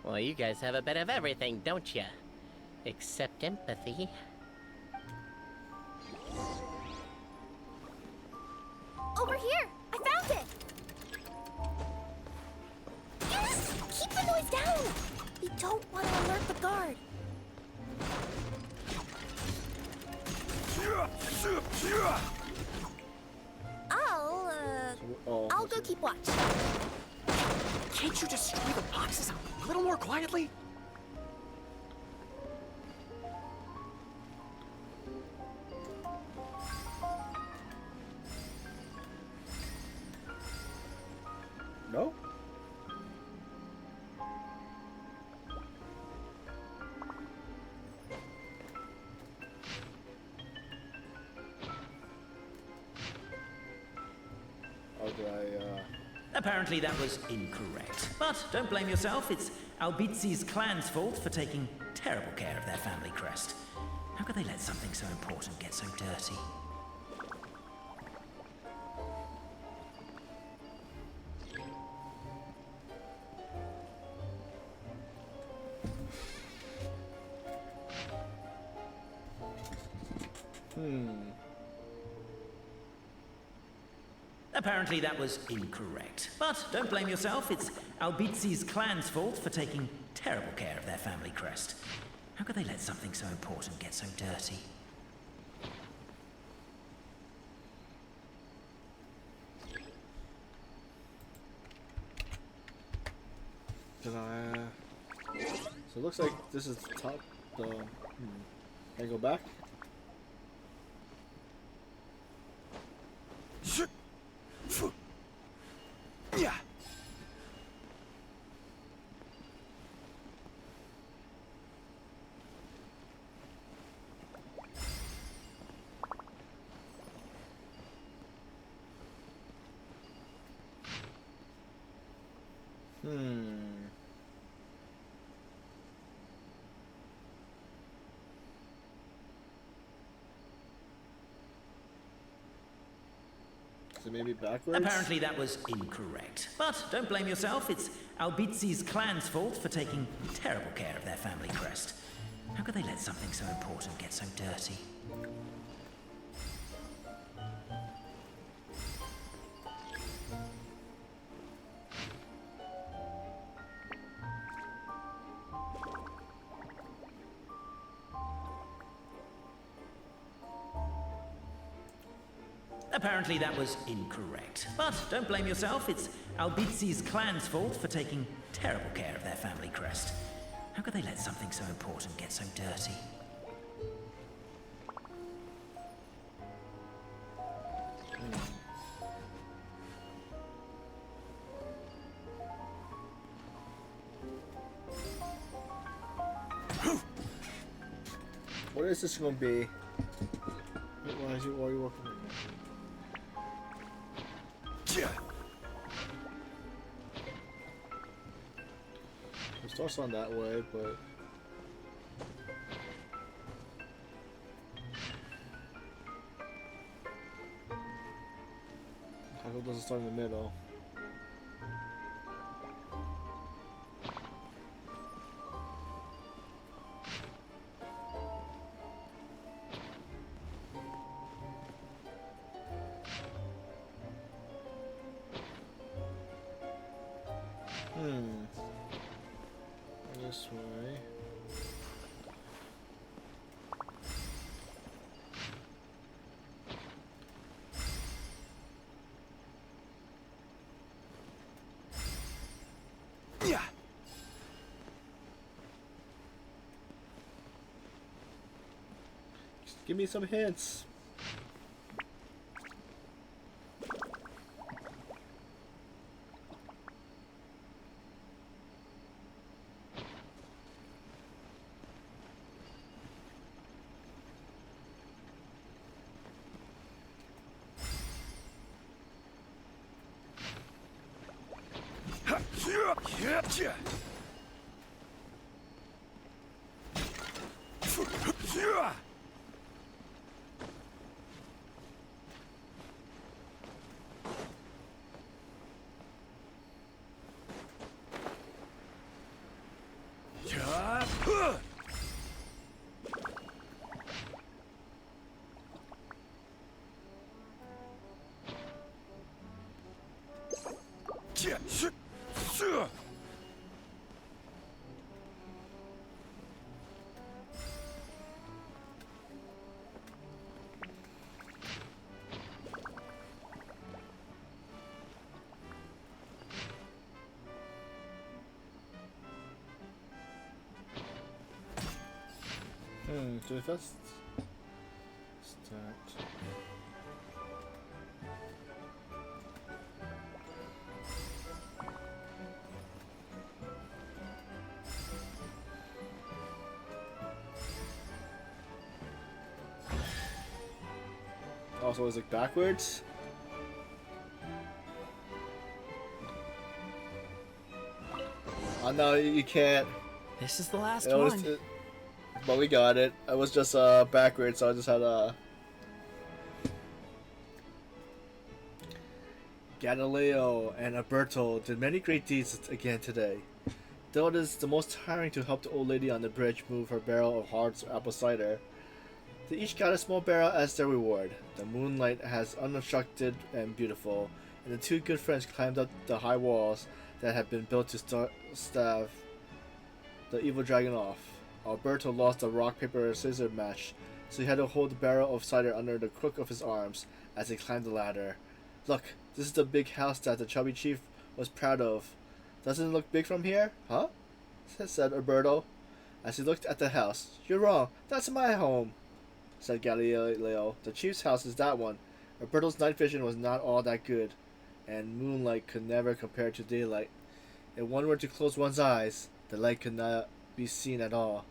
Well, you guys have a bit of everything, don't you? Except empathy. Over here! I found it! Yes! Keep the noise down! We don't want to alert the guard. I'll go keep watch. Can't you destroy the boxes a little more quietly? No? Oh, did Apparently that was incorrect. But don't blame yourself, it's Albizzi's clan's fault for taking terrible care of their family crest. How could they let something so important get so dirty? Apparently that was incorrect. But don't blame yourself, it's Albizzi's clan's fault for taking terrible care of their family crest. How could they let something so important get so dirty? So it looks like this is the top. Can I go back? Yeah. So maybe backwards? Apparently that was incorrect. But don't blame yourself, it's Albizi's clan's fault for taking terrible care of their family crest. How could they let something so important get so dirty? Apparently that was incorrect. But don't blame yourself, it's Albizi's clan's fault for taking terrible care of their family crest. How could they let something so important get so dirty? What is this gonna be? Why are you working with me? It starts on that way, but how come it doesn't start in the middle? This way. Yeah. Just give me some hints. So if that's start. Also, is it backwards? Oh no, you can't. This is the last one. But we got it. I was just backwards, so I just had Galileo and Alberto did many great deeds again today. Though it is the most tiring to help the old lady on the bridge move her barrel of hard apple cider, they each got a small barrel as their reward. The moonlight has unobstructed and beautiful, and the two good friends climbed up the high walls that had been built to stave the evil dragon off. Alberto lost the rock, paper, scissors match, so he had to hold the barrel of cider under the crook of his arms as he climbed the ladder. Look, this is the big house that the chubby chief was proud of. Doesn't it look big from here? Huh? Said Alberto, as he looked at the house. You're wrong. That's my home, said Galileo. The chief's house is that one. Alberto's night vision was not all that good, and moonlight could never compare to daylight. If one were to close one's eyes, the light could not be seen at all.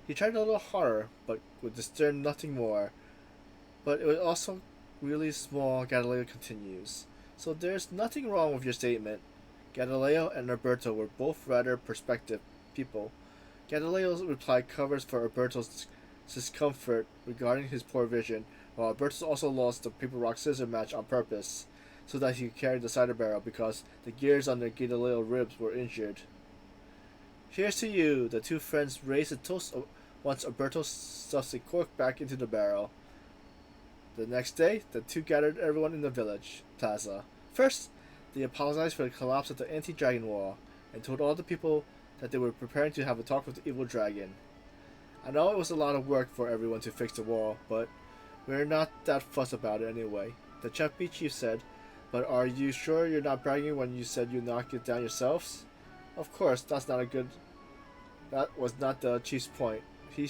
He tried a little harder, but would discern nothing more. But it was also really small, Galileo continues. So there's nothing wrong with your statement. Galileo and Alberto were both rather perspective people. Galileo's reply covers for Alberto's discomfort regarding his poor vision, while Alberto also lost the paper rock scissors match on purpose. so that he could carry the cider barrel because the gears on the Galileo ribs were injured. Here's to you, the two friends raised a toast once Alberto stuffs a cork back into the barrel. The next day, the two gathered everyone in the village plaza. First, they apologized for the collapse of the anti-dragon wall and told all the people that they were preparing to have a talk with the evil dragon. I know it was a lot of work for everyone to fix the wall, but we're not that fussed about it anyway, the Chef chief said. But are you sure you're not bragging when you said you knocked it down yourselves? Of course, that was not the chief's point. He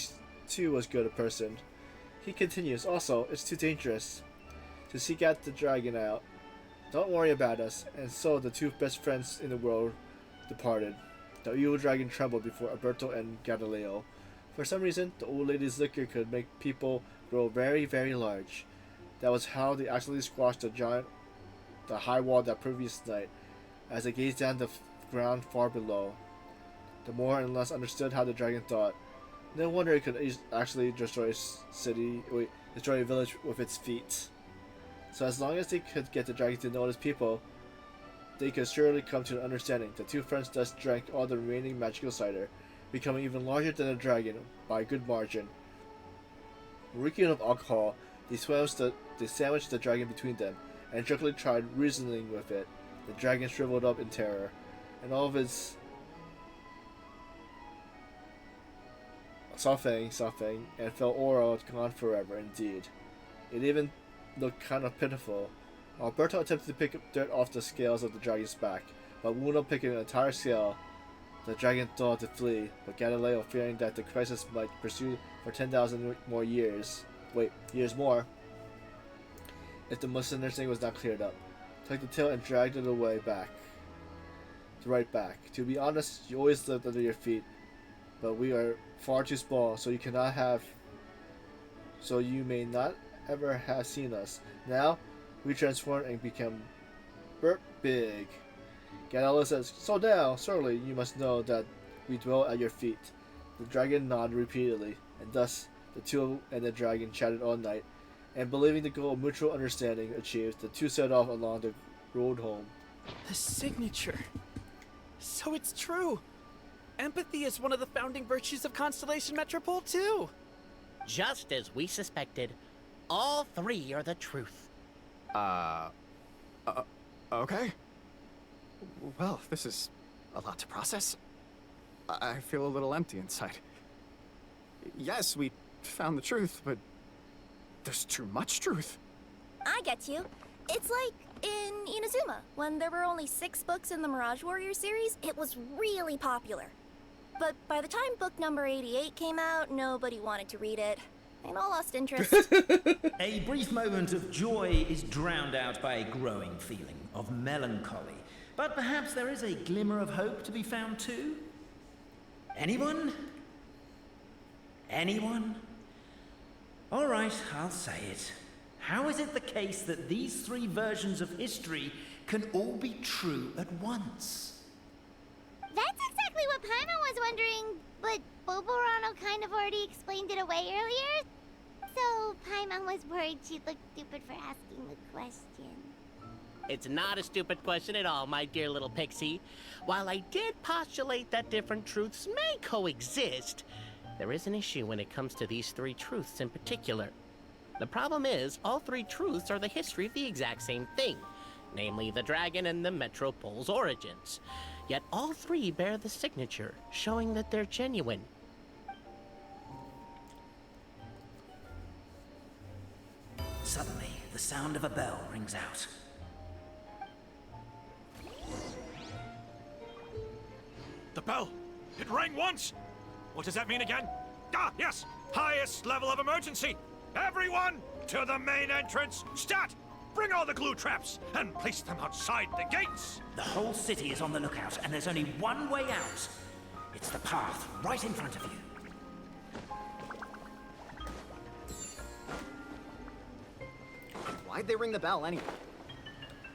too was good a person. He continues, also, it's too dangerous to seek out the dragon out. Don't worry about us. And so the two best friends in the world departed. The evil dragon trembled before Alberto and Galileo. For some reason, the old lady's liquor could make people grow very, very large. That was how they actually squashed the high wall that previous night, as they gazed down the ground far below. The more and less understood how the dragon thought. No wonder it could actually destroy a village with its feet. So as long as they could get the dragon to notice people, they could surely come to an understanding. The two friends thus drank all the remaining magical cider, becoming even larger than the dragon by a good margin. Reeking of alcohol, they sandwiched the dragon between them, and drunkenly tried reasoning with it. The dragon shriveled up in terror, and all of its soughing, and felt aura gone forever indeed. It even looked kind of pitiful. Alberto attempted to pick up dirt off the scales of the dragon's back, but wound up picking an entire scale. The dragon thought to flee, but Galileo, fearing that the crisis might pursue for 10,000 more years, more, if the misunderstanding was not cleared up, took the tail and dragged it away right back. To be honest, you always lived under your feet, but we are far too small, so you may not ever have seen us. Now, we transformed and become big. Galileo says, so now, surely you must know that we dwell at your feet. The dragon nodded repeatedly, and thus the two and the dragon chatted all night, and believing the goal of mutual understanding achieved, the two set off along the road home. The signature. So it's true. Empathy is one of the founding virtues of Constellation Metropole, too. Just as we suspected, all three are the truth. Okay. Well, this is a lot to process. I feel a little empty inside. Yes, we found the truth, but there's too much truth. I get you. It's like in Inazuma, when there were only 6 books in the Mirage Warrior series, it was really popular. But by the time book number 88 came out, nobody wanted to read it. They all lost interest. A brief moment of joy is drowned out by a growing feeling of melancholy. But perhaps there is a glimmer of hope to be found too? Anyone? Anyone? All right, I'll say it. How is it the case that these 3 versions of history can all be true at once? That's exactly what Paimon was wondering, but Boborano kind of already explained it away earlier. So Paimon was worried she'd look stupid for asking the question. It's not a stupid question at all, my dear little pixie. While I did postulate that different truths may coexist, there is an issue when it comes to these 3 truths in particular. The problem is, all 3 truths are the history of the exact same thing, namely the dragon and the Metropole's origins. Yet all 3 bear the signature, showing that they're genuine. Suddenly, the sound of a bell rings out. The bell! It rang once! What does that mean again? Ah, yes! Highest level of emergency! Everyone, to the main entrance! Stat! Bring all the glue traps, and place them outside the gates! The whole city is on the lookout, and there's only one way out. It's the path right in front of you. Why'd they ring the bell anyway?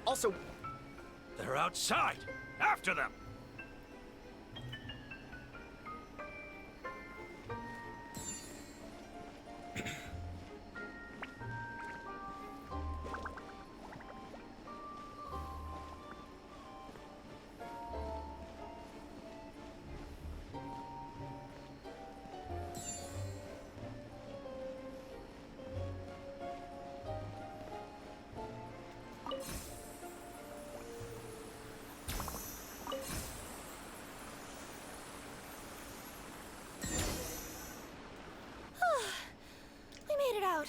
Also... They're outside! After them! out.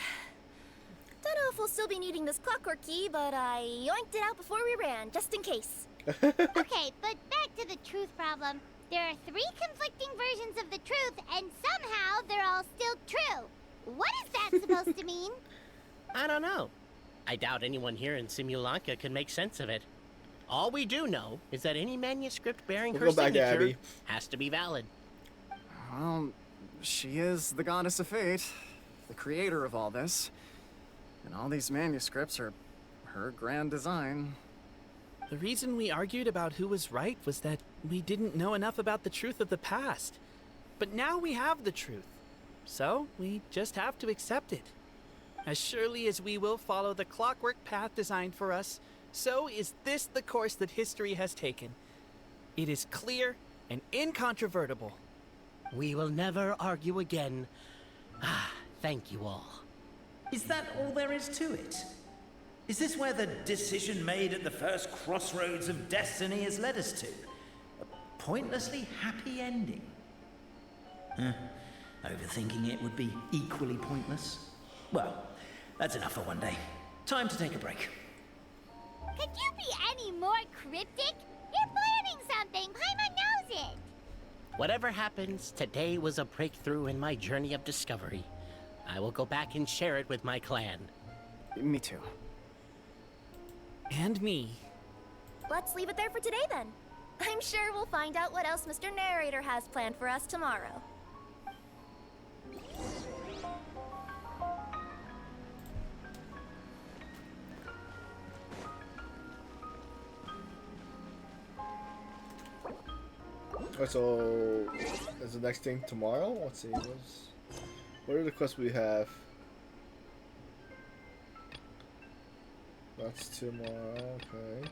Don't know if we'll still be needing this clockwork key, but I yoinked it out before we ran, just in case. Okay, but back to the truth problem. There are 3 conflicting versions of the truth, and somehow they're all still true. What is that supposed to mean? I don't know. I doubt anyone here in Simulanka can make sense of it. All we do know is that any manuscript bearing her signature has to be valid. Well, she is the goddess of fate, the creator of all this. And all these manuscripts are her grand design. The reason we argued about who was right was that we didn't know enough about the truth of the past. But now we have the truth. So we just have to accept it. As surely as we will follow the clockwork path designed for us, so is this the course that history has taken. It is clear and incontrovertible. We will never argue again. Thank you all. Is that all there is to it? Is this where the decision made at the first crossroads of destiny has led us to? A pointlessly happy ending? Overthinking it would be equally pointless. Well, that's enough for one day. Time to take a break. Could you be any more cryptic? You're planning something. Paimon knows it. Whatever happens, today was a breakthrough in my journey of discovery. I will go back and share it with my clan. Me too. And me. Let's leave it there for today then. I'm sure we'll find out what else Mr. Narrator has planned for us tomorrow. So, is the next thing tomorrow? Let's see. What are the quests we have? That's tomorrow, okay.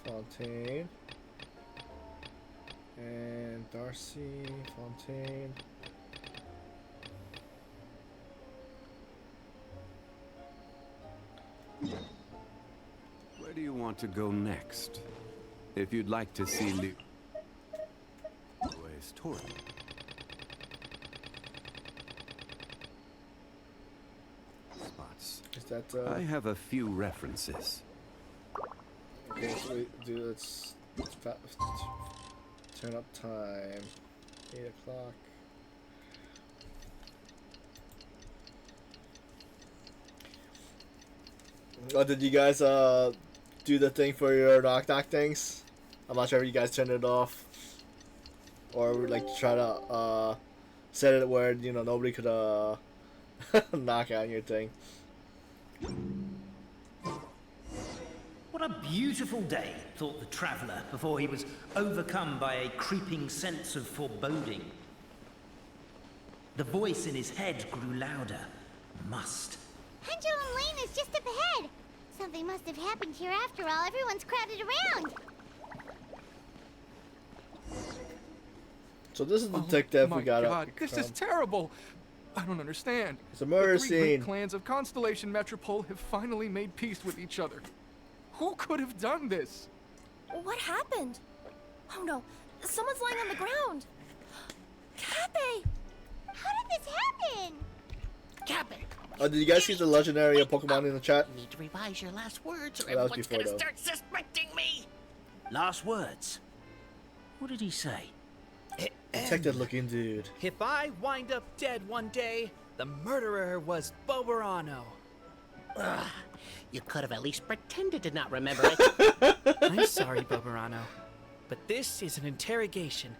Fontaine. And Darcy, Fontaine. Where do you want to go next? If you'd like to see Where's Tori? Spots. Is that, I have a few references. Okay, so let's turn up time. 8 o'clock. Oh, did you guys do the thing for your knock knock things? I'm not sure if you guys turned it off, or would like to try to set it where nobody could knock on your thing. What a beautiful day, thought the traveller before he was overcome by a creeping sense of foreboding. The voice in his head grew louder. Must. Pendulum Lane is just up ahead. Something must have happened here after all. Everyone's crowded around. So this is the detective we got. Oh my God, this is terrible. I don't understand. It's a murder the three great scene. clans of Constellation Metropole have finally made peace with each other. Who could have done this? What happened? Oh no, someone's lying on the ground. Cappe! How did this happen? Cappe! Oh, did you guys see the legendary Pokemon in the chat? Need to revise your last words or That was everyone's before, gonna though. start suspecting me! Last words. What did he say? Detective looking dude. If I wind up dead one day, the murderer was Boberano. Ugh, you could have at least pretended to not remember it. I'm sorry, Boberano, but this is an interrogation.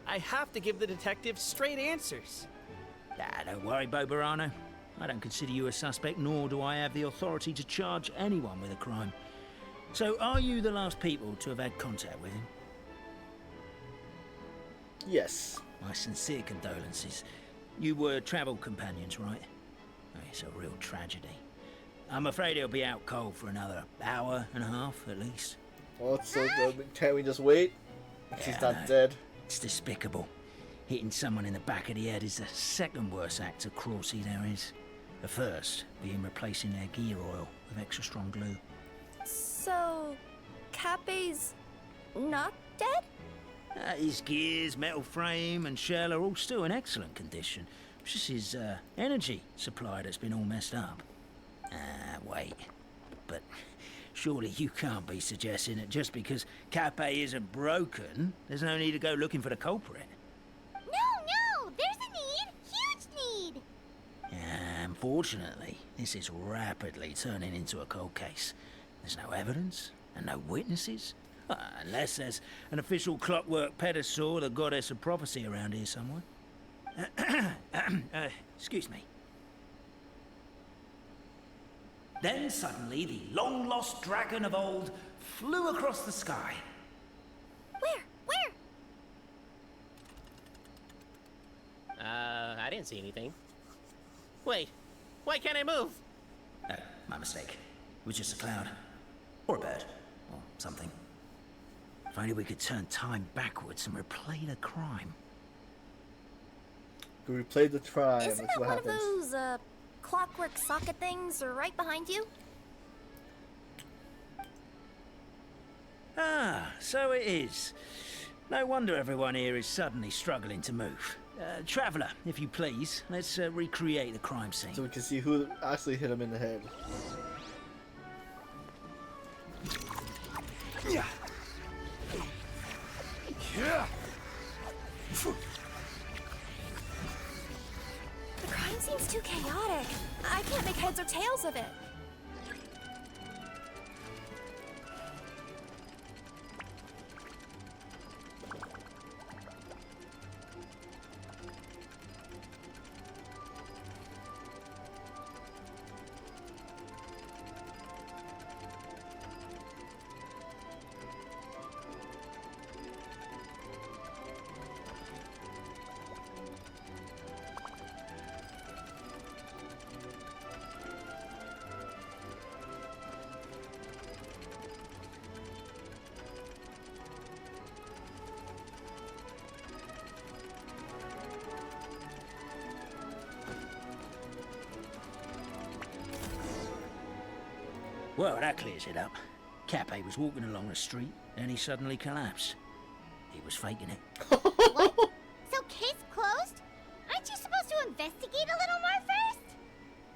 I have to give the detective straight answers. Don't worry, Boberano. I don't consider you a suspect, nor do I have the authority to charge anyone with a crime. So, are you the last people to have had contact with him? Yes. My sincere condolences. You were travel companions, right? Oh, it's a real tragedy. I'm afraid he'll be out cold for another hour and a half, at least. Well, so can't we just wait? He's Yeah, not no. dead. It's despicable. Hitting someone in the back of the head is the second worst act of cruelty there is. The first being replacing their gear oil with extra strong glue. So, Cappe's not dead? His gears, metal frame, and shell are all still in excellent condition. It's just his energy supply that's been all messed up. Wait. But surely you can't be suggesting that just because Cape isn't broken, there's no need to go looking for the culprit. No! There's a need! Huge need! Unfortunately, this is rapidly turning into a cold case. There's no evidence and no witnesses. Unless there's an official clockwork pedestal, the goddess of prophecy around here somewhere. Excuse me. Then suddenly the long-lost dragon of old flew across the sky. Where? I didn't see anything. Wait, why can't I move? No, my mistake. It was just a cloud. Or a bird. Or something. If only we could turn time backwards and replay the crime. We replayed the crime. Isn't That's that what one happens. of those, clockwork socket things right behind you? Ah, so it is. No wonder everyone here is suddenly struggling to move. Traveller, if you please, let's recreate the crime scene. So we can see who actually hit him in the head. Yeah. The crime seems too chaotic. I can't make heads or tails of it. Well, that clears it up. Cape was walking along the street, and he suddenly collapsed. He was faking it. What? So case closed? Aren't you supposed to investigate a little more first?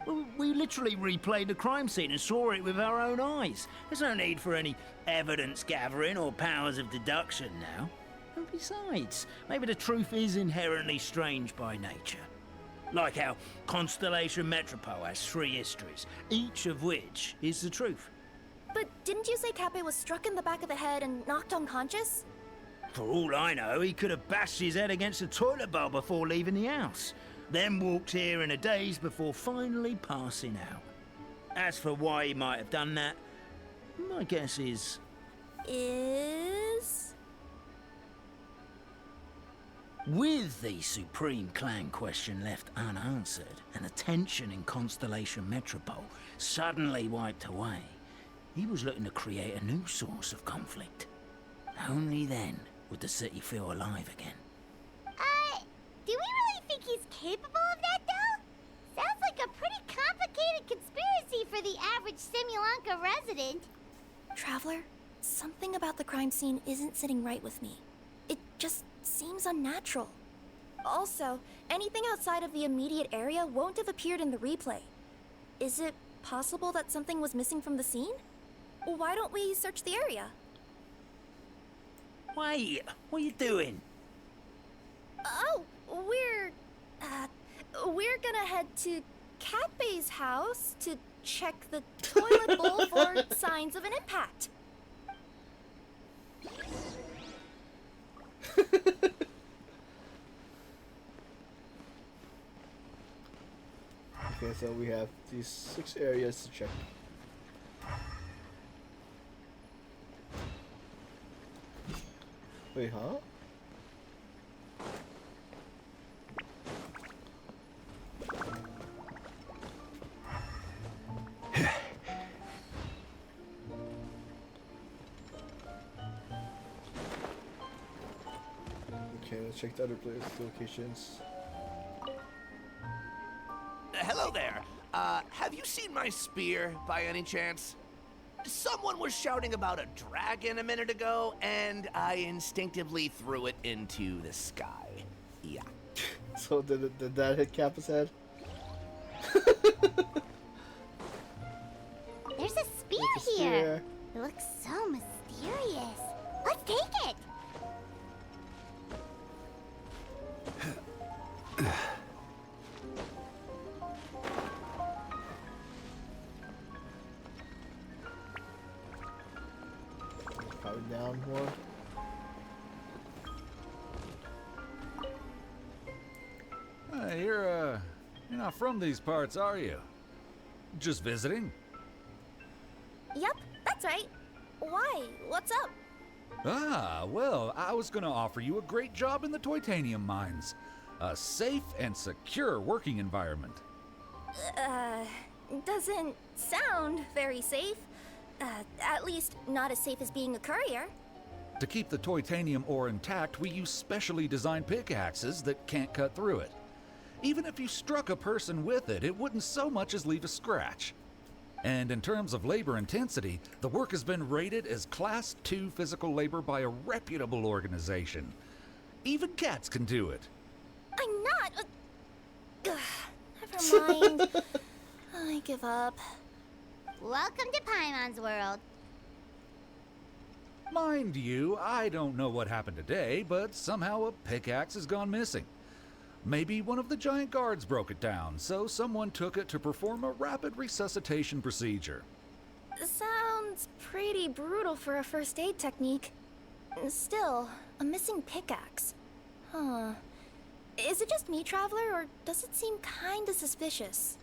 Well, we literally replayed the crime scene and saw it with our own eyes. There's no need for any evidence gathering or powers of deduction now. And besides, maybe the truth is inherently strange by nature. Like how Constellation Metropole has 3 histories, each of which is the truth. But didn't you say Cape was struck in the back of the head and knocked unconscious? For all I know, he could have bashed his head against a toilet bowl before leaving the house, then walked here in a daze before finally passing out. As for why he might have done that, my guess is... With the Supreme Clan question left unanswered, and the tension in Constellation Metropole suddenly wiped away, he was looking to create a new source of conflict. Only then would the city feel alive again. Do we really think he's capable of that, though? Sounds like a pretty complicated conspiracy for the average Simulanka resident. Traveler, something about the crime scene isn't sitting right with me. It just seems unnatural. Also, anything outside of the immediate area won't have appeared in the replay. Is it possible that something was missing from the scene? Why don't we search the area? Wait, what are you doing? Oh, we're gonna head to Cape's house to check the toilet bowl for signs of an impact. Okay, so we have these 6 areas to check. Wait, huh? Okay, let's check the other locations. Hello there. Have you seen my spear by any chance? Someone was shouting about a dragon a minute ago, and I instinctively threw it into the sky. Yeah. So did that hit Kappa's head? There's a spear here. It looks so mysterious. Let's take it. Probably down one. You're not from these parts, are you? Just visiting? Yep, that's right. Why? What's up? Ah, well, I was gonna offer you a great job in the Titanium mines. A safe and secure working environment. Doesn't sound very safe. At least not as safe as being a courier. To keep the Titanium ore intact, we use specially designed pickaxes that can't cut through it. Even if you struck a person with it, it wouldn't so much as leave a scratch. And in terms of labor intensity, the work has been rated as Class 2 physical labor by a reputable organization. Even cats can do it. I'm not. Never mind. I give up. Welcome to Paimon's world. Mind you, I don't know what happened today, but somehow a pickaxe has gone missing. Maybe one of the giant guards broke it down, so someone took it to perform a rapid resuscitation procedure. Sounds pretty brutal for a first aid technique. Still, a missing pickaxe. Huh. Is it just me, Traveler, or does it seem kinda suspicious?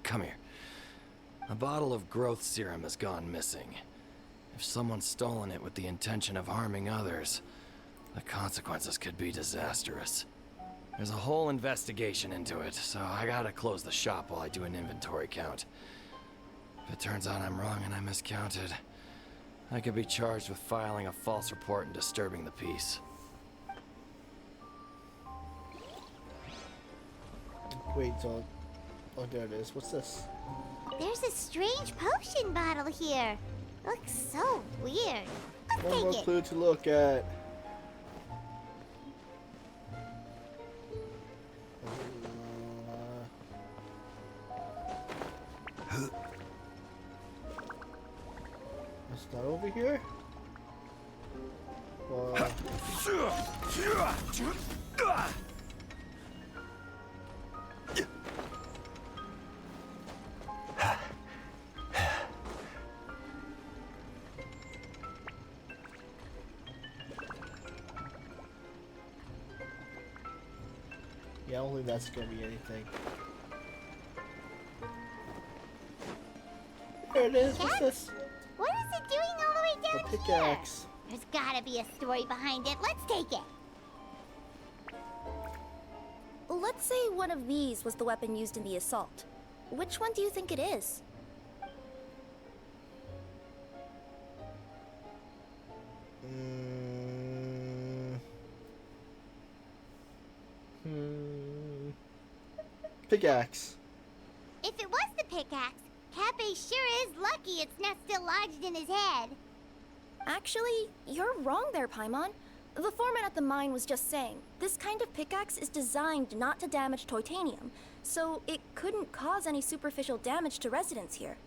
Come here. A bottle of growth serum has gone missing. If someone's stolen it with the intention of harming others, the consequences could be disastrous. There's a whole investigation into it, so I gotta close the shop while I do an inventory count. If it turns out I'm wrong and I miscounted, I could be charged with filing a false report and disturbing the peace. Wait, so... Oh, there it is. What's this? There's a strange potion bottle here. Looks so weird. Let's One more take it. clue to look at. It's not over here? Yeah, I don't think that's gonna be anything. There it is. What's this? What is it doing all the way down The pickaxe. here? There's gotta be a story behind it. Let's take it. Let's say one of these was the weapon used in the assault. Which one do you think it is? Pickaxe. If it was the pickaxe, Cappe sure is lucky it's not still lodged in his head. Actually, you're wrong there, Paimon. The foreman at the mine was just saying, this kind of pickaxe is designed not to damage titanium, so it couldn't cause any superficial damage to residents here.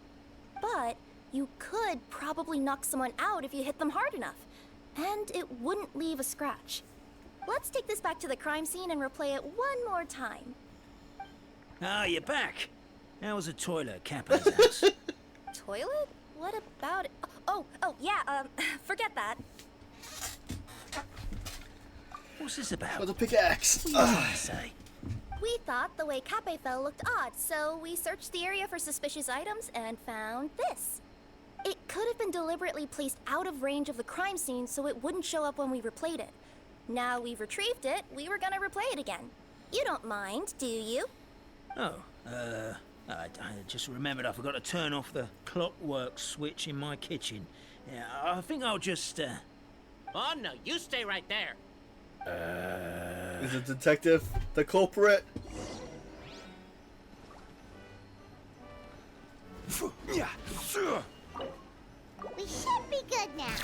But you could probably knock someone out if you hit them hard enough, and it wouldn't leave a scratch. Let's take this back to the crime scene and replay it one more time. Ah, you're back. How was the toilet at Kappa's house? Toilet? What about it? Oh, yeah, forget that. What's this about? Oh, the pickaxe. What are you trying to say? We thought the way Cappe fell looked odd, so we searched the area for suspicious items and found this. It could have been deliberately placed out of range of the crime scene so it wouldn't show up when we replayed it. Now we've retrieved it, we were gonna replay it again. You don't mind, do you? Oh, I just remembered I forgot to turn off the clockwork switch in my kitchen. Yeah, I think I'll just, Oh, no, you stay right there. Is the detective the culprit? We should be good now.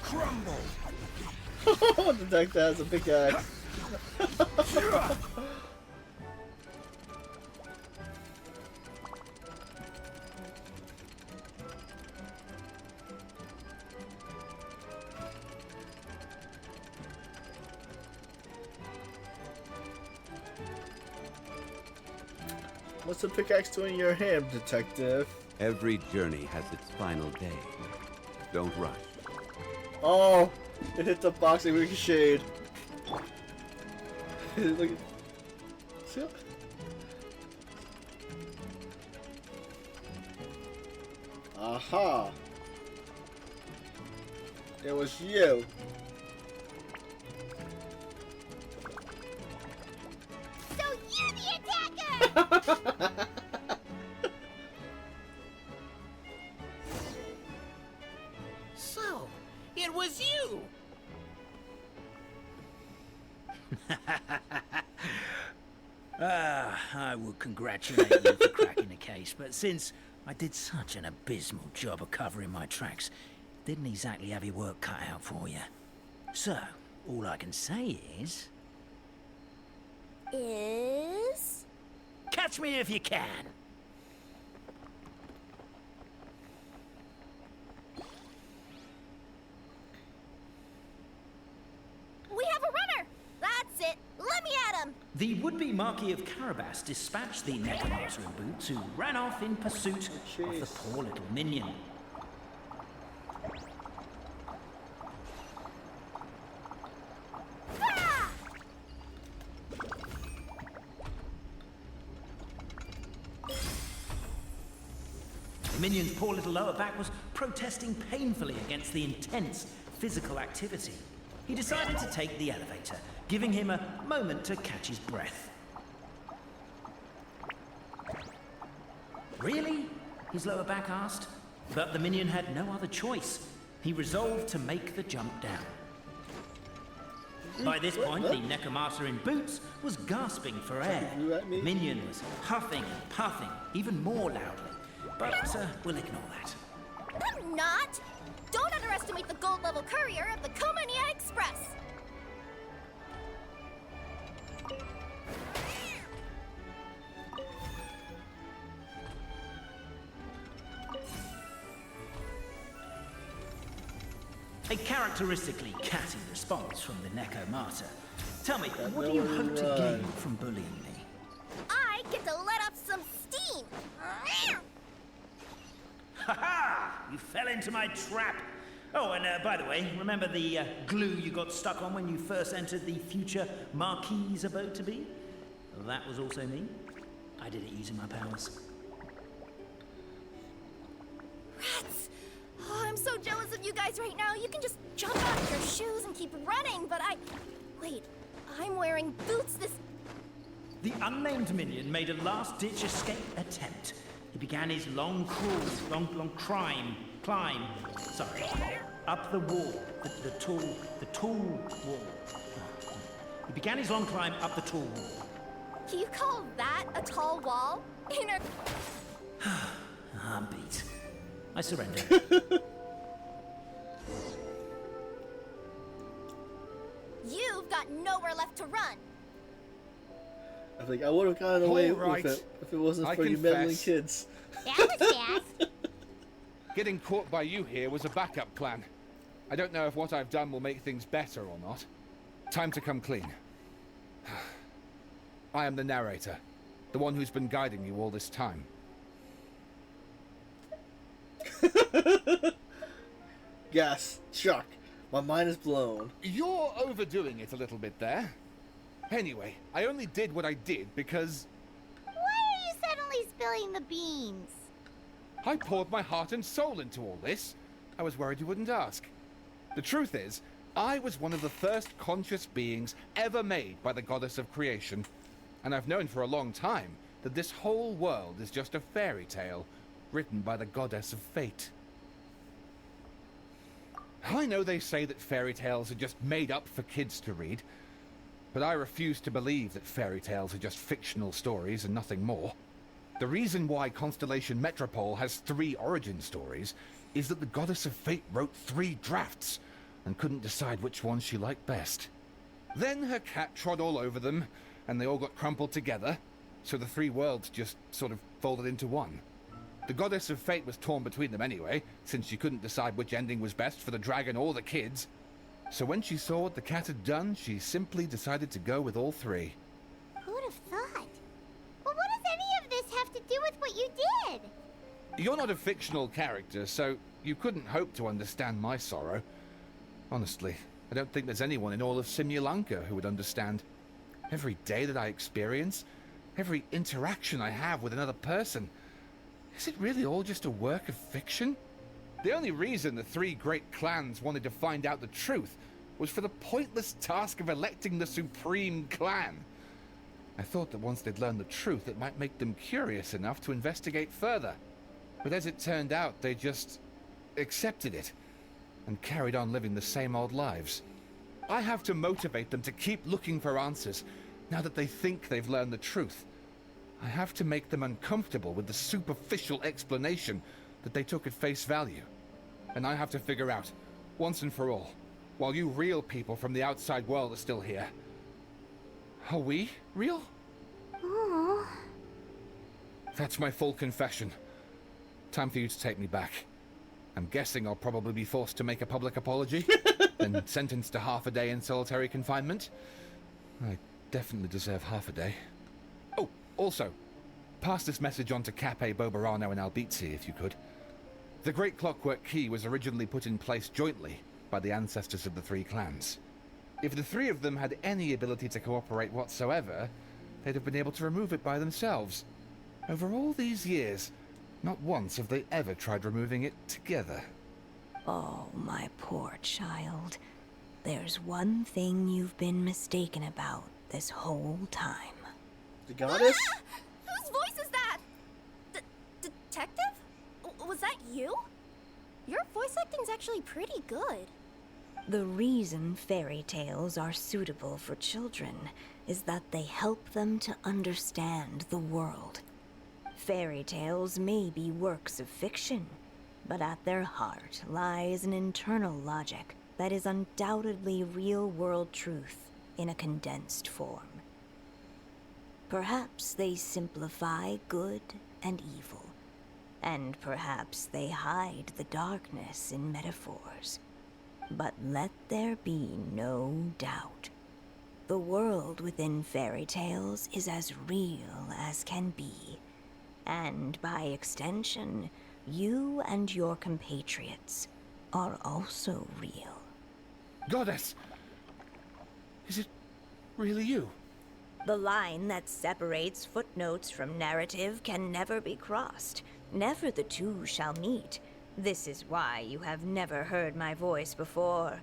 Crumble. The detective has a big axe. What's the pickaxe doing in your hand, detective? Every journey has its final day. Don't rush. Oh, it hit the box and ricocheted. Look at. See? Aha! It was you. So you're the attacker! So, it was you! I would congratulate you for cracking the case, but since I did such an abysmal job of covering my tracks, didn't exactly have your work cut out for you. So, all I can say is... Catch me if you can! We have a runner! That's it! Let me at him! The would-be Marquis of Carabas dispatched the necromancer in boots, who ran off in pursuit of the poor little minion. The minion's poor little lower back was protesting painfully against the intense physical activity. He decided to take the elevator, giving him a moment to catch his breath. Really? His lower back asked. But the minion had no other choice. He resolved to make the jump down. By this point, the necromancer in boots was gasping for air. The minion was huffing and puffing, even more loudly. But we'll ignore that. I'm not! Don't underestimate the gold-level courier of the Komania Express! A characteristically catty response from the necromancer. Tell me, what do you hope to gain from bullying me? I get to let off some steam! Ha-ha! You fell into my trap! Oh, and by the way, remember the glue you got stuck on when you first entered the future Marquis' abode-to-be? That was also me. I did it using my powers. Rats! Oh, I'm so jealous of you guys right now. You can just jump out of your shoes and keep running, but Wait, I'm wearing boots this... The unnamed minion made a last-ditch escape attempt. He began his long crawl, long climb, up the wall, the tall wall. He began his long climb up the tall wall. Do you call that a tall wall? I'm beat. I surrender. You've got nowhere left to run. I think I would have gotten away Alright. with it if it wasn't I for you confess. meddling kids. That was fast. Getting caught by you here was a backup plan. I don't know if what I've done will make things better or not. Time to come clean. I am the narrator, the one who's been guiding you all this time. Gas, shock. My mind is blown. You're overdoing it a little bit there. Anyway, I only did what I did because Why are you suddenly spilling the beans? I poured my heart and soul into all this. I was worried you wouldn't ask. The truth is, I was one of the first conscious beings ever made by the goddess of creation. And I've known for a long time that this whole world is just a fairy tale written by the goddess of fate. I know they say that fairy tales are just made up for kids to read, but I refuse to believe that fairy tales are just fictional stories and nothing more. The reason why Constellation Metropole has 3 origin stories is that the Goddess of Fate wrote 3 drafts and couldn't decide which one she liked best. Then her cat trod all over them, and they all got crumpled together, so the 3 worlds just sort of folded into one. The Goddess of Fate was torn between them anyway, since she couldn't decide which ending was best for the dragon or the kids. So when she saw what the cat had done, she simply decided to go with all 3. Who'd have thought? Well, what does any of this have to do with what you did? You're not a fictional character, so you couldn't hope to understand my sorrow. Honestly, I don't think there's anyone in all of Simulanka who would understand. Every day that I experience, every interaction I have with another person, is it really all just a work of fiction? The only reason the 3 great clans wanted to find out the truth was for the pointless task of electing the supreme clan. I thought that once they'd learned the truth, it might make them curious enough to investigate further. But as it turned out, they just accepted it and carried on living the same old lives. I have to motivate them to keep looking for answers now that they think they've learned the truth. I have to make them uncomfortable with the superficial explanation that they took at face value. And I have to figure out, once and for all, while you real people from the outside world are still here, are we real? Aww. That's my full confession. Time for you to take me back. I'm guessing I'll probably be forced to make a public apology, then sentenced to half a day in solitary confinement. I definitely deserve half a day. Oh, also, pass this message on to Cape, Bobarano, and Albizzi, if you could. The Great Clockwork Key was originally put in place jointly by the ancestors of the 3 clans. If the 3 of them had any ability to cooperate whatsoever, they'd have been able to remove it by themselves. Over all these years, not once have they ever tried removing it together. Oh, my poor child. There's one thing you've been mistaken about this whole time. The goddess? Whose voice is that? Detective? Was that you? Your voice acting's actually pretty good. The reason fairy tales are suitable for children is that they help them to understand the world. Fairy tales may be works of fiction, but at their heart lies an internal logic that is undoubtedly real-world truth in a condensed form. Perhaps they simplify good and evil, and perhaps they hide the darkness in metaphors. But let there be no doubt. The world within fairy tales is as real as can be. And by extension, you and your compatriots are also real. Goddess! Is it really you? The line that separates footnotes from narrative can never be crossed. Never the two shall meet. This is why you have never heard my voice before.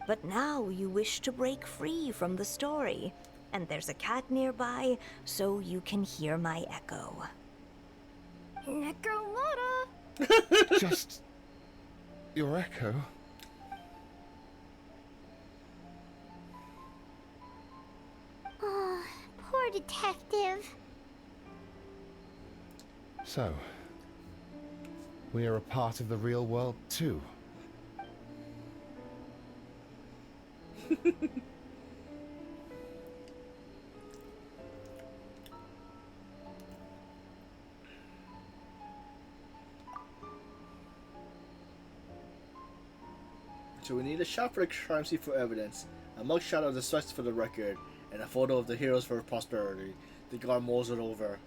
But now you wish to break free from the story, and there's a cat nearby, so you can hear my echo. Necromata! Just your echo? Oh, poor detective. So, we are a part of the real world too. So we need a shot for the crime scene for evidence, a mugshot of the suspects for the record, and a photo of the heroes for prosperity. The guard mulls it over.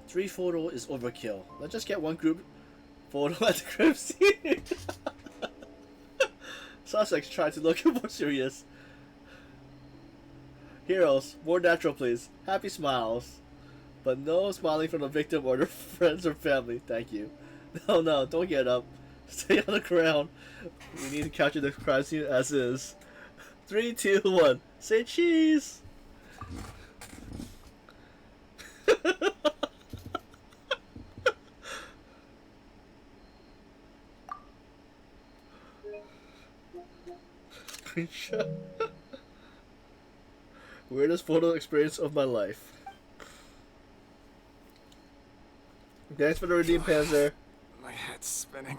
3 photo is overkill. Let's just get one group photo at the crime scene. Suspects try to look more serious. Heroes, more natural please. Happy smiles. But no smiling from the victim or their friends or family. Thank you. No, don't get up. Stay on the ground. We need to capture the crime scene as is. 3, 2, 1. Say cheese! screenshot. Weirdest photo experience of my life. Thanks for the redeem, Panzer. My head's spinning.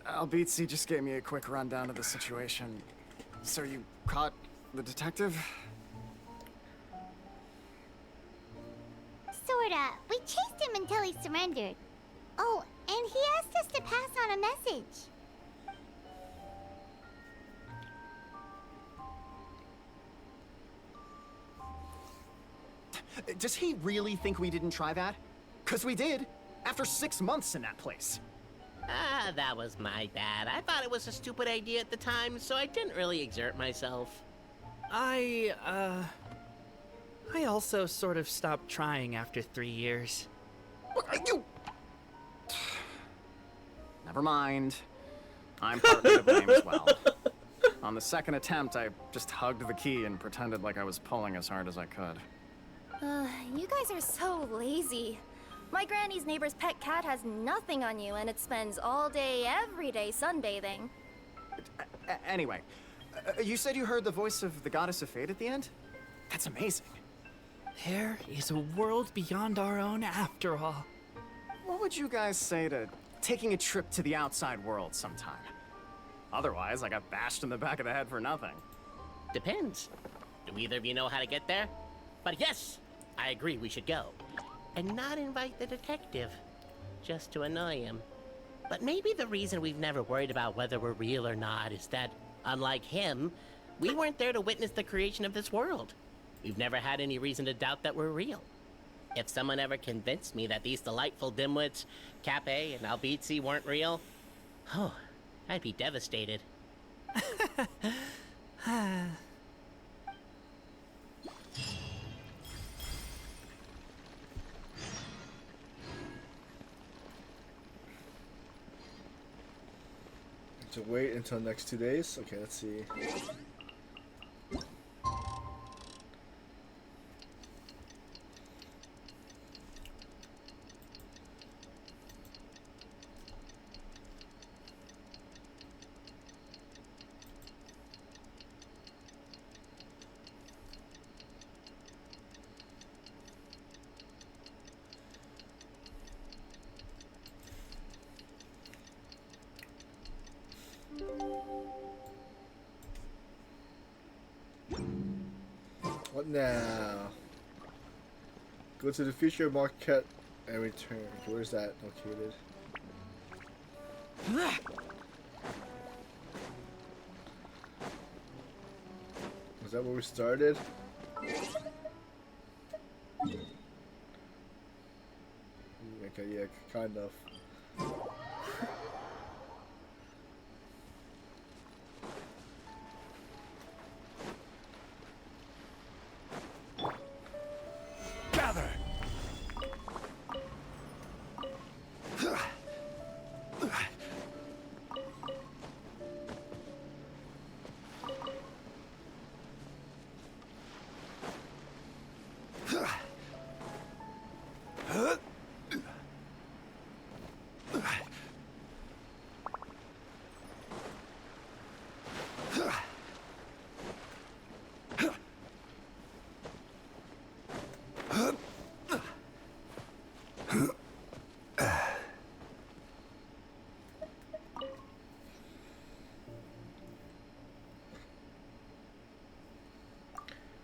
Albizzi just gave me a quick rundown of the situation. So you caught the detective? Sorta. We chased him until he surrendered. Oh, and he asked us to pass on a message. Does he really think we didn't try that? 'Cause we did, after 6 months in that place. Ah, that was my bad. I thought it was a stupid idea at the time, so I didn't really exert myself. I also sort of stopped trying after 3 years. Never mind. I'm partly to blame as well. On the second attempt, I just hugged the key and pretended like I was pulling as hard as I could. You guys are so lazy. My granny's neighbor's pet cat has nothing on you, and it spends all day, every day sunbathing. Anyway, you said you heard the voice of the goddess of fate at the end? That's amazing. There is a world beyond our own after all. What would you guys say to taking a trip to the outside world sometime? Otherwise, I got bashed in the back of the head for nothing. Depends. Do either of you know how to get there? But yes, I agree we should go. And not invite the detective, just to annoy him. But maybe the reason we've never worried about whether we're real or not is that, unlike him, we weren't there to witness the creation of this world. We've never had any reason to doubt that we're real. If someone ever convinced me that these delightful dimwits, Cape and Albizzi, weren't real, oh, I'd be devastated. To wait until next 2 days. Okay, let's see. What now? Go to the future market and return. Okay, where's that located? Was that where we started? Okay, yeah, kind of.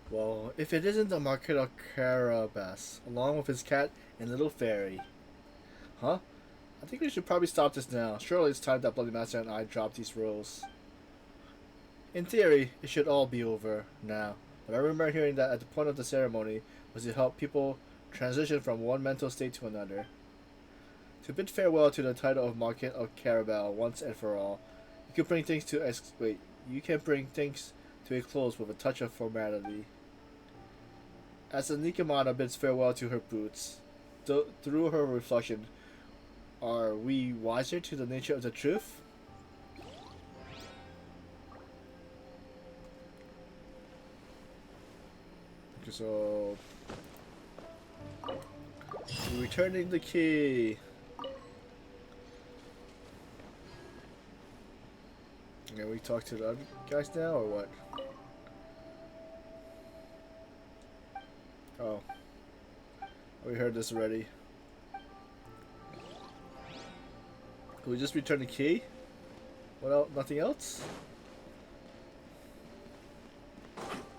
Well, if it isn't the Market of Carabas, along with his cat and little fairy. Huh? I think we should probably stop this now. Surely it's time that Bloody Master and I drop these roles. In theory, it should all be over now. But I remember hearing that at the point of the ceremony was to help people transition from one mental state to another. To bid farewell to the title of Market of Carabao once and for all, you can bring things to a close with a touch of formality. As the Nikomata bids farewell to her boots, through her reflection, are we wiser to the nature of the truth? Okay, so returning the key. Okay, we talk to the other guys now, or what? Oh. We heard this already. Can we just return the key? What else? Nothing else?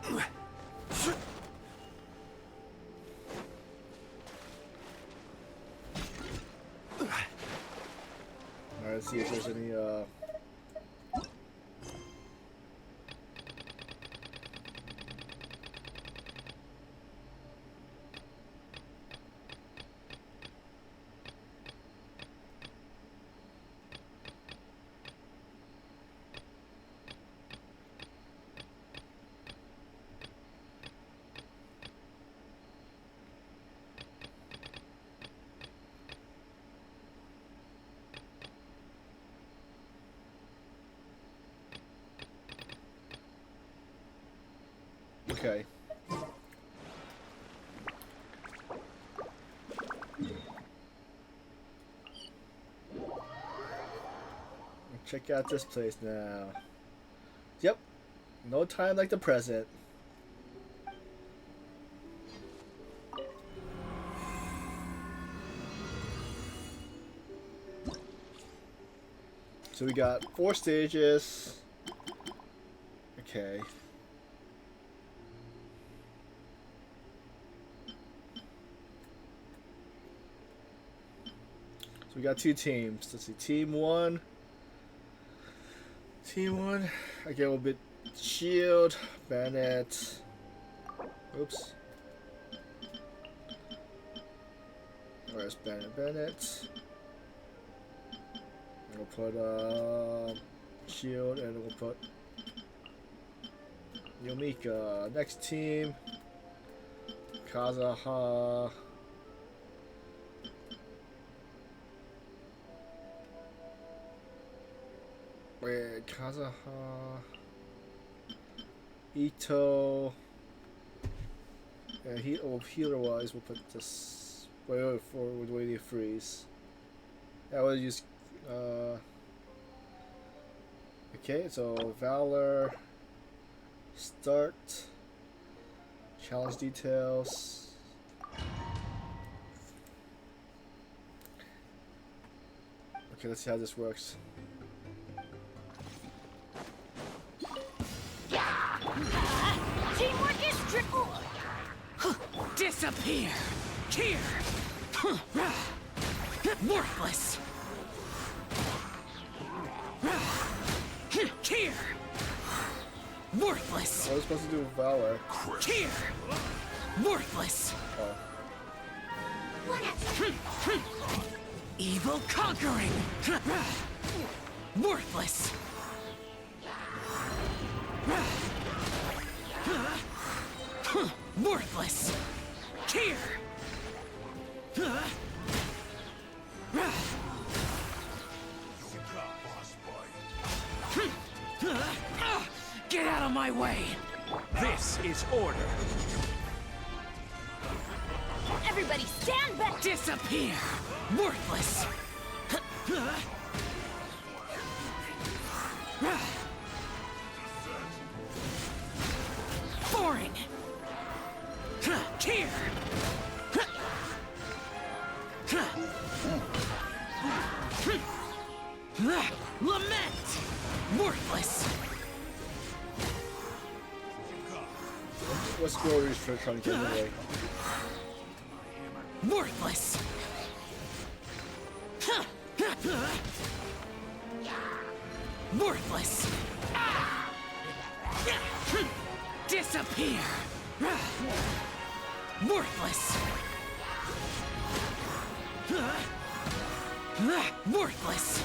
Alright, let's see if there's any okay. Check out this place now. Yep. No time like the present. So we got 4 stages. Okay. So we got 2 teams. Let's see, Team 1. Again, we'll bit Shield, Bennett. Oops. Where's Bennett? And we'll put Shield, and we'll put Yomika. Next team, Kazaha. Wait, Kazaha, Ito. Yeah, healer-wise, we'll put this. Wait for waiting freeze. Yeah, we'll use. Okay, so Valor. Start. Challenge details. Okay, let's see how this works. Teamwork is triple. Disappear. Here. Worthless. Here. Worthless. What was supposed to do with Valor? Here. Worthless. Oh. Evil conquering. Worthless. Worthless. Here. Get out of my way. This is order. Everybody stand back. Disappear. Worthless. Boring. Here. Lament. Worthless. What score is for trying to get away? Worthless. Worthless. Disappear. Worthless. Worthless.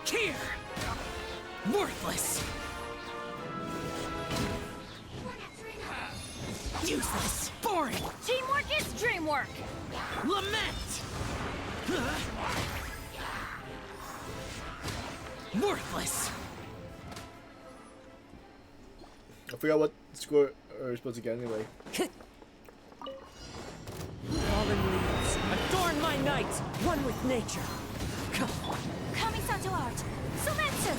Here. Worthless. Useless. Boring. Teamwork is dreamwork. Lament. Worthless. I forgot what score we're supposed to get anyway. Fallen leaves, adorn my night, one with nature. Kami-san to art. Sumetsu.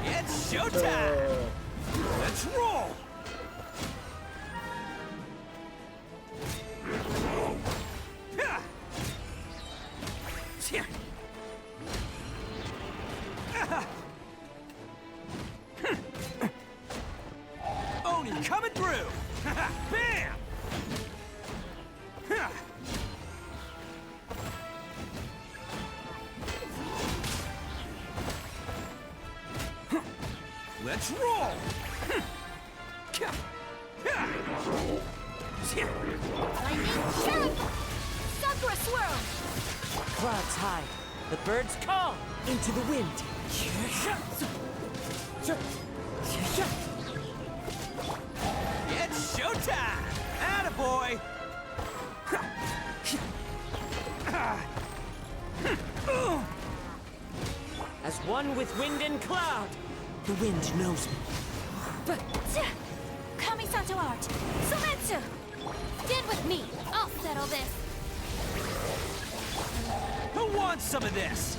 It's showtime! Let's roll! Oni coming through! Bam! Let's roll! Lightning Sakura swirl. Clouds high. The birds call into the wind. It's showtime! Attaboy! As one with wind and cloud, the wind knows me. Kami-san to art. Sumetsu. Stand with me. I'll settle this. Who wants some of this?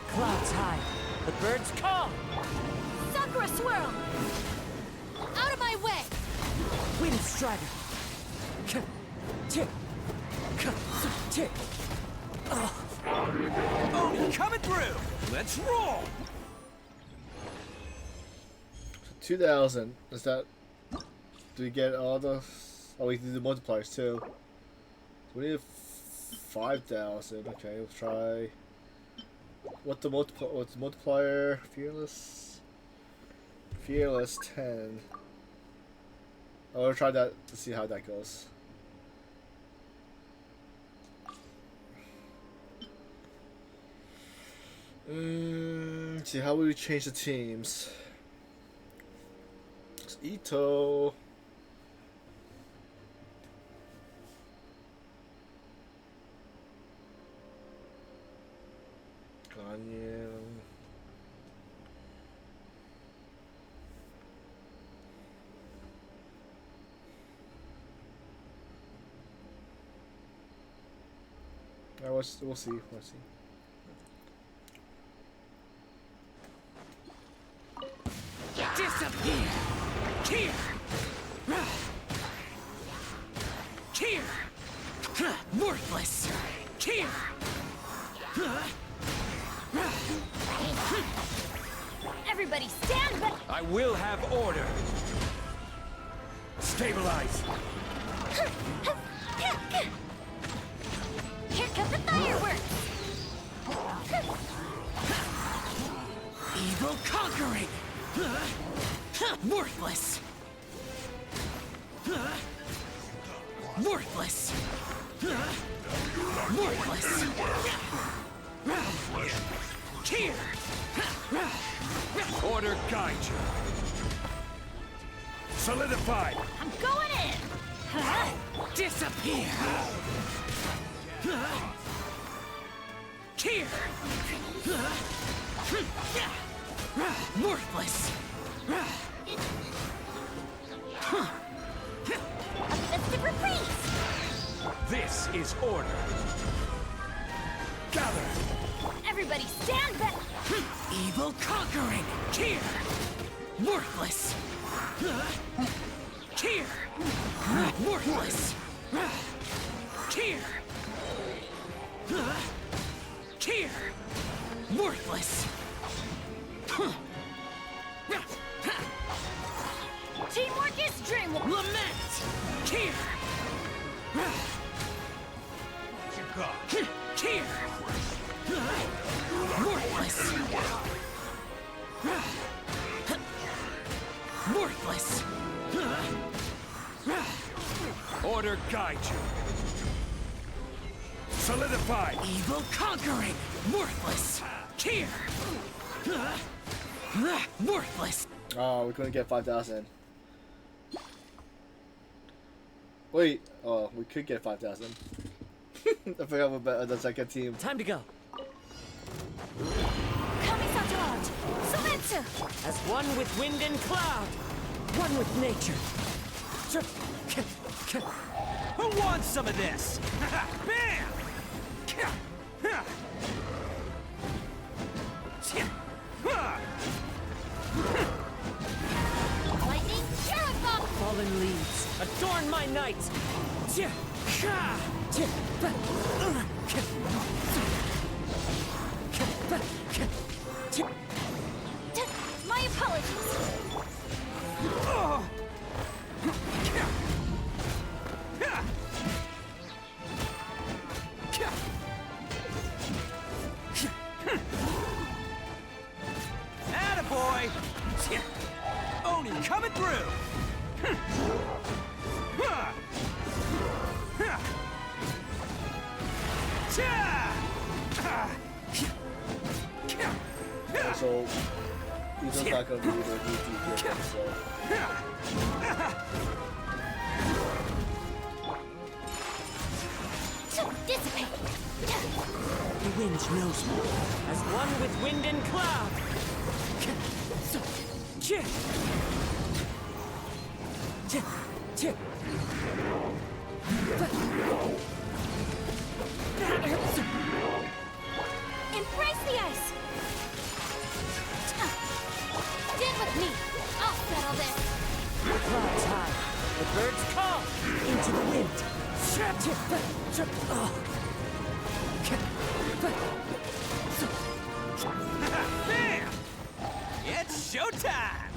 Clouds high. The birds call. Sakura swirl. Out of my way. Wind strider. Oni coming through. Let's roll. 2,000. Is that? Do we get all the? Oh, we can do the multipliers too. So we need 5,000. Okay, let's try. What's the multiplier? Fearless. Fearless 10. I'll try that to see how that goes. See how would we change the teams? It's Ito. Ganyan. We'll see. We'll see. Disappear! Here! Here! Worthless! Here! Everybody stand back. I will have order. Stabilize. Here come the fireworks. Evil conquering! Worthless! Worthless! Worthless! Here! Order guide you. Solidified. I'm going in. Disappear! Here! Worthless! A festive reprise. This is order. Gather. Everybody stand back. Evil conquering! Here! Worthless! Here! Worthless! Here! Here! Worthless! Teamwork is dreamwork. Lament! Here! Here! Worthless! Worthless! Order guide you. Solidified. Evil conquering! Worthless! Here! Worthless! Oh, we're gonna get 5,000. Wait, oh, we could get 5,000. I forgot about the second team. Time to go. As one with wind and cloud, one with nature. Who wants some of this? Bam! Lightning Sheriff Bomb! Fallen leaves, adorn my night. My apologies. Attaboy! Oni coming through! So, he's not going to be able to do DP, so. Dissipate! The wind knows me. As one with wind and cloud. Embrace the ice! Stand with me! I'll settle this! Clouds high. The birds call into the wind. Bam! It's showtime!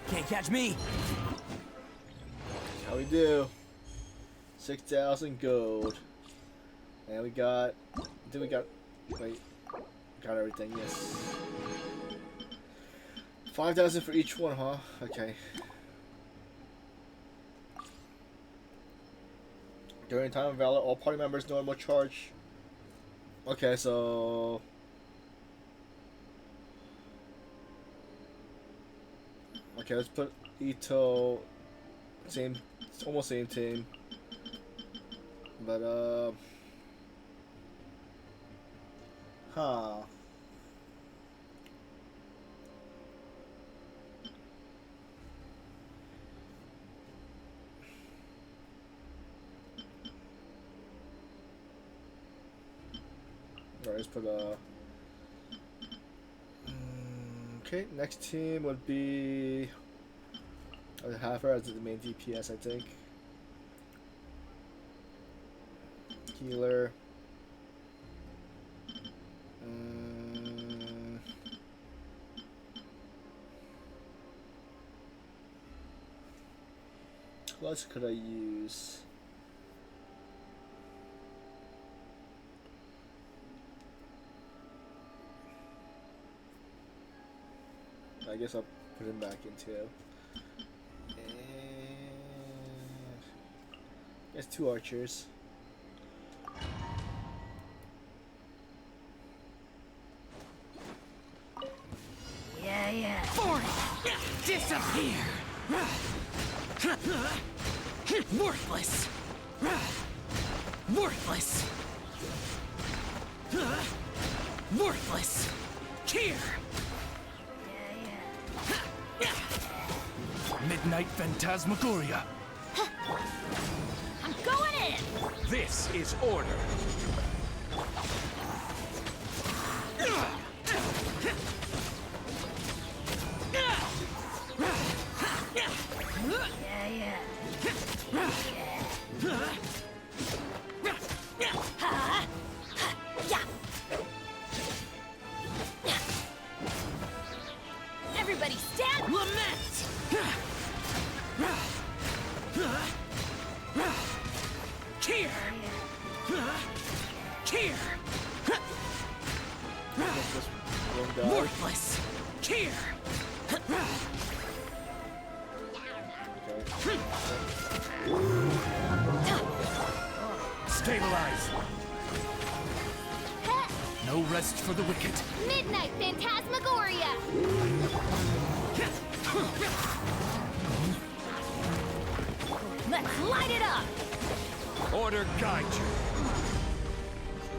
Can't catch me! How we do? 6,000 gold. And we got... Did we got... Wait. Got everything, yes. 5,000 for each one, huh? Okay. During time of valor, all party members normal charge. Okay, so... Okay, let's put Ito... Same... Almost same team. But, huh. Alright, let's put, okay, next team would be... I would have her as the main DPS, I think. Healer. What else could I use? I guess I'll put him back into. And I guess 2 archers. Yeah. 40! Disappear! Worthless! Worthless! Worthless! Here! Midnight Phantasmagoria. I'm going in! This is order. Everybody stand! Lament! Here! Here! Worthless! Here! Stabilize. No rest for the wicked. Midnight Phantasmagoria! Let's light it up! Order guide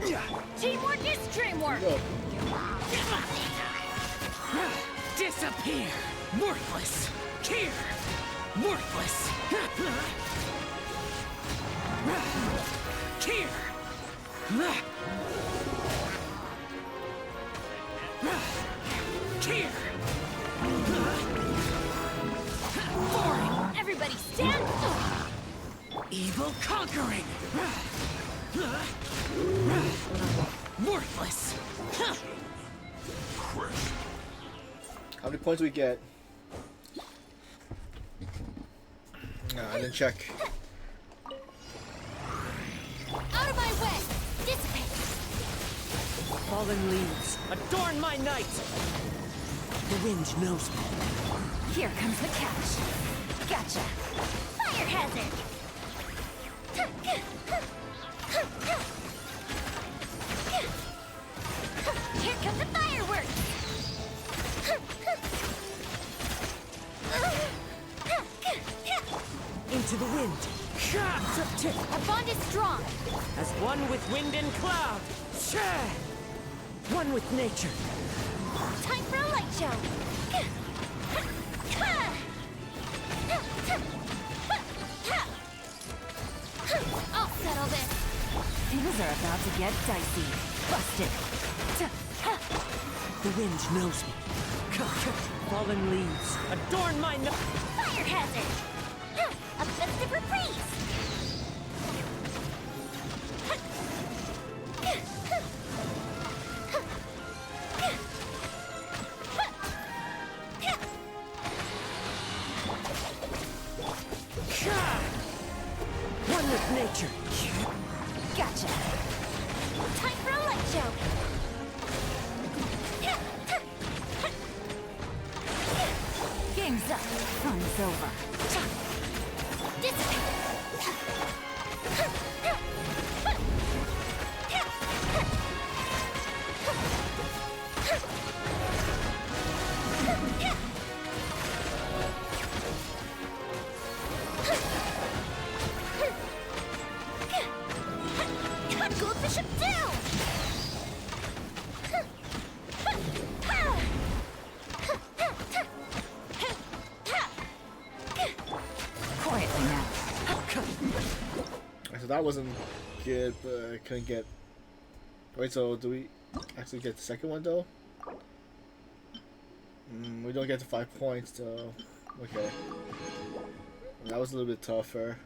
you. Teamwork is dreamwork! Disappear! Worthless! Here! Worthless! Here! Here! Boring! Everybody stand! Evil conquering! Worthless! How many points we get? No, I didn't check. Out of my way! Dissipate! Fallen leaves, adorn my night! The wind knows me. Here comes the catch. Gotcha. Fire hazard! Here come the fireworks! Into the wind. Our bond is strong. As one with wind and cloud. One with nature. Time for a light show! I'll settle this. Things are about to get dicey. Busted. The wind knows me. Fallen leaves, adorn my night. Fire hazard! A festive reprise! One with nature. Gotcha. Time for a light show! Game's up. Fun's over. Goldfish down! Quietly now. So that wasn't good, but I couldn't get. Wait, so do we actually get the second one though? We don't get the 5 points though. Okay. That was a little bit tougher.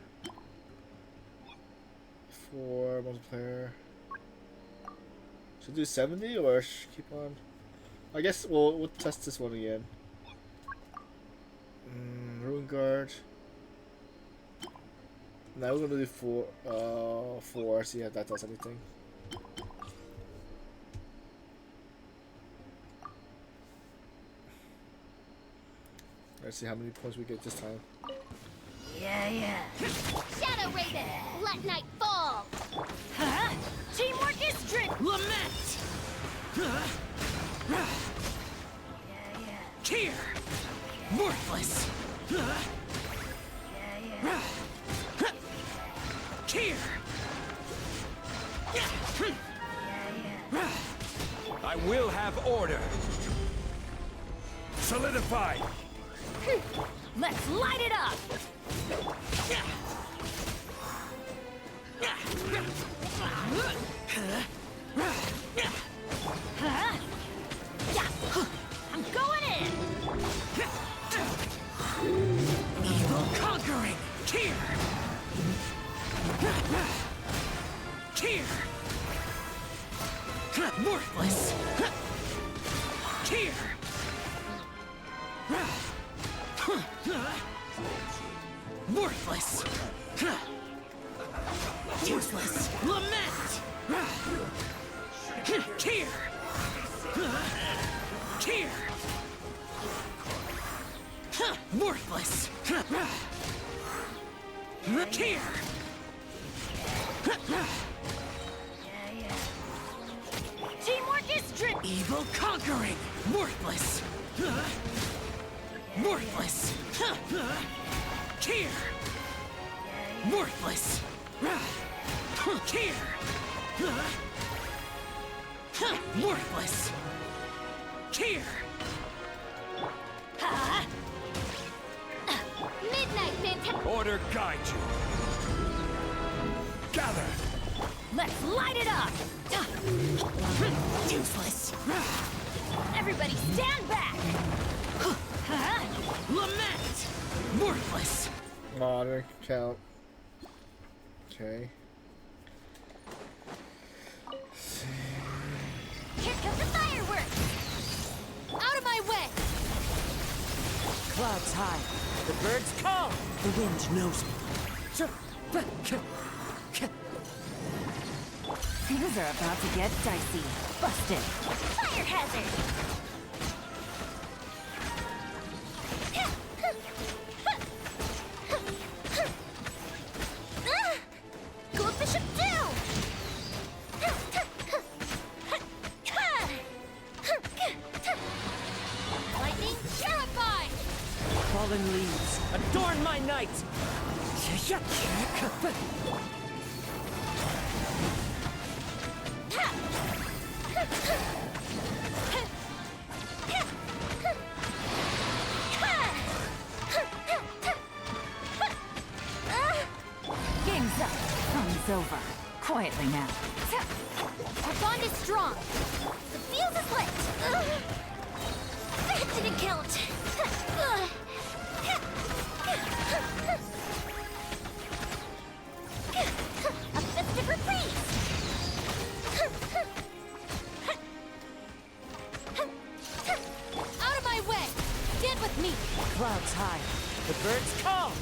4 multiplayer. Should do 70 or keep on? I guess we'll test this one again. Ruin Guard. Now we're gonna do 4. See if that does anything. Let's see how many points we get this time. Yeah. Shadow Raven, let night fall! Huh? Teamwork is strict. Lament! Here! Worthless! Here! I will have order. Solidify. Let's light it up. Huh? Yeah. I'm going in. Evil conquering! Here! Here! Worthless! Here! Worthless! Useless! Lament! Here! Here! Worthless! Here! Teamwork is Evil conquering! Worthless! Worthless! Here! Worthless! Here! Worthless! Here! Midnight Fantastic! Order guide you. Gather! Let's light it up! Useless! Everybody stand back! Lament! Worthless! Modern count. Okay. Here comes the fireworks! Out of my way! Clouds high. The birds call. The wind knows me. Things are about to get dicey. Busted. Fire hazard! Goldbishop down! Lightning terrified! Fallen leaves. Adorn my night! Game's up. Fun's over. Quietly now. Our bond is strong. The fuse is lit. That didn't count. A festive reprise. Out of my way. Stand with me. Clouds high. The birds call.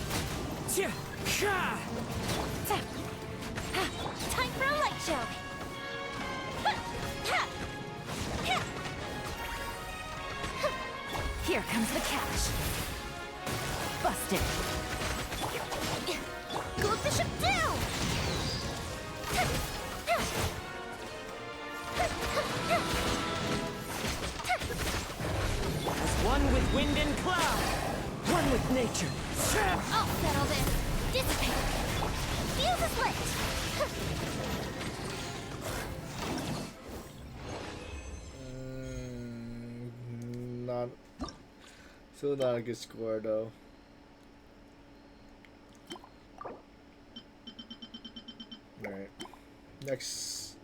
Time for a light show. Here comes the cash. Busted. Goldbishop down! As one with wind and cloud. One with nature. I'll settle this. Dissipate. Fuse is lit. Not. Still not a good score though. Alright. Next.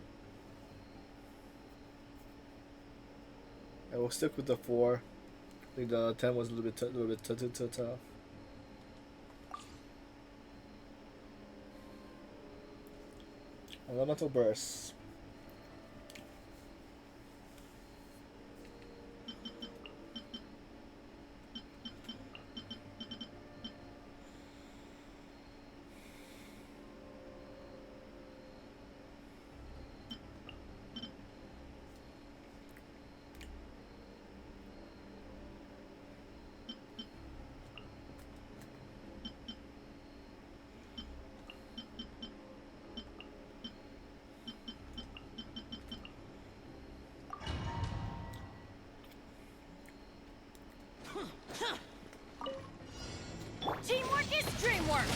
I will stick with the 4. I think the 10 was a little bit tough. Elemental burst. Teamwork is dreamwork.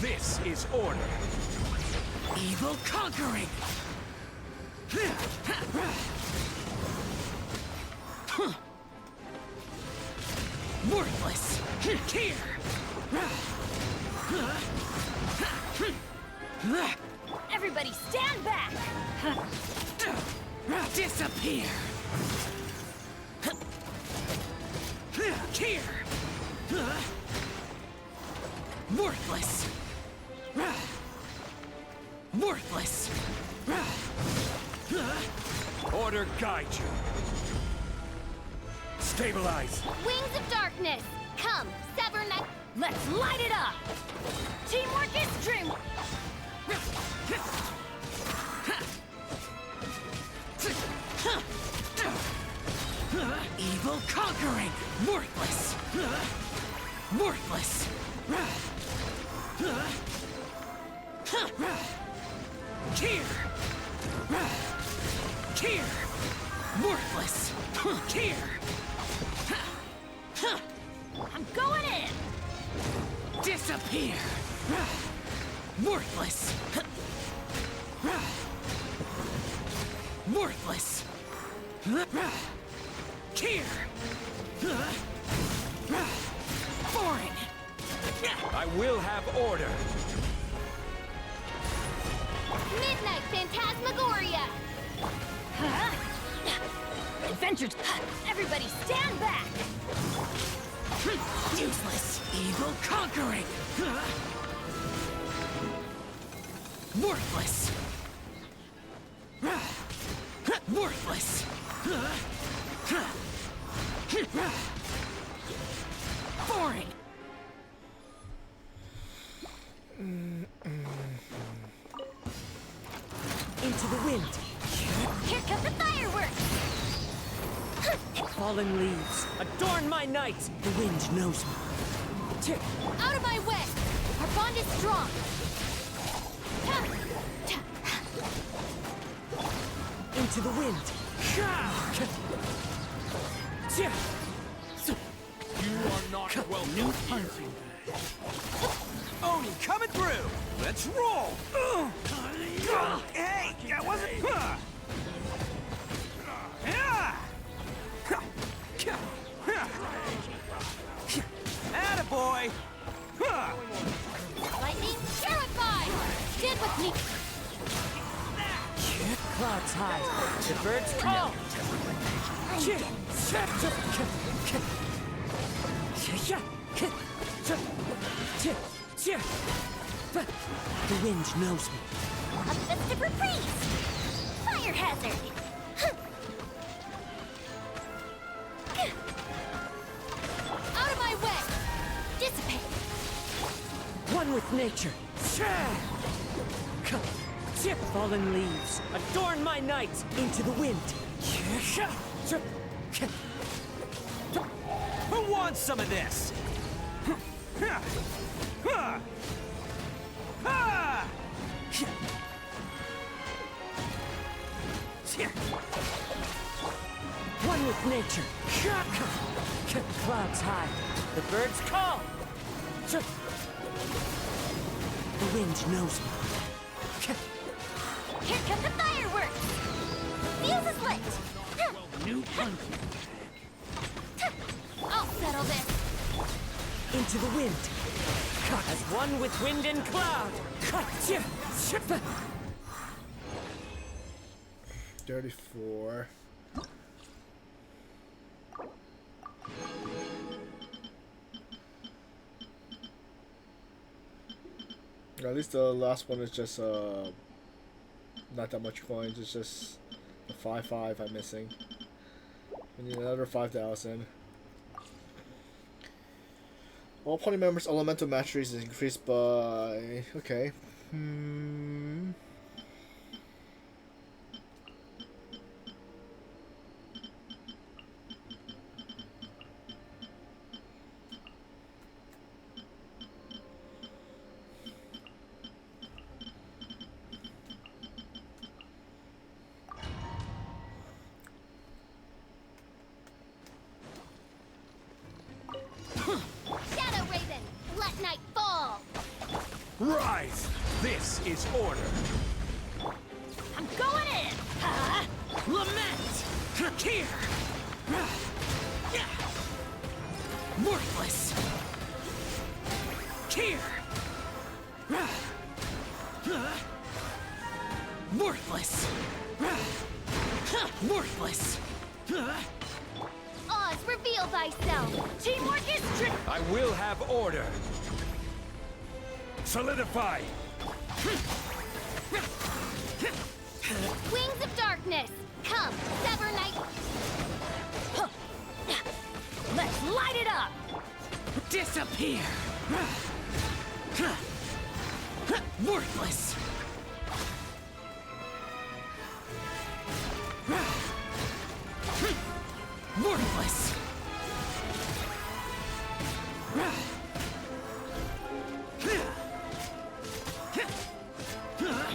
This is order. Evil conquering. Worthless. Here. Everybody stand back. Disappear. Here. Worthless. Worthless. Order guide you. Stabilize. Wings of darkness. Come, sever neck. Let's light it up. Teamwork is dream. Evil conquering. Worthless. Worthless. Here. Here. Worthless! Here! I'm going in! Disappear! Worthless! Worthless! Here! Foreign! I will have order. Midnight Phantasmagoria! Adventures! Everybody stand back! Useless! Evil conquering! Worthless! Worthless! Foreign! Into the wind! Here come the fireworks! Fallen leaves, adorn my night! The wind knows me. Out of my way! Our bond is strong! Into the wind! You are not welcome. New punching bag. Oni coming through. Let's roll. Hey, that wasn't. Attaboy. Lightning terrified! Stand with me! Clouds high. The birds call. The wind knows me. A festive reprise! Fire hazard! Out of my way! Dissipate! One with nature. Fallen leaves, adorn my night. Into the wind. Who wants some of this? One with nature. Clouds high. The birds call. The wind knows me. Here come the fireworks! Fuse is lit! New punching bag. I'll settle this! Into the wind. As one with wind and cloud. 34. At least the last one is just not that much coins. It's just the 5 I'm missing. We need another 5,000. All party members' elemental mastery is increased by. Okay. Shadow Raven! Let night fall! Rise! This is order. I'm going in! Lament! Here! Worthless! Here! Worthless! Worthless! Oz, reveal thyself! Teamwork is strength! I will have order. Solidify. Wings of darkness! Come, sever night! Let's light it up! Disappear! Worthless! Worthless!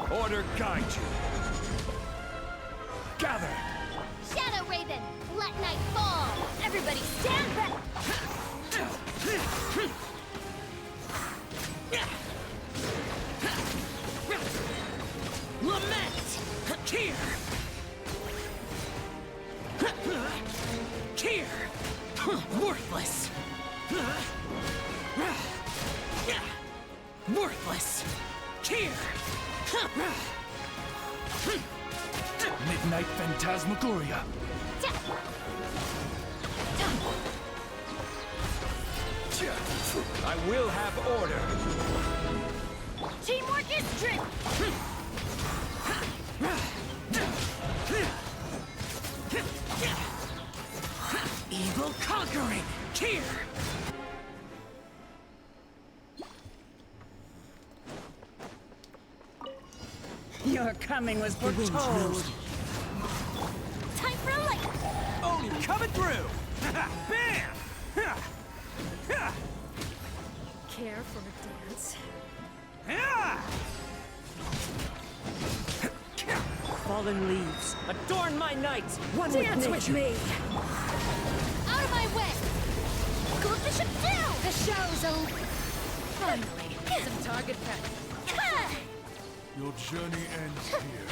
Order guide you. Gather. Shadow Stand back! Lament! Here! Here! Worthless! Worthless! Here! Midnight Phantasmagoria. I will have order. Teamwork is strength! Evil conquering! Here! Your coming was foretold. Time for a light! Oni coming through! Bam! Care for a dance? Fallen leaves, adorn my night! One Dance with with nature! me! Out of my way! Go the ship down! The show's over! Finally, some target practice. Your journey ends here.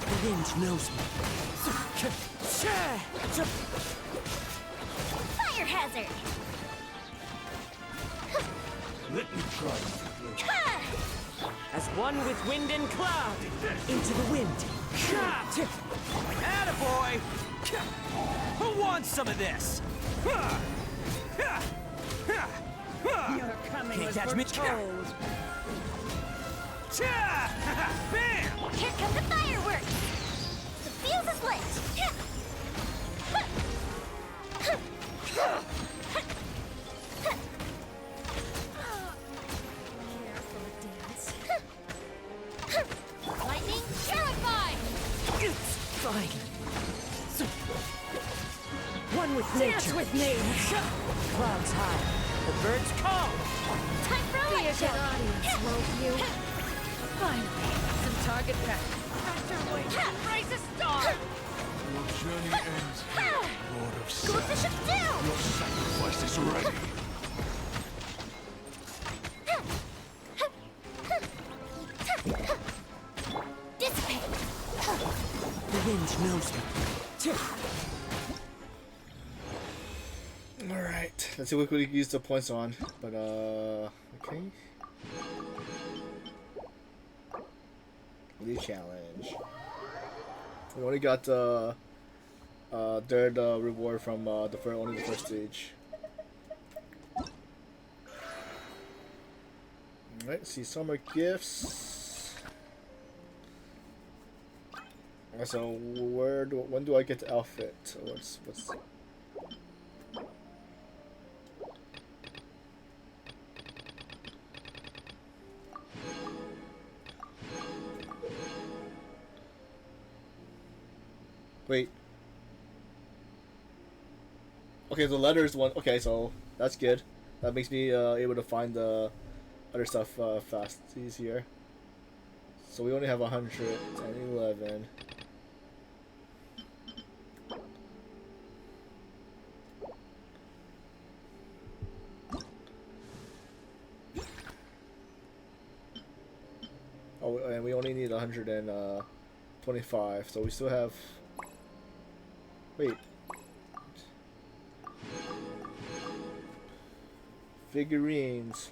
The wind knows me. Fire hazard! Let me try. As one with wind and cloud, into the wind. Attaboy! Who wants some of this? Your coming Can't was catch me. foretold. Bam! Here come the fireworks! The fuse is lit! Lightning terrified! It's fine. One with Dance nature. with me! Clouds high. The birds call. Time for a Be a light good show! audience, won't you? Finally, some target practice. Raise a star! Your journey ends here, Lord of Go the Sand. ship down! Your sacrifice is ready. Dissipate! The wind knows me. Alright, let's see what we can use the points on. But, okay. New challenge. We only got the third reward from only the first stage. Alright, see summer gifts. So when do I get the outfit? What's Wait. Okay, the letters one. Okay, so that's good. That makes me able to find the other stuff fast, easier. So we only have 111. Oh, and we only need 125. So we still have. Wait. Figurines.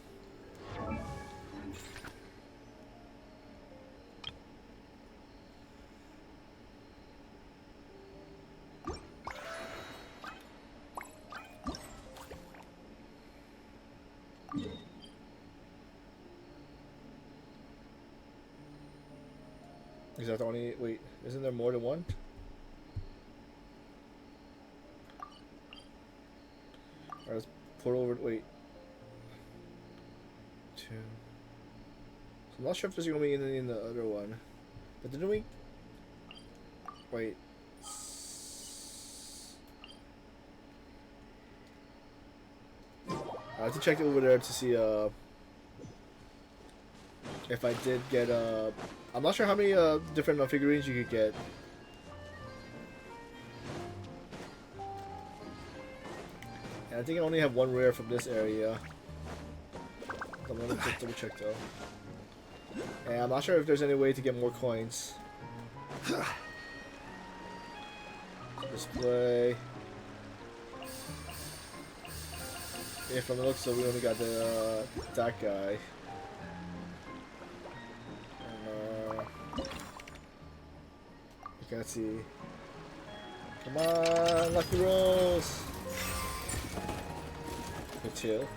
Is that the only? Wait, isn't there more than one? Alright, let's put over. Wait. 2. So I'm not sure if there's gonna be anything in the other one, but didn't we? Wait. I have to check it over there to see. if I did get I'm not sure how many different figurines you could get. And I think I only have one rare from this area. I'm gonna just double check though. And I'm not sure if there's any way to get more coins. Display. Yeah, from the looks of it, we only got the that guy. Let's see. Come on, lucky rolls. Good too.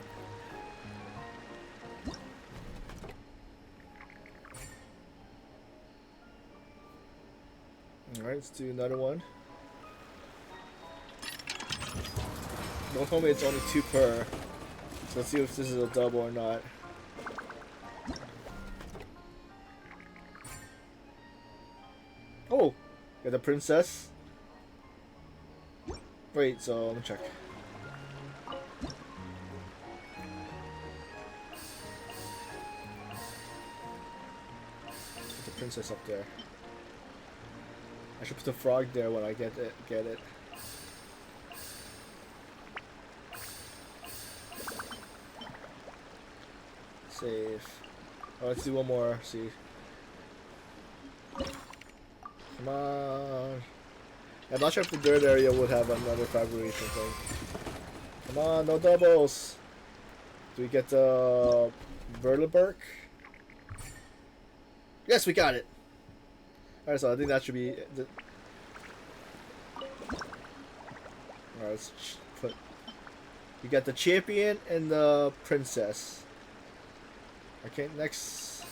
Alright, let's do another one. Don't tell me it's only 2 per. So let's see if this is a double or not. Oh! Got the princess. Wait, so let me check. Put the princess up there. I should put the frog there when I get it. Save. Oh, let's do one more. See. Come on. I'm not sure if the dirt area would have another fabrication thing. Come on, no doubles. Do we get the Verleberg? Yes, we got it. Alright, so I think that should be the... Alright, let's put... You got the champion and the princess. Okay, next...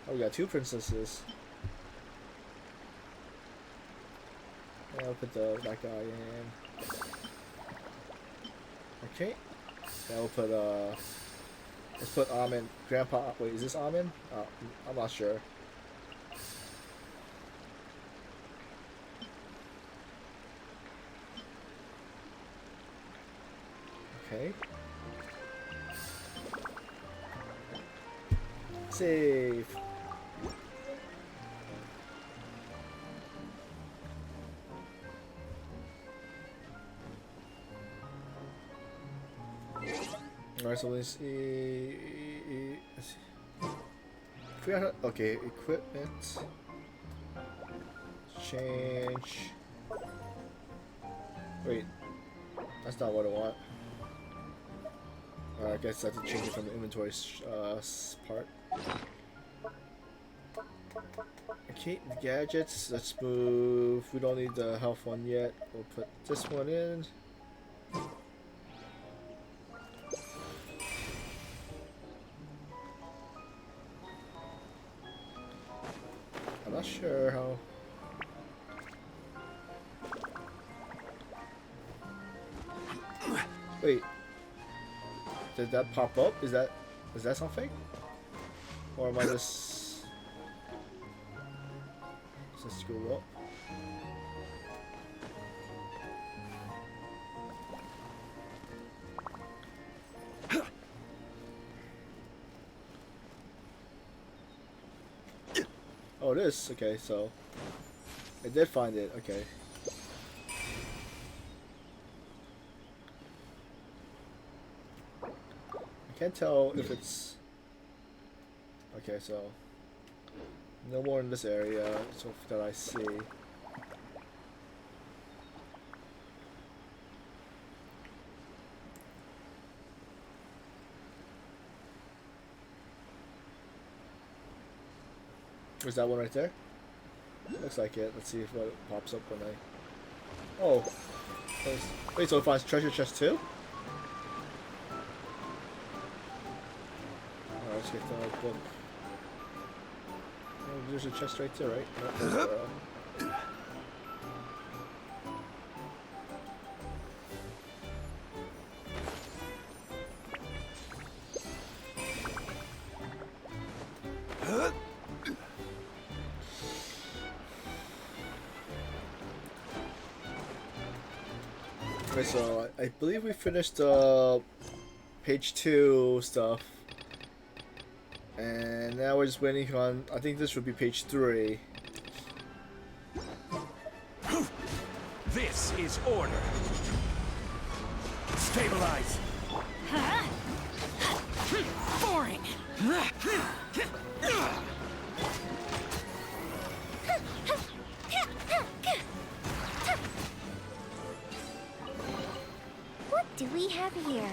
Oh, we got 2 princesses. Yeah, I'll put that guy in. Okay. Now we'll put, let's put Amin. Grandpa, wait, is this Amin? I'm not sure. Okay. Save. Alright, so let's see. Okay, equipment. Change. Wait, that's not what I want. I guess I have to change it from the inventory part. Okay, the gadgets. Let's move. We don't need the health one yet. We'll put this one in. I'm not sure how. Wait. Did that pop up? Is that something? Or am I just screw up? Oh, it is? Okay, so I did find it. Okay. I can't tell if it's... Okay, so no more in this area so that I see. Was that one right there? Looks like it. Let's see if what pops up when I... Oh. Wait, so it finds treasure chest too? Alright, let's get the book. Oh, there's a chest right there, right? Okay, so I believe we finished the page 2 stuff. And now we're just waiting on, I think this would be page 3. This is order. Stabilize. Boring. What do we have here?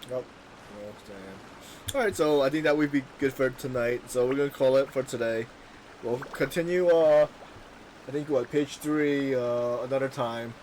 Nope. No stand. Alright, so I think that would be good for tonight. So we're gonna call it for today. We'll continue, I think, what, page 3 another time.